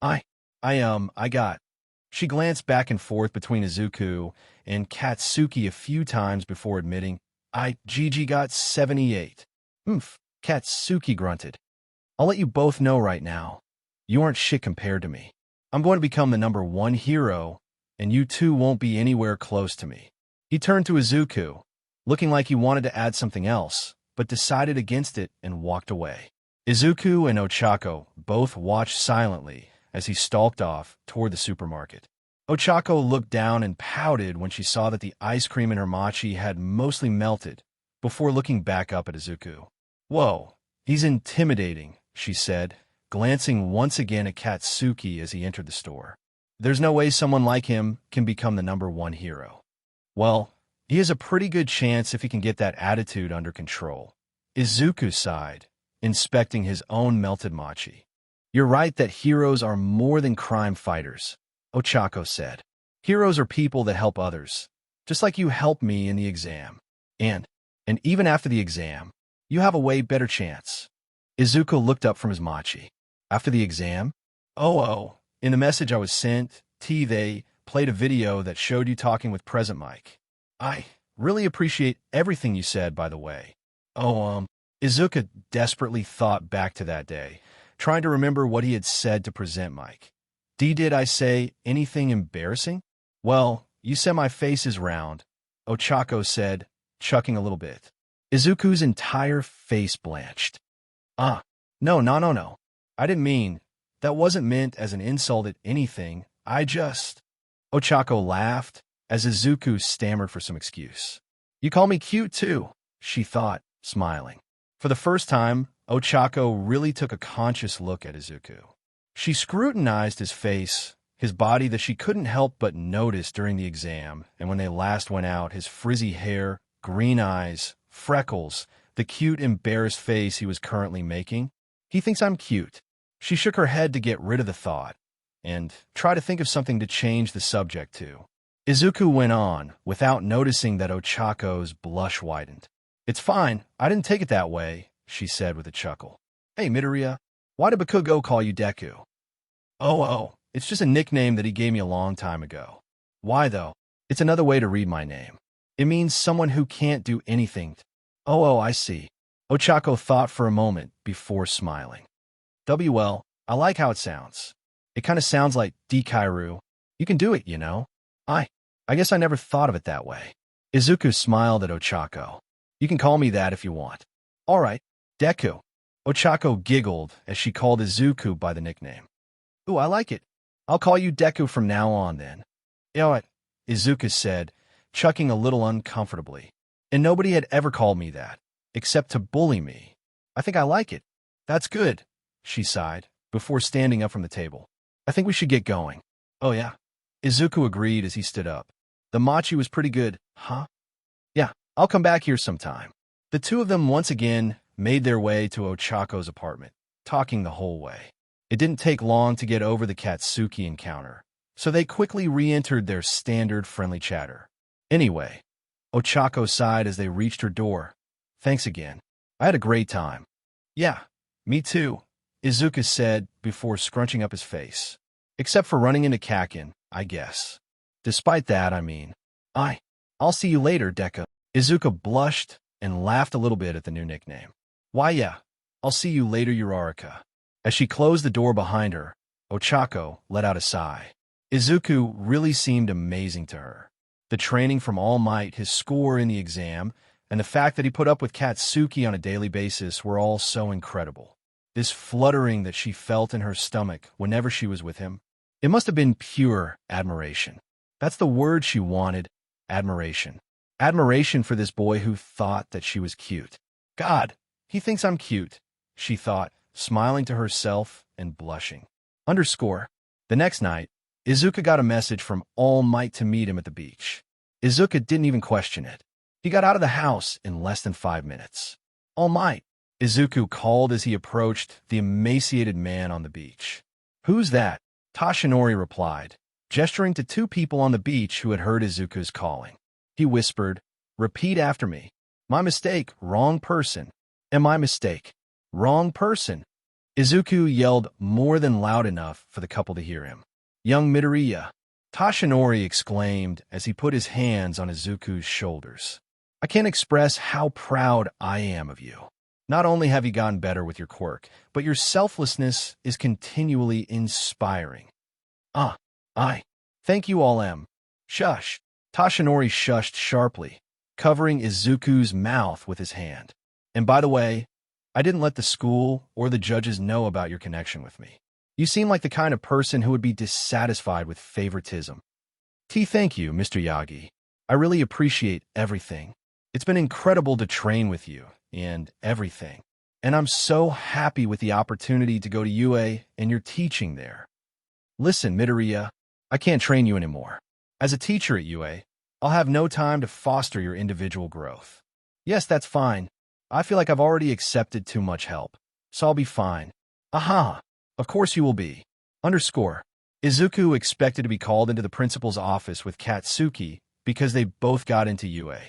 I got." She glanced back and forth between Izuku and Katsuki a few times before admitting, "Gigi got 78. Katsuki grunted. "I'll let you both know right now. You aren't shit compared to me. I'm going to become the #1 hero, and you two won't be anywhere close to me." He turned to Izuku, looking like he wanted to add something else, but decided against it and walked away. Izuku and Ochaco both watched silently as he stalked off toward the supermarket. Ochaco looked down and pouted when she saw that the ice cream in her mochi had mostly melted, before looking back up at Izuku. "Whoa, he's intimidating," she said, glancing once again at Katsuki as he entered the store. "There's no way someone like him can become the #1 hero." "Well, he has a pretty good chance if he can get that attitude under control." Izuku sighed, inspecting his own melted mochi. "You're right that heroes are more than crime fighters," Ochaco said. "Heroes are people that help others, just like you helped me in the exam. And even after the exam, you have a way better chance." Izuku looked up from his mochi. "After the exam?" Oh, in the message I was sent, they played a video that showed you talking with Present Mike. I really appreciate everything you said, by the way." Izuku desperately thought back to that day, trying to remember what he had said to Present Mike. Did I say anything embarrassing? Well, you said my face is round, Ochaco said, chucking a little bit. Izuku's entire face blanched. Ah, no. I didn't mean, that wasn't meant as an insult at anything. I just... Ochaco laughed as Izuku stammered for some excuse. You call me cute too, she thought, smiling. For the first time, Ochaco really took a conscious look at Izuku. She scrutinized his face, his body that she couldn't help but notice during the exam, and when they last went out, his frizzy hair, green eyes, freckles, the cute, embarrassed face he was currently making. He thinks I'm cute. She shook her head to get rid of the thought, and tried to think of something to change the subject to. Izuku went on, without noticing that Ochaco's blush widened. It's fine, I didn't take it that way, she said with a chuckle. Hey, Midoriya, why did Bakugo call you Deku? Oh, it's just a nickname that he gave me a long time ago. Why, though? It's another way to read my name. It means someone who can't do anything. Oh, I see. Ochaco thought for a moment before smiling. WL, I like how it sounds. It kind of sounds like Dikairu. You can do it, you know? I guess I never thought of it that way. Izuku smiled at Ochaco. You can call me that if you want. All right, Deku. Ochaco giggled as she called Izuku by the nickname. Ooh, I like it. I'll call you Deku from now on, then. You know what? Izuku said, chucking a little uncomfortably. And nobody had ever called me that, except to bully me. I think I like it. That's good, she sighed, before standing up from the table. I think we should get going. Oh, yeah? Izuku agreed as he stood up. The mochi was pretty good, huh? Yeah, I'll come back here sometime. The two of them once again made their way to Ochaco's apartment, talking the whole way. It didn't take long to get over the Katsuki encounter, so they quickly re-entered their standard friendly chatter. Anyway, Ochaco sighed as they reached her door. Thanks again. I had a great time. Yeah, me too, Izuku said before scrunching up his face. Except for running into Kakin, I guess. Despite that, I mean, I'll see you later, Deku. Izuku blushed and laughed a little bit at the new nickname. Why, yeah, I'll see you later, Uraraka. As she closed the door behind her, Ochaco let out a sigh. Izuku really seemed amazing to her. The training from All Might, his score in the exam, and the fact that he put up with Katsuki on a daily basis were all so incredible. This fluttering that she felt in her stomach whenever she was with him, it must have been pure admiration. That's the word she wanted, admiration. Admiration for this boy who thought that she was cute. God, he thinks I'm cute, she thought, smiling to herself and blushing. The next night, Izuku got a message from All Might to meet him at the beach. Izuku didn't even question it. He got out of the house in less than 5 minutes. All Might, Izuku called as he approached the emaciated man on the beach. Who's that? Tashinori replied, gesturing to two people on the beach who had heard Izuku's calling. He whispered, repeat after me. My mistake, wrong person. And my mistake, wrong person. Izuku yelled more than loud enough for the couple to hear him. Young Midoriya, Tashinori exclaimed as he put his hands on Izuku's shoulders. I can't express how proud I am of you. Not only have you gotten better with your quirk, but your selflessness is continually inspiring. Thank you all, M. Shush. Tashinori shushed sharply, covering Izuku's mouth with his hand. And by the way, I didn't let the school or the judges know about your connection with me. You seem like the kind of person who would be dissatisfied with favoritism. Thank you, Mr. Yagi. I really appreciate everything. It's been incredible to train with you and everything. And I'm so happy with the opportunity to go to UA and your teaching there. Listen, Midoriya, I can't train you anymore. As a teacher at UA, I'll have no time to foster your individual growth. Yes, that's fine. I feel like I've already accepted too much help, so I'll be fine. Aha, of course you will be. Izuku expected to be called into the principal's office with Katsuki because they both got into UA.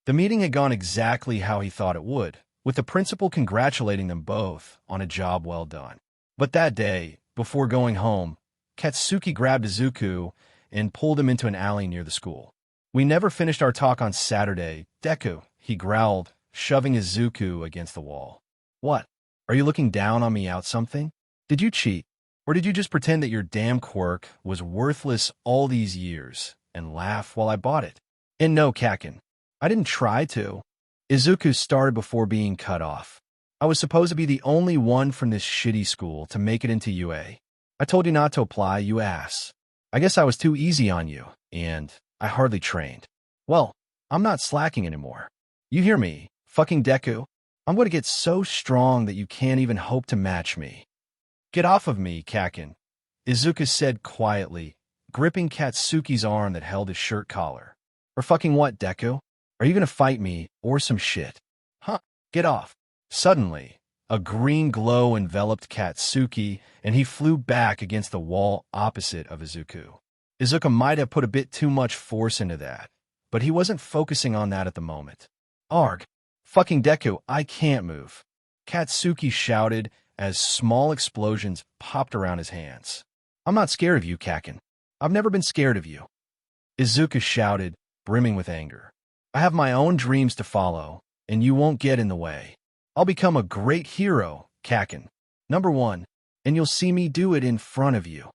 The meeting had gone exactly how he thought it would, with the principal congratulating them both on a job well done. But that day, before going home, Katsuki grabbed Izuku and pulled him into an alley near the school. We never finished our talk on Saturday, Deku, he growled, shoving Izuku against the wall. What? Are you looking down on me out something? Did you cheat? Or did you just pretend that your damn quirk was worthless all these years, and laugh while I bought it. And no, Kakin, I didn't try to. Izuku started before being cut off. I was supposed to be the only one from this shitty school to make it into UA. I told you not to apply, you ass. I guess I was too easy on you, and I hardly trained. Well, I'm not slacking anymore. You hear me, fucking Deku? I'm going to get so strong that you can't even hope to match me. Get off of me, Kakin, Izuku said quietly, gripping Katsuki's arm that held his shirt collar. Or fucking what, Deku? Are you going to fight me or some shit? Huh, get off. Suddenly, a green glow enveloped Katsuki, and he flew back against the wall opposite of Izuku. Izuku might have put a bit too much force into that, but he wasn't focusing on that at the moment. Arg, fucking Deku, I can't move, Katsuki shouted as small explosions popped around his hands. I'm not scared of you, Kakin. I've never been scared of you, Izuku shouted, brimming with anger. I have my own dreams to follow, and you won't get in the way. I'll become a great hero, Kakin. Number 1, and you'll see me do it in front of you.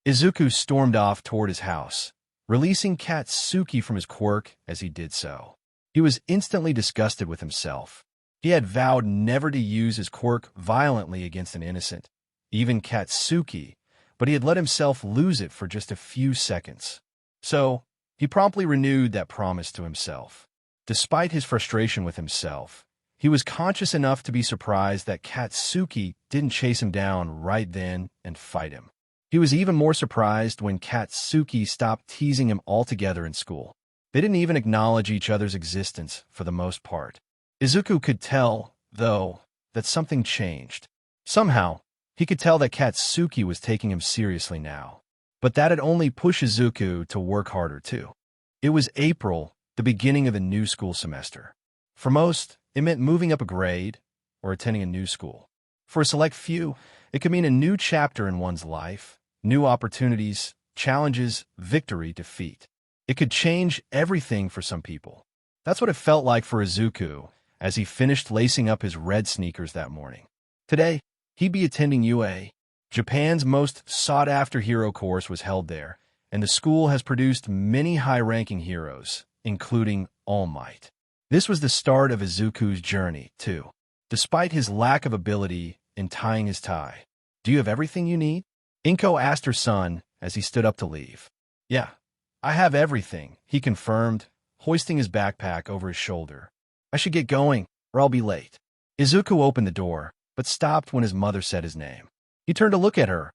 Izuku stormed off toward his house, releasing Katsuki from his quirk as he did so. He was instantly disgusted with himself. He had vowed never to use his quirk violently against an innocent, even Katsuki, but he had let himself lose it for just a few seconds. So, he promptly renewed that promise to himself. Despite his frustration with himself, he was conscious enough to be surprised that Katsuki didn't chase him down right then and fight him. He was even more surprised when Katsuki stopped teasing him altogether in school. They didn't even acknowledge each other's existence for the most part. Izuku could tell, though, that something changed. Somehow, he could tell that Katsuki was taking him seriously now. But that'd only push Izuku to work harder, too. It was April, the beginning of the new school semester. For most, it meant moving up a grade or attending a new school. For a select few, it could mean a new chapter in one's life, new opportunities, challenges, victory, defeat. It could change everything for some people. That's what it felt like for Izuku as he finished lacing up his red sneakers that morning. Today, he'd be attending UA. Japan's most sought-after hero course was held there, and the school has produced many high-ranking heroes, including All Might. This was the start of Izuku's journey, too. Despite his lack of ability in tying his tie. Do you have everything you need? Inko asked her son as he stood up to leave. Yeah, I have everything, he confirmed, hoisting his backpack over his shoulder. I should get going, or I'll be late. Izuku opened the door, but stopped when his mother said his name. He turned to look at her,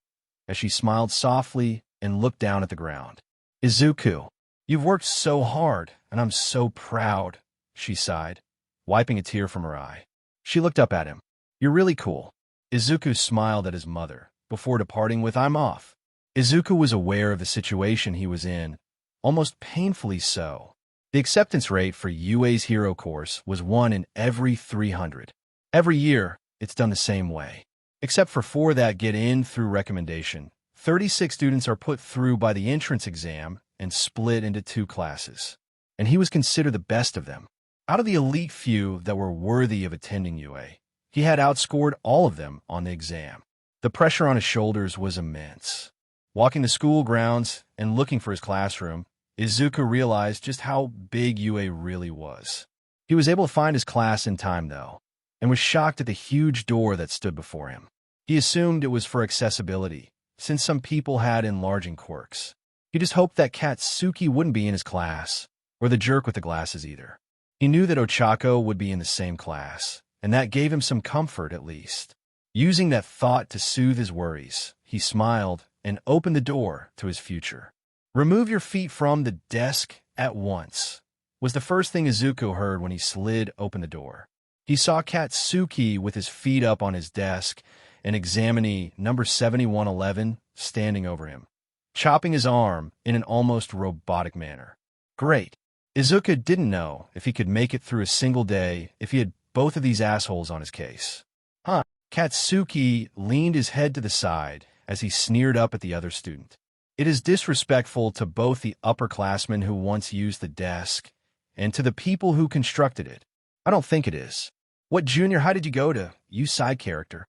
as she smiled softly and looked down at the ground. Izuku, you've worked so hard, and I'm so proud, she sighed, wiping a tear from her eye. She looked up at him. You're really cool. Izuku smiled at his mother, before departing with, I'm off. Izuku was aware of the situation he was in, almost painfully so. The acceptance rate for UA's hero course was 1 in every 300. Every year, it's done the same way. Except for 4 that get in through recommendation, 36 students are put through by the entrance exam and split into 2 classes. And he was considered the best of them. Out of the elite few that were worthy of attending UA, he had outscored all of them on the exam. The pressure on his shoulders was immense. Walking the school grounds and looking for his classroom, Izuku realized just how big UA really was. He was able to find his class in time, though, and was shocked at the huge door that stood before him. He assumed it was for accessibility, since some people had enlarging quirks. He just hoped that Katsuki wouldn't be in his class, or the jerk with the glasses either. He knew that Ochaco would be in the same class, and that gave him some comfort at least. Using that thought to soothe his worries, he smiled and opened the door to his future. Remove your feet from the desk at once, was the first thing Izuku heard when he slid open the door. He saw Katsuki with his feet up on his desk and examinee number 7111 standing over him, chopping his arm in an almost robotic manner. Great. Izuku didn't know if he could make it through a single day if he had both of these assholes on his case. Huh. Katsuki leaned his head to the side as he sneered up at the other student. It is disrespectful to both the upperclassmen who once used the desk and to the people who constructed it. I don't think it is. What junior high did you go to, you side character?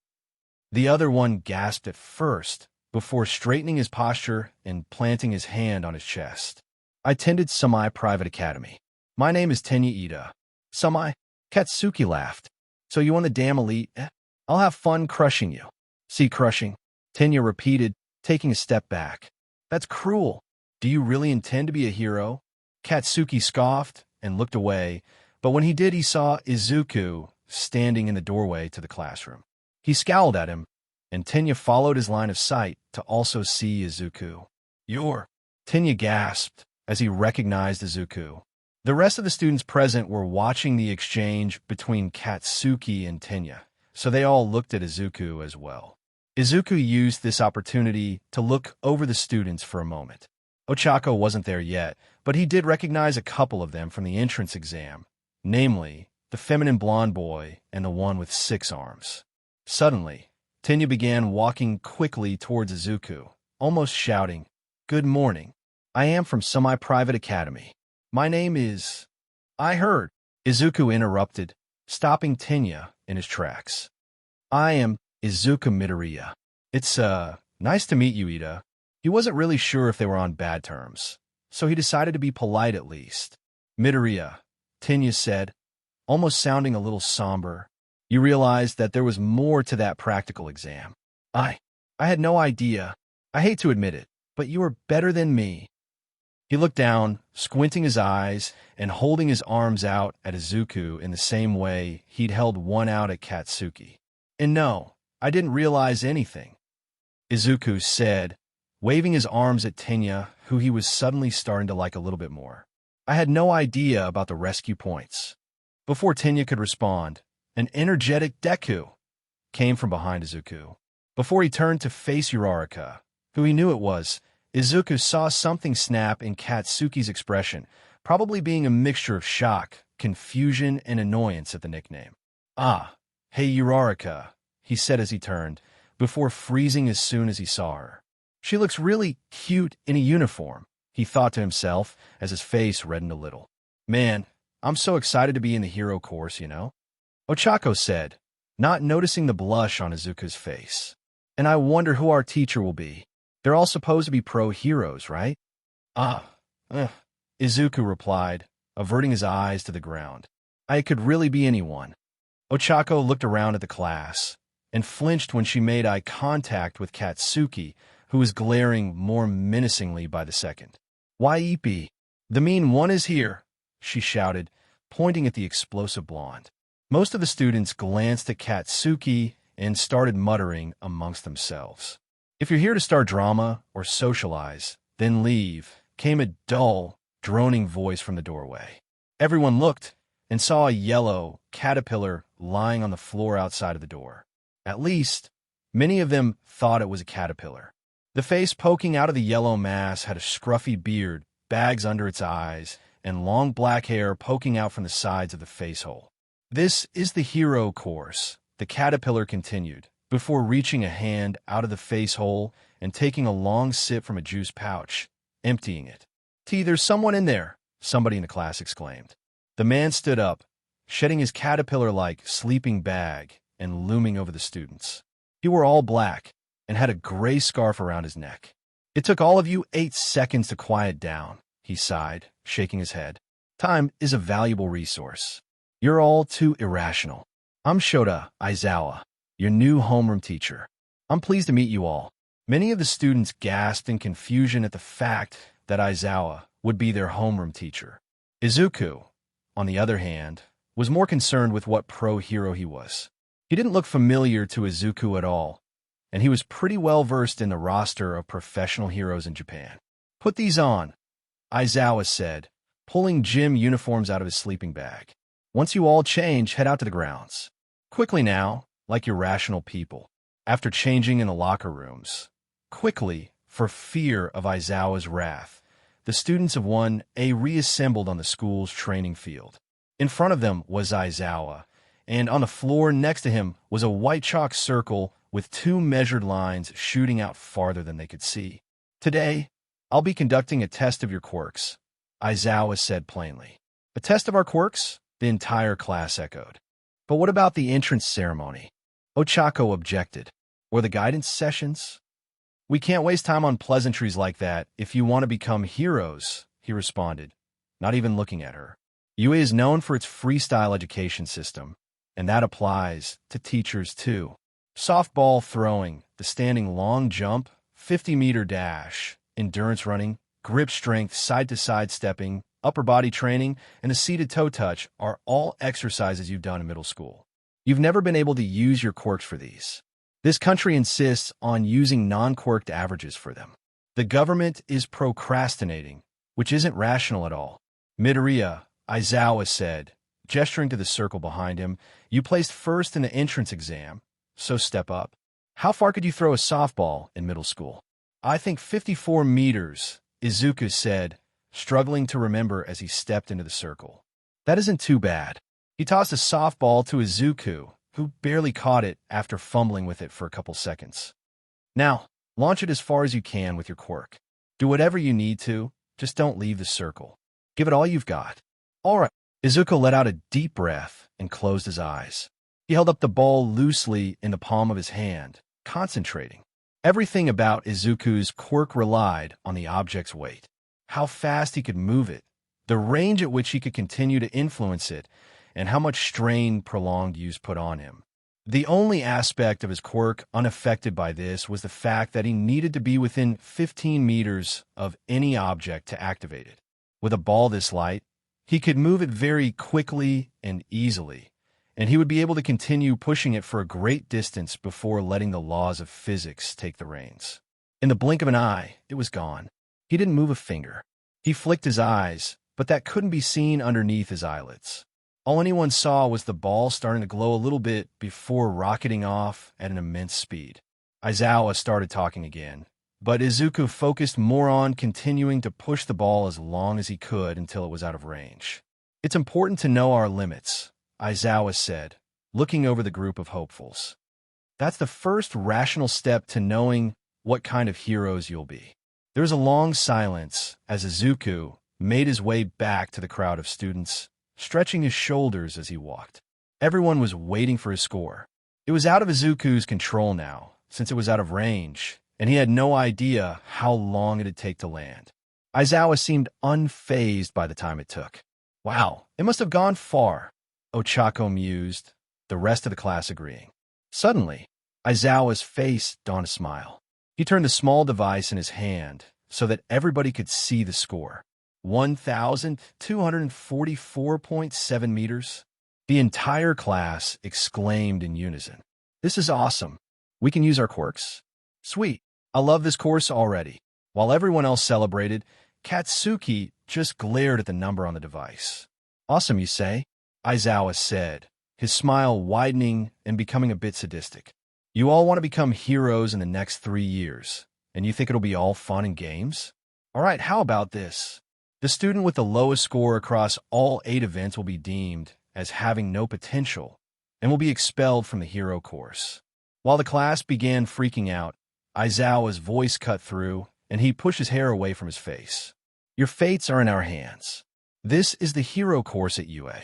The other one gasped at first, before straightening his posture and planting his hand on his chest. I attended semi-private academy. My name is Tenya Ida. Semi? Katsuki laughed. So you want the damn elite? I'll have fun crushing you. See crushing? Tenya repeated, taking a step back. That's cruel. Do you really intend to be a hero? Katsuki scoffed and looked away, but when he did, he saw Izuku standing in the doorway to the classroom. He scowled at him, and Tenya followed his line of sight to also see Izuku. You're... Tenya gasped as he recognized Izuku. The rest of the students present were watching the exchange between Katsuki and Tenya, so they all looked at Izuku as well. Izuku used this opportunity to look over the students for a moment. Ochaco wasn't there yet, but he did recognize a couple of them from the entrance exam, namely, the feminine blonde boy and the one with 6 arms. Suddenly, Tenya began walking quickly towards Izuku, almost shouting, "Good morning. I am from Semi-Private Academy. My name is..." "I heard," Izuku interrupted, stopping Tenya in his tracks. "I am Izuku Midoriya. It's, nice to meet you, Ida." He wasn't really sure if they were on bad terms, so he decided to be polite at least. "Midoriya," Tenya said, almost sounding a little somber. You realized that there was more to that practical exam. I had no idea. I hate to admit it, but you are better than me." He looked down, squinting his eyes and holding his arms out at Izuku in the same way he'd held one out at Katsuki. "And no, I didn't realize anything," Izuku said, waving his arms at Tenya, who he was suddenly starting to like a little bit more. "I had no idea about the rescue points." Before Tenya could respond, an energetic Deku came from behind Izuku. Before he turned to face Uraraka, who he knew it was, Izuku saw something snap in Katsuki's expression, probably being a mixture of shock, confusion, and annoyance at the nickname. "Ah, hey Uraraka," he said as he turned, before freezing as soon as he saw her. "She looks really cute in a uniform," he thought to himself as his face reddened a little. "Man, I'm so excited to be in the hero course, you know?" Ochaco said, not noticing the blush on Izuku's face. "And I wonder who our teacher will be. They're all supposed to be pro-heroes, right?" Izuku replied, averting his eyes to the ground. "It could really be anyone." Ochaco looked around at the class and flinched when she made eye contact with Katsuki, who was glaring more menacingly by the second. "Why, Ippy, the mean one is here," she shouted, pointing at the explosive blonde. Most of the students glanced at Katsuki and started muttering amongst themselves. "If you're here to start drama or socialize, then leave," came a dull, droning voice from the doorway. Everyone looked and saw a yellow caterpillar lying on the floor outside of the door. At least, many of them thought it was a caterpillar. The face poking out of the yellow mass had a scruffy beard, bags under its eyes, and long black hair poking out from the sides of the face hole. "This is the hero course," the caterpillar continued, before reaching a hand out of the face hole and taking a long sip from a juice pouch, emptying it. There's someone in there," somebody in the class exclaimed. The man stood up, shedding his caterpillar-like sleeping bag and looming over the students. He wore all black and had a gray scarf around his neck. "It took all of you 8 seconds to quiet down," he sighed, shaking his head. "Time is a valuable resource. You're all too irrational. I'm Shota Aizawa, your new homeroom teacher. I'm pleased to meet you all." Many of the students gasped in confusion at the fact that Aizawa would be their homeroom teacher. Izuku, on the other hand, was more concerned with what pro-hero he was. He didn't look familiar to Izuku at all, and he was pretty well versed in the roster of professional heroes in Japan. "Put these on," Aizawa said, pulling gym uniforms out of his sleeping bag. "Once you all change, head out to the grounds. Quickly now, like your rational people." After changing in the locker rooms, quickly, for fear of Aizawa's wrath, the students of 1A reassembled on the school's training field. In front of them was Aizawa, and on the floor next to him was a white chalk circle with 2 measured lines shooting out farther than they could see. "Today, I'll be conducting a test of your quirks," Aizawa said plainly. "A test of our quirks?" the entire class echoed. "But what about the entrance ceremony?" Ochaco objected. "Or the guidance sessions?" "We can't waste time on pleasantries like that if you want to become heroes," he responded, not even looking at her. UA is known for its freestyle education system, and that applies to teachers too. Softball throwing, the standing long jump, 50-meter dash, endurance running, grip strength, side-to-side stepping, upper body training, and a seated toe touch are all exercises you've done in middle school. You've never been able to use your quirks for these. This country insists on using non-quirked averages for them. The government is procrastinating, which isn't rational at all. Midoriya, Izuocha said, gesturing to the circle behind him, you placed first in the entrance exam, so step up. How far could you throw a softball in middle school? I think 54 meters, Izuku said, struggling to remember as he stepped into the circle. That isn't too bad. He tossed a softball to Izuku, who barely caught it after fumbling with it for a couple seconds. Now, launch it as far as you can with your quirk. Do whatever you need to, just don't leave the circle. Give it all you've got. All right. Izuku let out a deep breath and closed his eyes. He held up the ball loosely in the palm of his hand, concentrating. Everything about Izuku's quirk relied on the object's weight. How fast he could move it, the range at which he could continue to influence it, and how much strain prolonged use put on him. The only aspect of his quirk unaffected by this was the fact that he needed to be within 15 meters of any object to activate it. With a ball this light, he could move it very quickly and easily, and he would be able to continue pushing it for a great distance before letting the laws of physics take the reins. In the blink of an eye, it was gone. He didn't move a finger. He flicked his eyes, but that couldn't be seen underneath his eyelids. All anyone saw was the ball starting to glow a little bit before rocketing off at an immense speed. Izuocha started talking again, but Izuku focused more on continuing to push the ball as long as he could until it was out of range. It's important to know our limits, Izuocha said, looking over the group of hopefuls. That's the first rational step to knowing what kind of heroes you'll be. There was a long silence as Izuku made his way back to the crowd of students, stretching his shoulders as he walked. Everyone was waiting for his score. It was out of Izuku's control now, since it was out of range, and he had no idea how long it'd take to land. Izuocha seemed unfazed by the time it took. Wow, it must have gone far, Ochaco mused, the rest of the class agreeing. Suddenly, Izuocha's face donned a smile. He turned the small device in his hand so that everybody could see the score. 1,244.7 meters. The entire class exclaimed in unison. This is awesome. We can use our quirks. Sweet. I love this course already. While everyone else celebrated, Katsuki just glared at the number on the device. Awesome, you say? Izuocha said, his smile widening and becoming a bit sadistic. You all want to become heroes in the next 3 years, and you think it'll be all fun and games? All right, how about this? The student with the lowest score across all 8 events will be deemed as having no potential and will be expelled from the hero course. While the class began freaking out, Izuocha's voice cut through, and he pushed his hair away from his face. Your fates are in our hands. This is the hero course at UA.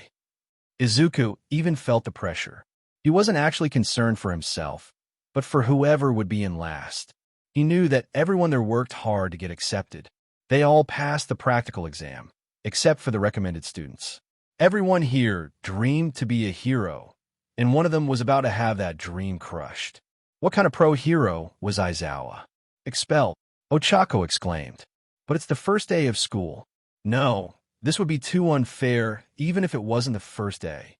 Izuku even felt the pressure. He wasn't actually concerned for himself, but for whoever would be in last. He knew that everyone there worked hard to get accepted. They all passed the practical exam, except for the recommended students. Everyone here dreamed to be a hero, and one of them was about to have that dream crushed. What kind of pro-hero was Izuocha? Expelled, Ochaco exclaimed. But it's the first day of school. No, this would be too unfair, even if it wasn't the first day.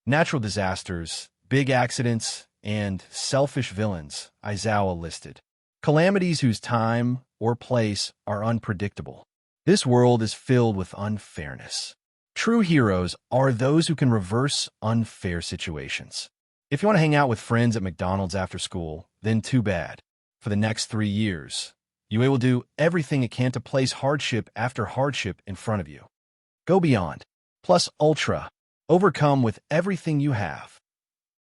Natural disasters, big accidents, and selfish villains, Izuocha listed. Calamities whose time or place are unpredictable. This world is filled with unfairness. True heroes are those who can reverse unfair situations. If you want to hang out with friends at McDonald's after school, then too bad. For the next 3 years, UA will do everything it can to place hardship after hardship in front of you. Go beyond. Plus ultra. Overcome with everything you have.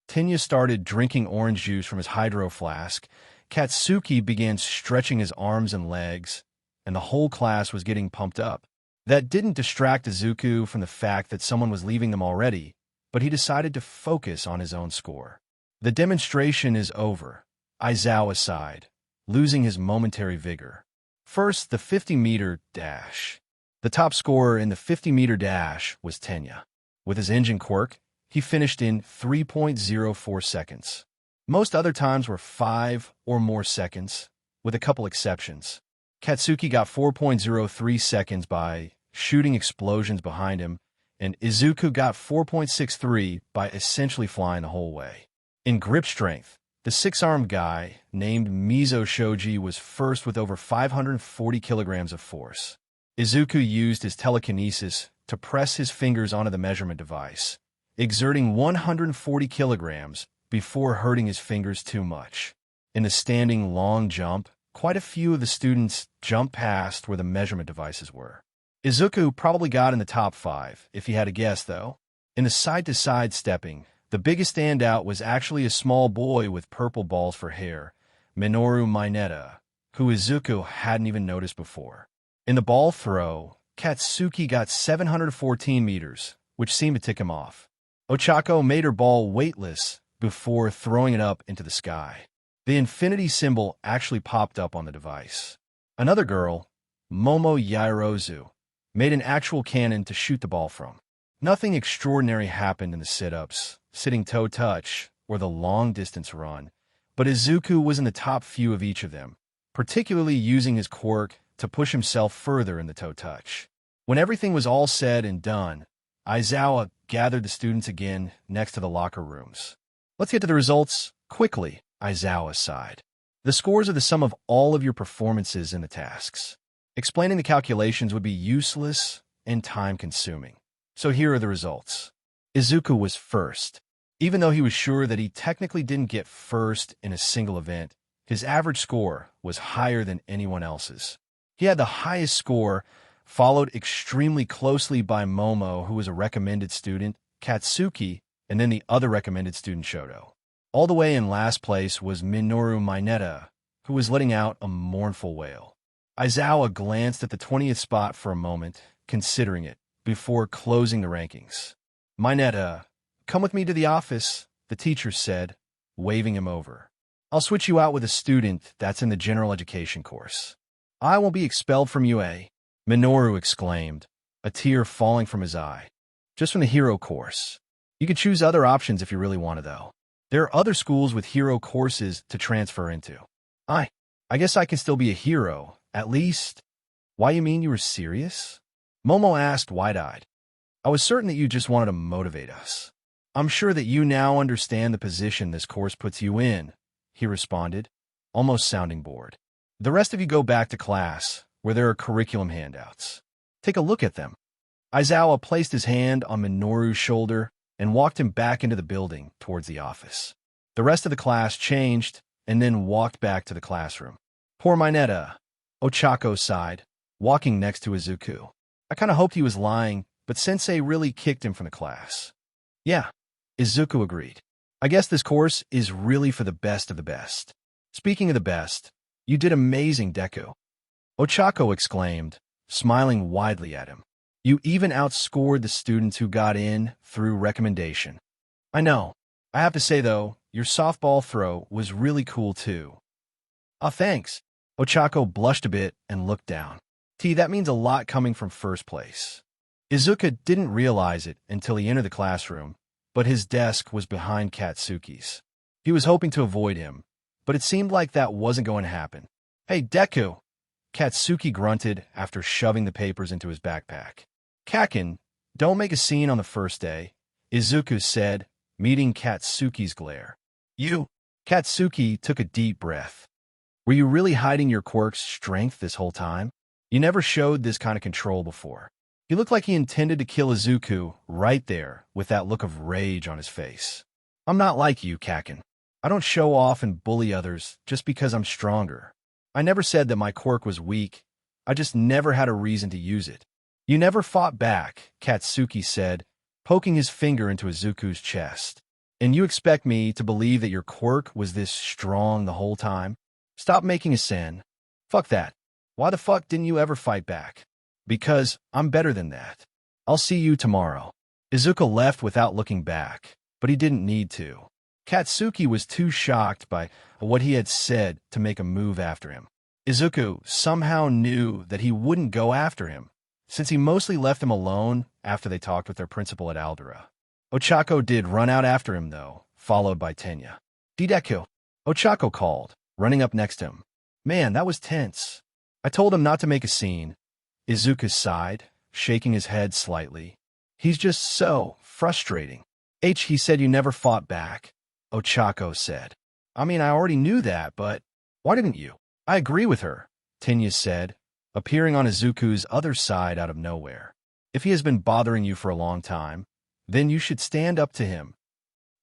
Tenya started drinking orange juice from his hydro flask. Katsuki began stretching his arms and legs, and the whole class was getting pumped up. That didn't distract Izuku from the fact that someone was leaving them already, but he decided to focus on his own score. The demonstration is over, Izuocha sighed, losing his momentary vigor. First, the 50-meter dash. The top scorer in the 50-meter dash was Tenya. With his engine quirk, he finished in 3.04 seconds. Most other times were 5 or more seconds, with a couple exceptions. Katsuki got 4.03 seconds by shooting explosions behind him, and Izuku got 4.63 by essentially flying the whole way. In grip strength, the 6-armed guy, named Mizo Shoji, was first with over 540 kilograms of force. Izuku used his telekinesis to press his fingers onto the measurement device, exerting 140 kilograms before hurting his fingers too much. In the standing long jump, quite a few of the students jumped past where the measurement devices were. Izuku probably got in the top 5, if he had to guess, though. In the side-to-side stepping, the biggest standout was actually a small boy with purple balls for hair, Minoru Mineta, who Izuku hadn't even noticed before. In the ball throw, Katsuki got 714 meters, which seemed to tick him off. Ochaco made her ball weightless before throwing it up into the sky. The infinity symbol actually popped up on the device. Another girl, Momo Yairozu, made an actual cannon to shoot the ball from. Nothing extraordinary happened in the sit-ups, sitting toe touch, or the long-distance run, but Izuku was in the top few of each of them, particularly using his quirk to push himself further in the toe touch. When everything was all said and done, IzuOcha gathered the students again next to the locker rooms. Let's get to the results quickly, IzuOcha sighed. The scores are the sum of all of your performances in the tasks. Explaining the calculations would be useless and time-consuming. So here are the results. Izuku was first. Even though he was sure that he technically didn't get first in a single event, his average score was higher than anyone else's. He had the highest score, followed extremely closely by Momo, who was a recommended student, Katsuki, and then the other recommended student, Shoto. All the way in last place was Minoru Mineta, who was letting out a mournful wail. IzuOcha glanced at the 20th spot for a moment, considering it, before closing the rankings. Mineta, come with me to the office, the teacher said, waving him over. I'll switch you out with a student that's in the general education course. I won't be expelled from UA, Minoru exclaimed, a tear falling from his eye. Just from the hero course. You could choose other options if you really want to, though. There are other schools with hero courses to transfer into. I guess I can still be a hero, at least. Why, you mean you were serious? Momo asked wide-eyed. I was certain that you just wanted to motivate us. I'm sure that you now understand the position this course puts you in, he responded, almost sounding bored. The rest of you go back to class, where there are curriculum handouts. Take a look at them. IzuOcha placed his hand on Minoru's shoulder and walked him back into the building towards the office. The rest of the class changed and then walked back to the classroom. Poor Mineta, Ochaco sighed, walking next to Izuku. I kind of hoped he was lying, but Sensei really kicked him from the class. Yeah, Izuku agreed. I guess this course is really for the best of the best. Speaking of the best, you did amazing, Deku. Ochaco exclaimed, smiling widely at him. You even outscored the students who got in through recommendation. I know. I have to say, though, your softball throw was really cool, too. Ah, thanks. Ochaco blushed a bit and looked down. That means a lot coming from first place. Izuku didn't realize it until he entered the classroom, but his desk was behind Katsuki's. He was hoping to avoid him, but it seemed like that wasn't going to happen. Hey, Deku! Katsuki grunted after shoving the papers into his backpack. Kakin, don't make a scene on the first day, Izuku said, meeting Katsuki's glare. You? Katsuki took a deep breath. Were you really hiding your quirk's strength this whole time? You never showed this kind of control before. He looked like he intended to kill Izuku right there with that look of rage on his face. I'm not like you, Kakin. I don't show off and bully others just because I'm stronger. I never said that my quirk was weak. I just never had a reason to use it. You never fought back, Katsuki said, poking his finger into Izuku's chest. And you expect me to believe that your quirk was this strong the whole time? Stop making a sin. Fuck that. Why the fuck didn't you ever fight back? Because I'm better than that. I'll see you tomorrow. Izuku left without looking back, but he didn't need to. Katsuki was too shocked by what he had said to make a move after him. Izuku somehow knew that he wouldn't go after him, since he mostly left them alone after they talked with their principal at Aldera. Ochaco did run out after him, though, followed by Tenya. Deku, Ochaco called, running up next to him. Man, that was tense. I told him not to make a scene. Izuku sighed, shaking his head slightly. He's just so frustrating. He said you never fought back, Ochaco said. I mean, I already knew that, but why didn't you? I agree with her, Tenya said, appearing on Izuku's other side out of nowhere. If he has been bothering you for a long time, then you should stand up to him.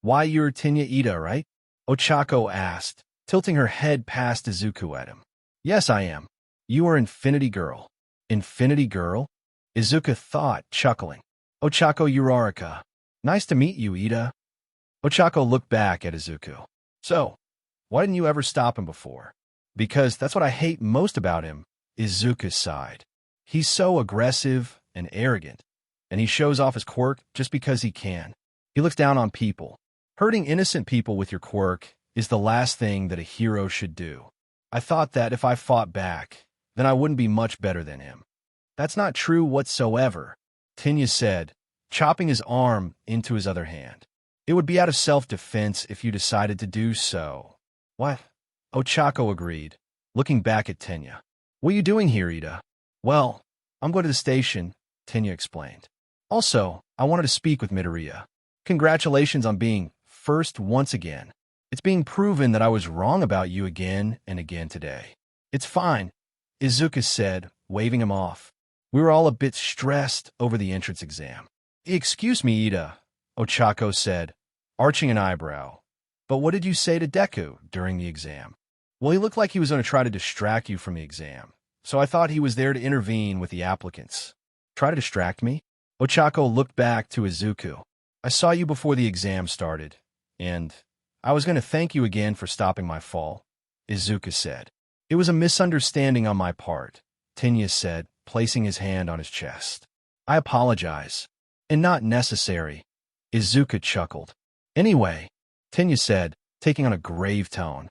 Why, you're Tenya Ida, right? Ochaco asked, tilting her head past Izuku at him. Yes, I am. You are Infinity Girl. Infinity Girl? Izuku thought, chuckling. Ochaco Uraraka. Nice to meet you, Ida. Ochaco looked back at Izuku. So, why didn't you ever stop him before? Because that's what I hate most about him, Izuku sighed. He's so aggressive and arrogant, and he shows off his quirk just because he can. He looks down on people. Hurting innocent people with your quirk is the last thing that a hero should do. I thought that if I fought back, then I wouldn't be much better than him. That's not true whatsoever, Tenya said, chopping his arm into his other hand. It would be out of self-defense if you decided to do so. What? Ochaco agreed, looking back at Tenya. What are you doing here, Ida? Well, I'm going to the station, Tenya explained. Also, I wanted to speak with Midoriya. Congratulations on being first once again. It's being proven that I was wrong about you again and again today. It's fine, Izuku said, waving him off. We were all a bit stressed over the entrance exam. Excuse me, Ida, Ochaco said, arching an eyebrow. But what did you say to Deku during the exam? Well, he looked like he was going to try to distract you from the exam, so I thought he was there to intervene with the applicants. Try to distract me? Ochaco looked back to Izuku. I saw you before the exam started, and I was going to thank you again for stopping my fall, Izuku said. It was a misunderstanding on my part, Tenya said, placing his hand on his chest. I apologize. And not necessary, Izuku chuckled. Anyway, Tenya said, taking on a grave tone,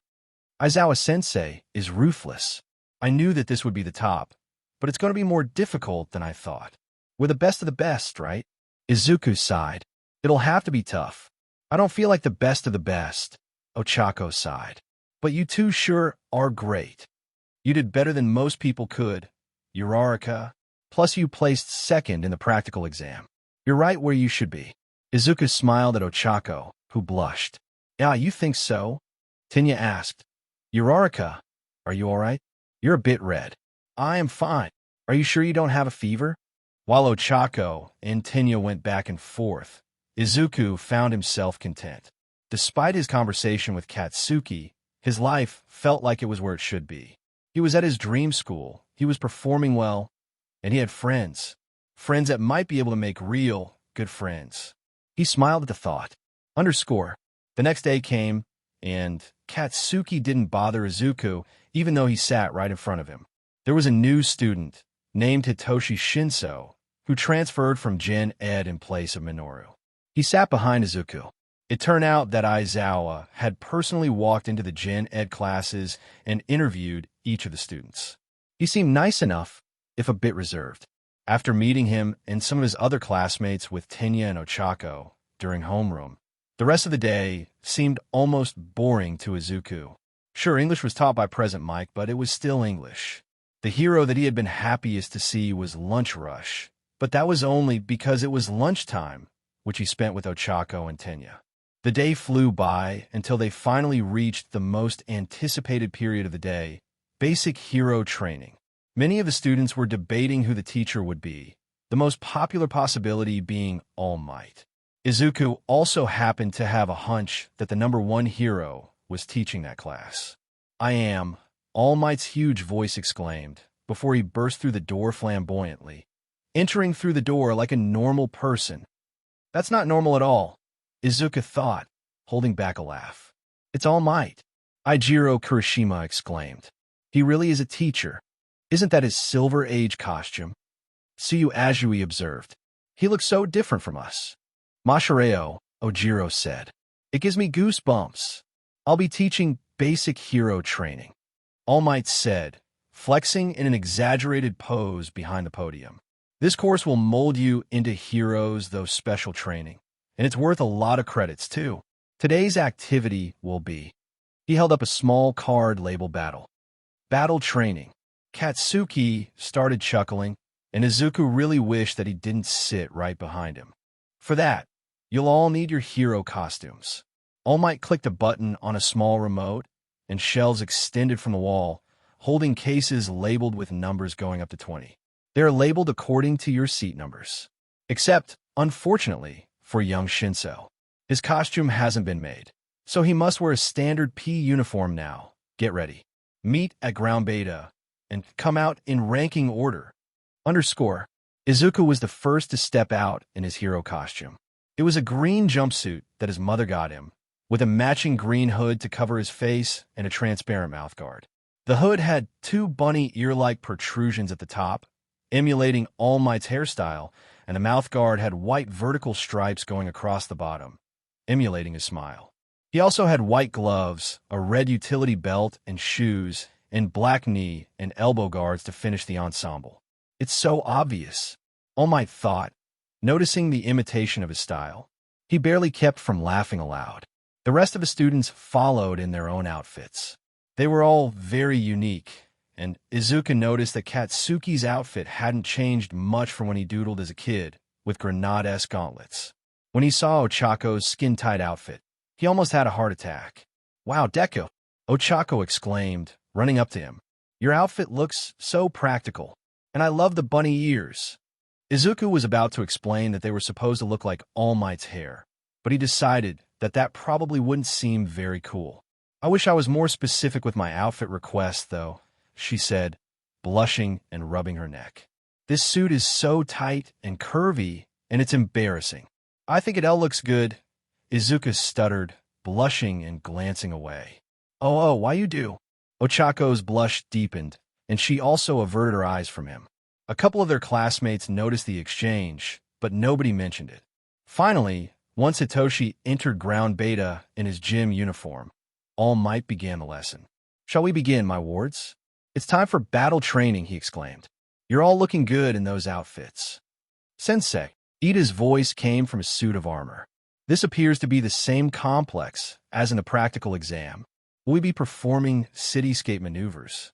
Aizawa-sensei is ruthless. I knew that this would be the top, but it's going to be more difficult than I thought. We're the best of the best, right? Izuku sighed. It'll have to be tough. I don't feel like the best of the best, Ochaco sighed. But you two sure are great. You did better than most people could, Uraraka. Plus you placed second in the practical exam. You're right where you should be. Izuku smiled at Ochaco, who blushed. Yeah, you think so? Tenya asked. Uraraka, are you all right? You're a bit red. I am fine. Are you sure you don't have a fever? While Ochaco and Tenya went back and forth, Izuku found himself content. Despite his conversation with Katsuki, his life felt like it was where it should be. He was at his dream school, he was performing well, and he had friends. Friends that might be able to make real, good friends. He smiled at the thought. The next day came, and Katsuki didn't bother Izuku, even though he sat right in front of him. There was a new student, named Hitoshi Shinso, who transferred from Gen Ed in place of Minoru. He sat behind Izuku. It turned out that Aizawa had personally walked into the Gen Ed classes and interviewed each of the students. He seemed nice enough, if a bit reserved. After meeting him and some of his other classmates with Tenya and Ochaco during homeroom, the rest of the day seemed almost boring to Izuku. Sure, English was taught by Present Mike, but it was still English. The hero that he had been happiest to see was Lunch Rush, but that was only because it was lunchtime, which he spent with Ochaco and Tenya. The day flew by until they finally reached the most anticipated period of the day, basic hero training. Many of the students were debating who the teacher would be, the most popular possibility being All Might. Izuku also happened to have a hunch that the number one hero was teaching that class. I am, All Might's huge voice exclaimed, before he burst through the door flamboyantly, entering through the door like a normal person. That's not normal at all, Izuku thought, holding back a laugh. It's All Might, Eijiro Kirishima exclaimed. He really is a teacher. Isn't that his Silver Age costume? Tsuyu Azui observed. He looks so different from us. Mashireo, Ojiro said. It gives me goosebumps. I'll be teaching basic hero training, All Might said, flexing in an exaggerated pose behind the podium. This course will mold you into heroes, those special training, and it's worth a lot of credits, too. Today's activity will be... He held up a small card labeled Battle. Battle Training. Katsuki started chuckling, and Izuku really wished that he didn't sit right behind him. For that, you'll all need your hero costumes. All Might clicked a button on a small remote, and shelves extended from the wall, holding cases labeled with numbers going up to 20. They are labeled according to your seat numbers. Except, unfortunately, for young Shinso. His costume hasn't been made, so he must wear a standard P uniform now. Get ready. Meet at ground beta, and come out in ranking order. Underscore. Izuku was the first to step out in his hero costume. It was a green jumpsuit that his mother got him, with a matching green hood to cover his face and a transparent mouthguard. The hood had two bunny ear-like protrusions at the top, emulating All Might's hairstyle, and the mouthguard had white vertical stripes going across the bottom, emulating his smile. He also had white gloves, a red utility belt, and shoes, and black knee and elbow guards to finish the ensemble. It's so obvious, All Might thought, noticing the imitation of his style. He barely kept from laughing aloud. The rest of the students followed in their own outfits. They were all very unique, and Izuku noticed that Katsuki's outfit hadn't changed much from when he doodled as a kid, with grenade-esque gauntlets. When he saw Ochaco's skin-tight outfit, he almost had a heart attack. "Wow, Deku!" Ochaco exclaimed, running up to him. "Your outfit looks so practical, and I love the bunny ears." Izuku was about to explain that they were supposed to look like All Might's hair, but he decided that that probably wouldn't seem very cool. "I wish I was more specific with my outfit request, though," she said, blushing and rubbing her neck. "This suit is so tight and curvy, and it's embarrassing." "I think it all looks good," Izuku stuttered, blushing and glancing away. Oh, why you do?" Ochaco's blush deepened, and she also averted her eyes from him. A couple of their classmates noticed the exchange, but nobody mentioned it. Finally, once Hitoshi entered ground beta in his gym uniform, All Might began the lesson. "Shall we begin, my wards? It's time for battle training," he exclaimed. "You're all looking good in those outfits." "Sensei," Ida's voice came from his suit of armor. "This appears to be the same complex as in the practical exam. Will we be performing cityscape maneuvers?"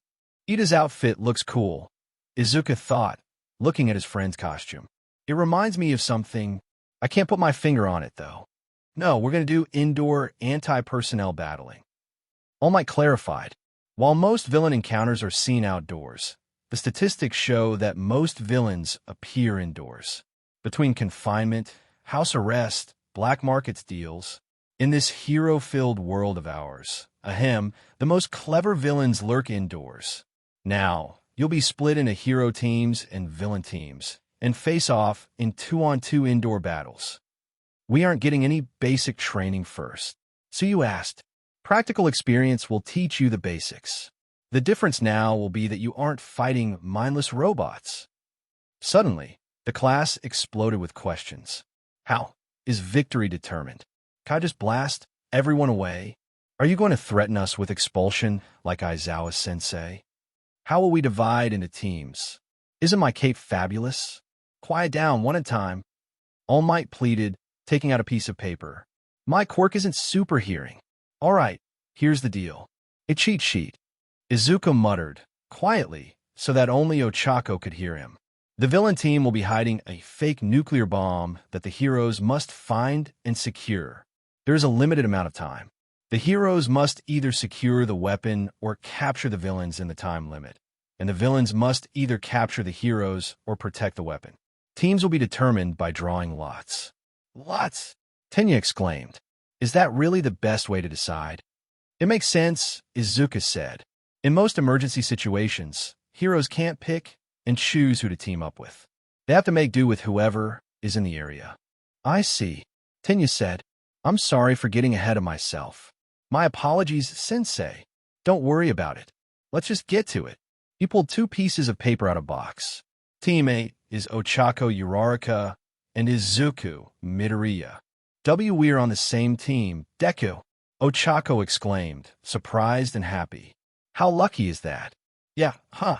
"Ida's outfit looks cool," Izuku thought, looking at his friend's costume. "It reminds me of something. I can't put my finger on it, though." "No, we're going to do indoor anti-personnel battling," All Might clarified. While most villain encounters are seen outdoors, the statistics show that most villains appear indoors. Between confinement, house arrest, black market deals, in this hero-filled world of ours, the most clever villains lurk indoors. Now, you'll be split into hero teams and villain teams, and face off in 2-on-2 indoor battles. We aren't getting any basic training first. So you asked. Practical experience will teach you the basics. The difference now will be that you aren't fighting mindless robots. Suddenly, the class exploded with questions. How is victory determined? Can I just blast everyone away? Are you going to threaten us with expulsion like Aizawa-sensei? How will we divide into teams? Isn't my cape fabulous? Quiet down, one at a time. All Might pleaded, taking out a piece of paper. My quirk isn't super hearing. All right, here's the deal. A cheat sheet. Izuku muttered, quietly, so that only Ochaco could hear him. The villain team will be hiding a fake nuclear bomb that the heroes must find and secure. There is a limited amount of time. The heroes must either secure the weapon or capture the villains in the time limit, and the villains must either capture the heroes or protect the weapon. Teams will be determined by drawing lots. Lots? Tenya exclaimed. Is that really the best way to decide? It makes sense, Izuku said. In most emergency situations, heroes can't pick and choose who to team up with. They have to make do with whoever is in the area. I see, Tenya said. I'm sorry for getting ahead of myself. My apologies, Sensei. Don't worry about it. Let's just get to it. He pulled 2 pieces of paper out of a box. Teammate is Ochaco Uraraka and Izuku Midoriya. We're on the same team, Deku, Ochaco exclaimed, surprised and happy. How lucky is that? Yeah, huh?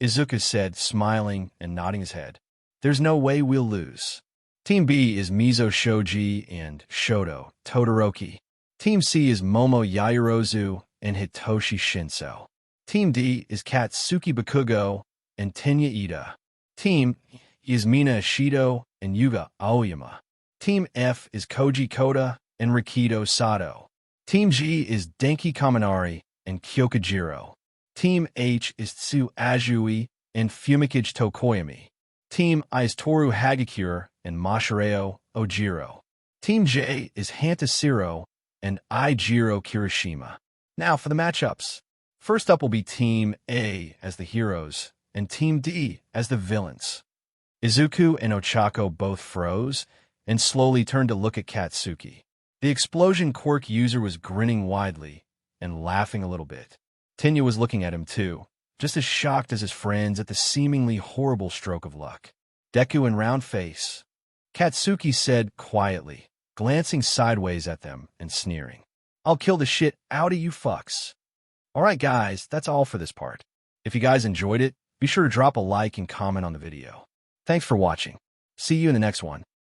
Izuku said, smiling and nodding his head. There's no way we'll lose. Team B is Mizo Shoji and Shoto Todoroki. Team C is Momo Yaoyorozu and Hitoshi Shinso. Team D is Katsuki Bakugo and Tenya Ida. Team E is Mina Ishido and Yuga Aoyama. Team F is Koji Koda and Rikido Sato. Team G is Denki Kaminari and Kyokujiro. Team H is Tsu Ajui and Fumikage Tokoyami. Team I is Toru Hagakure and Masahiro Ojiro. Team J is Hantasiro and Eijiro Kirishima. Now for the matchups. First up will be Team A as the heroes and Team D as the villains. Izuku and Ochaco both froze and slowly turned to look at Katsuki. The explosion quirk user was grinning widely and laughing a little bit. Tenya was looking at him too, just as shocked as his friends at the seemingly horrible stroke of luck. Deku and round face. Katsuki said quietly, glancing sideways at them and sneering, "I'll kill the shit out of you fucks." Alright guys, that's all for this part. If you guys enjoyed it, be sure to drop a like and comment on the video. Thanks for watching. See you in the next one.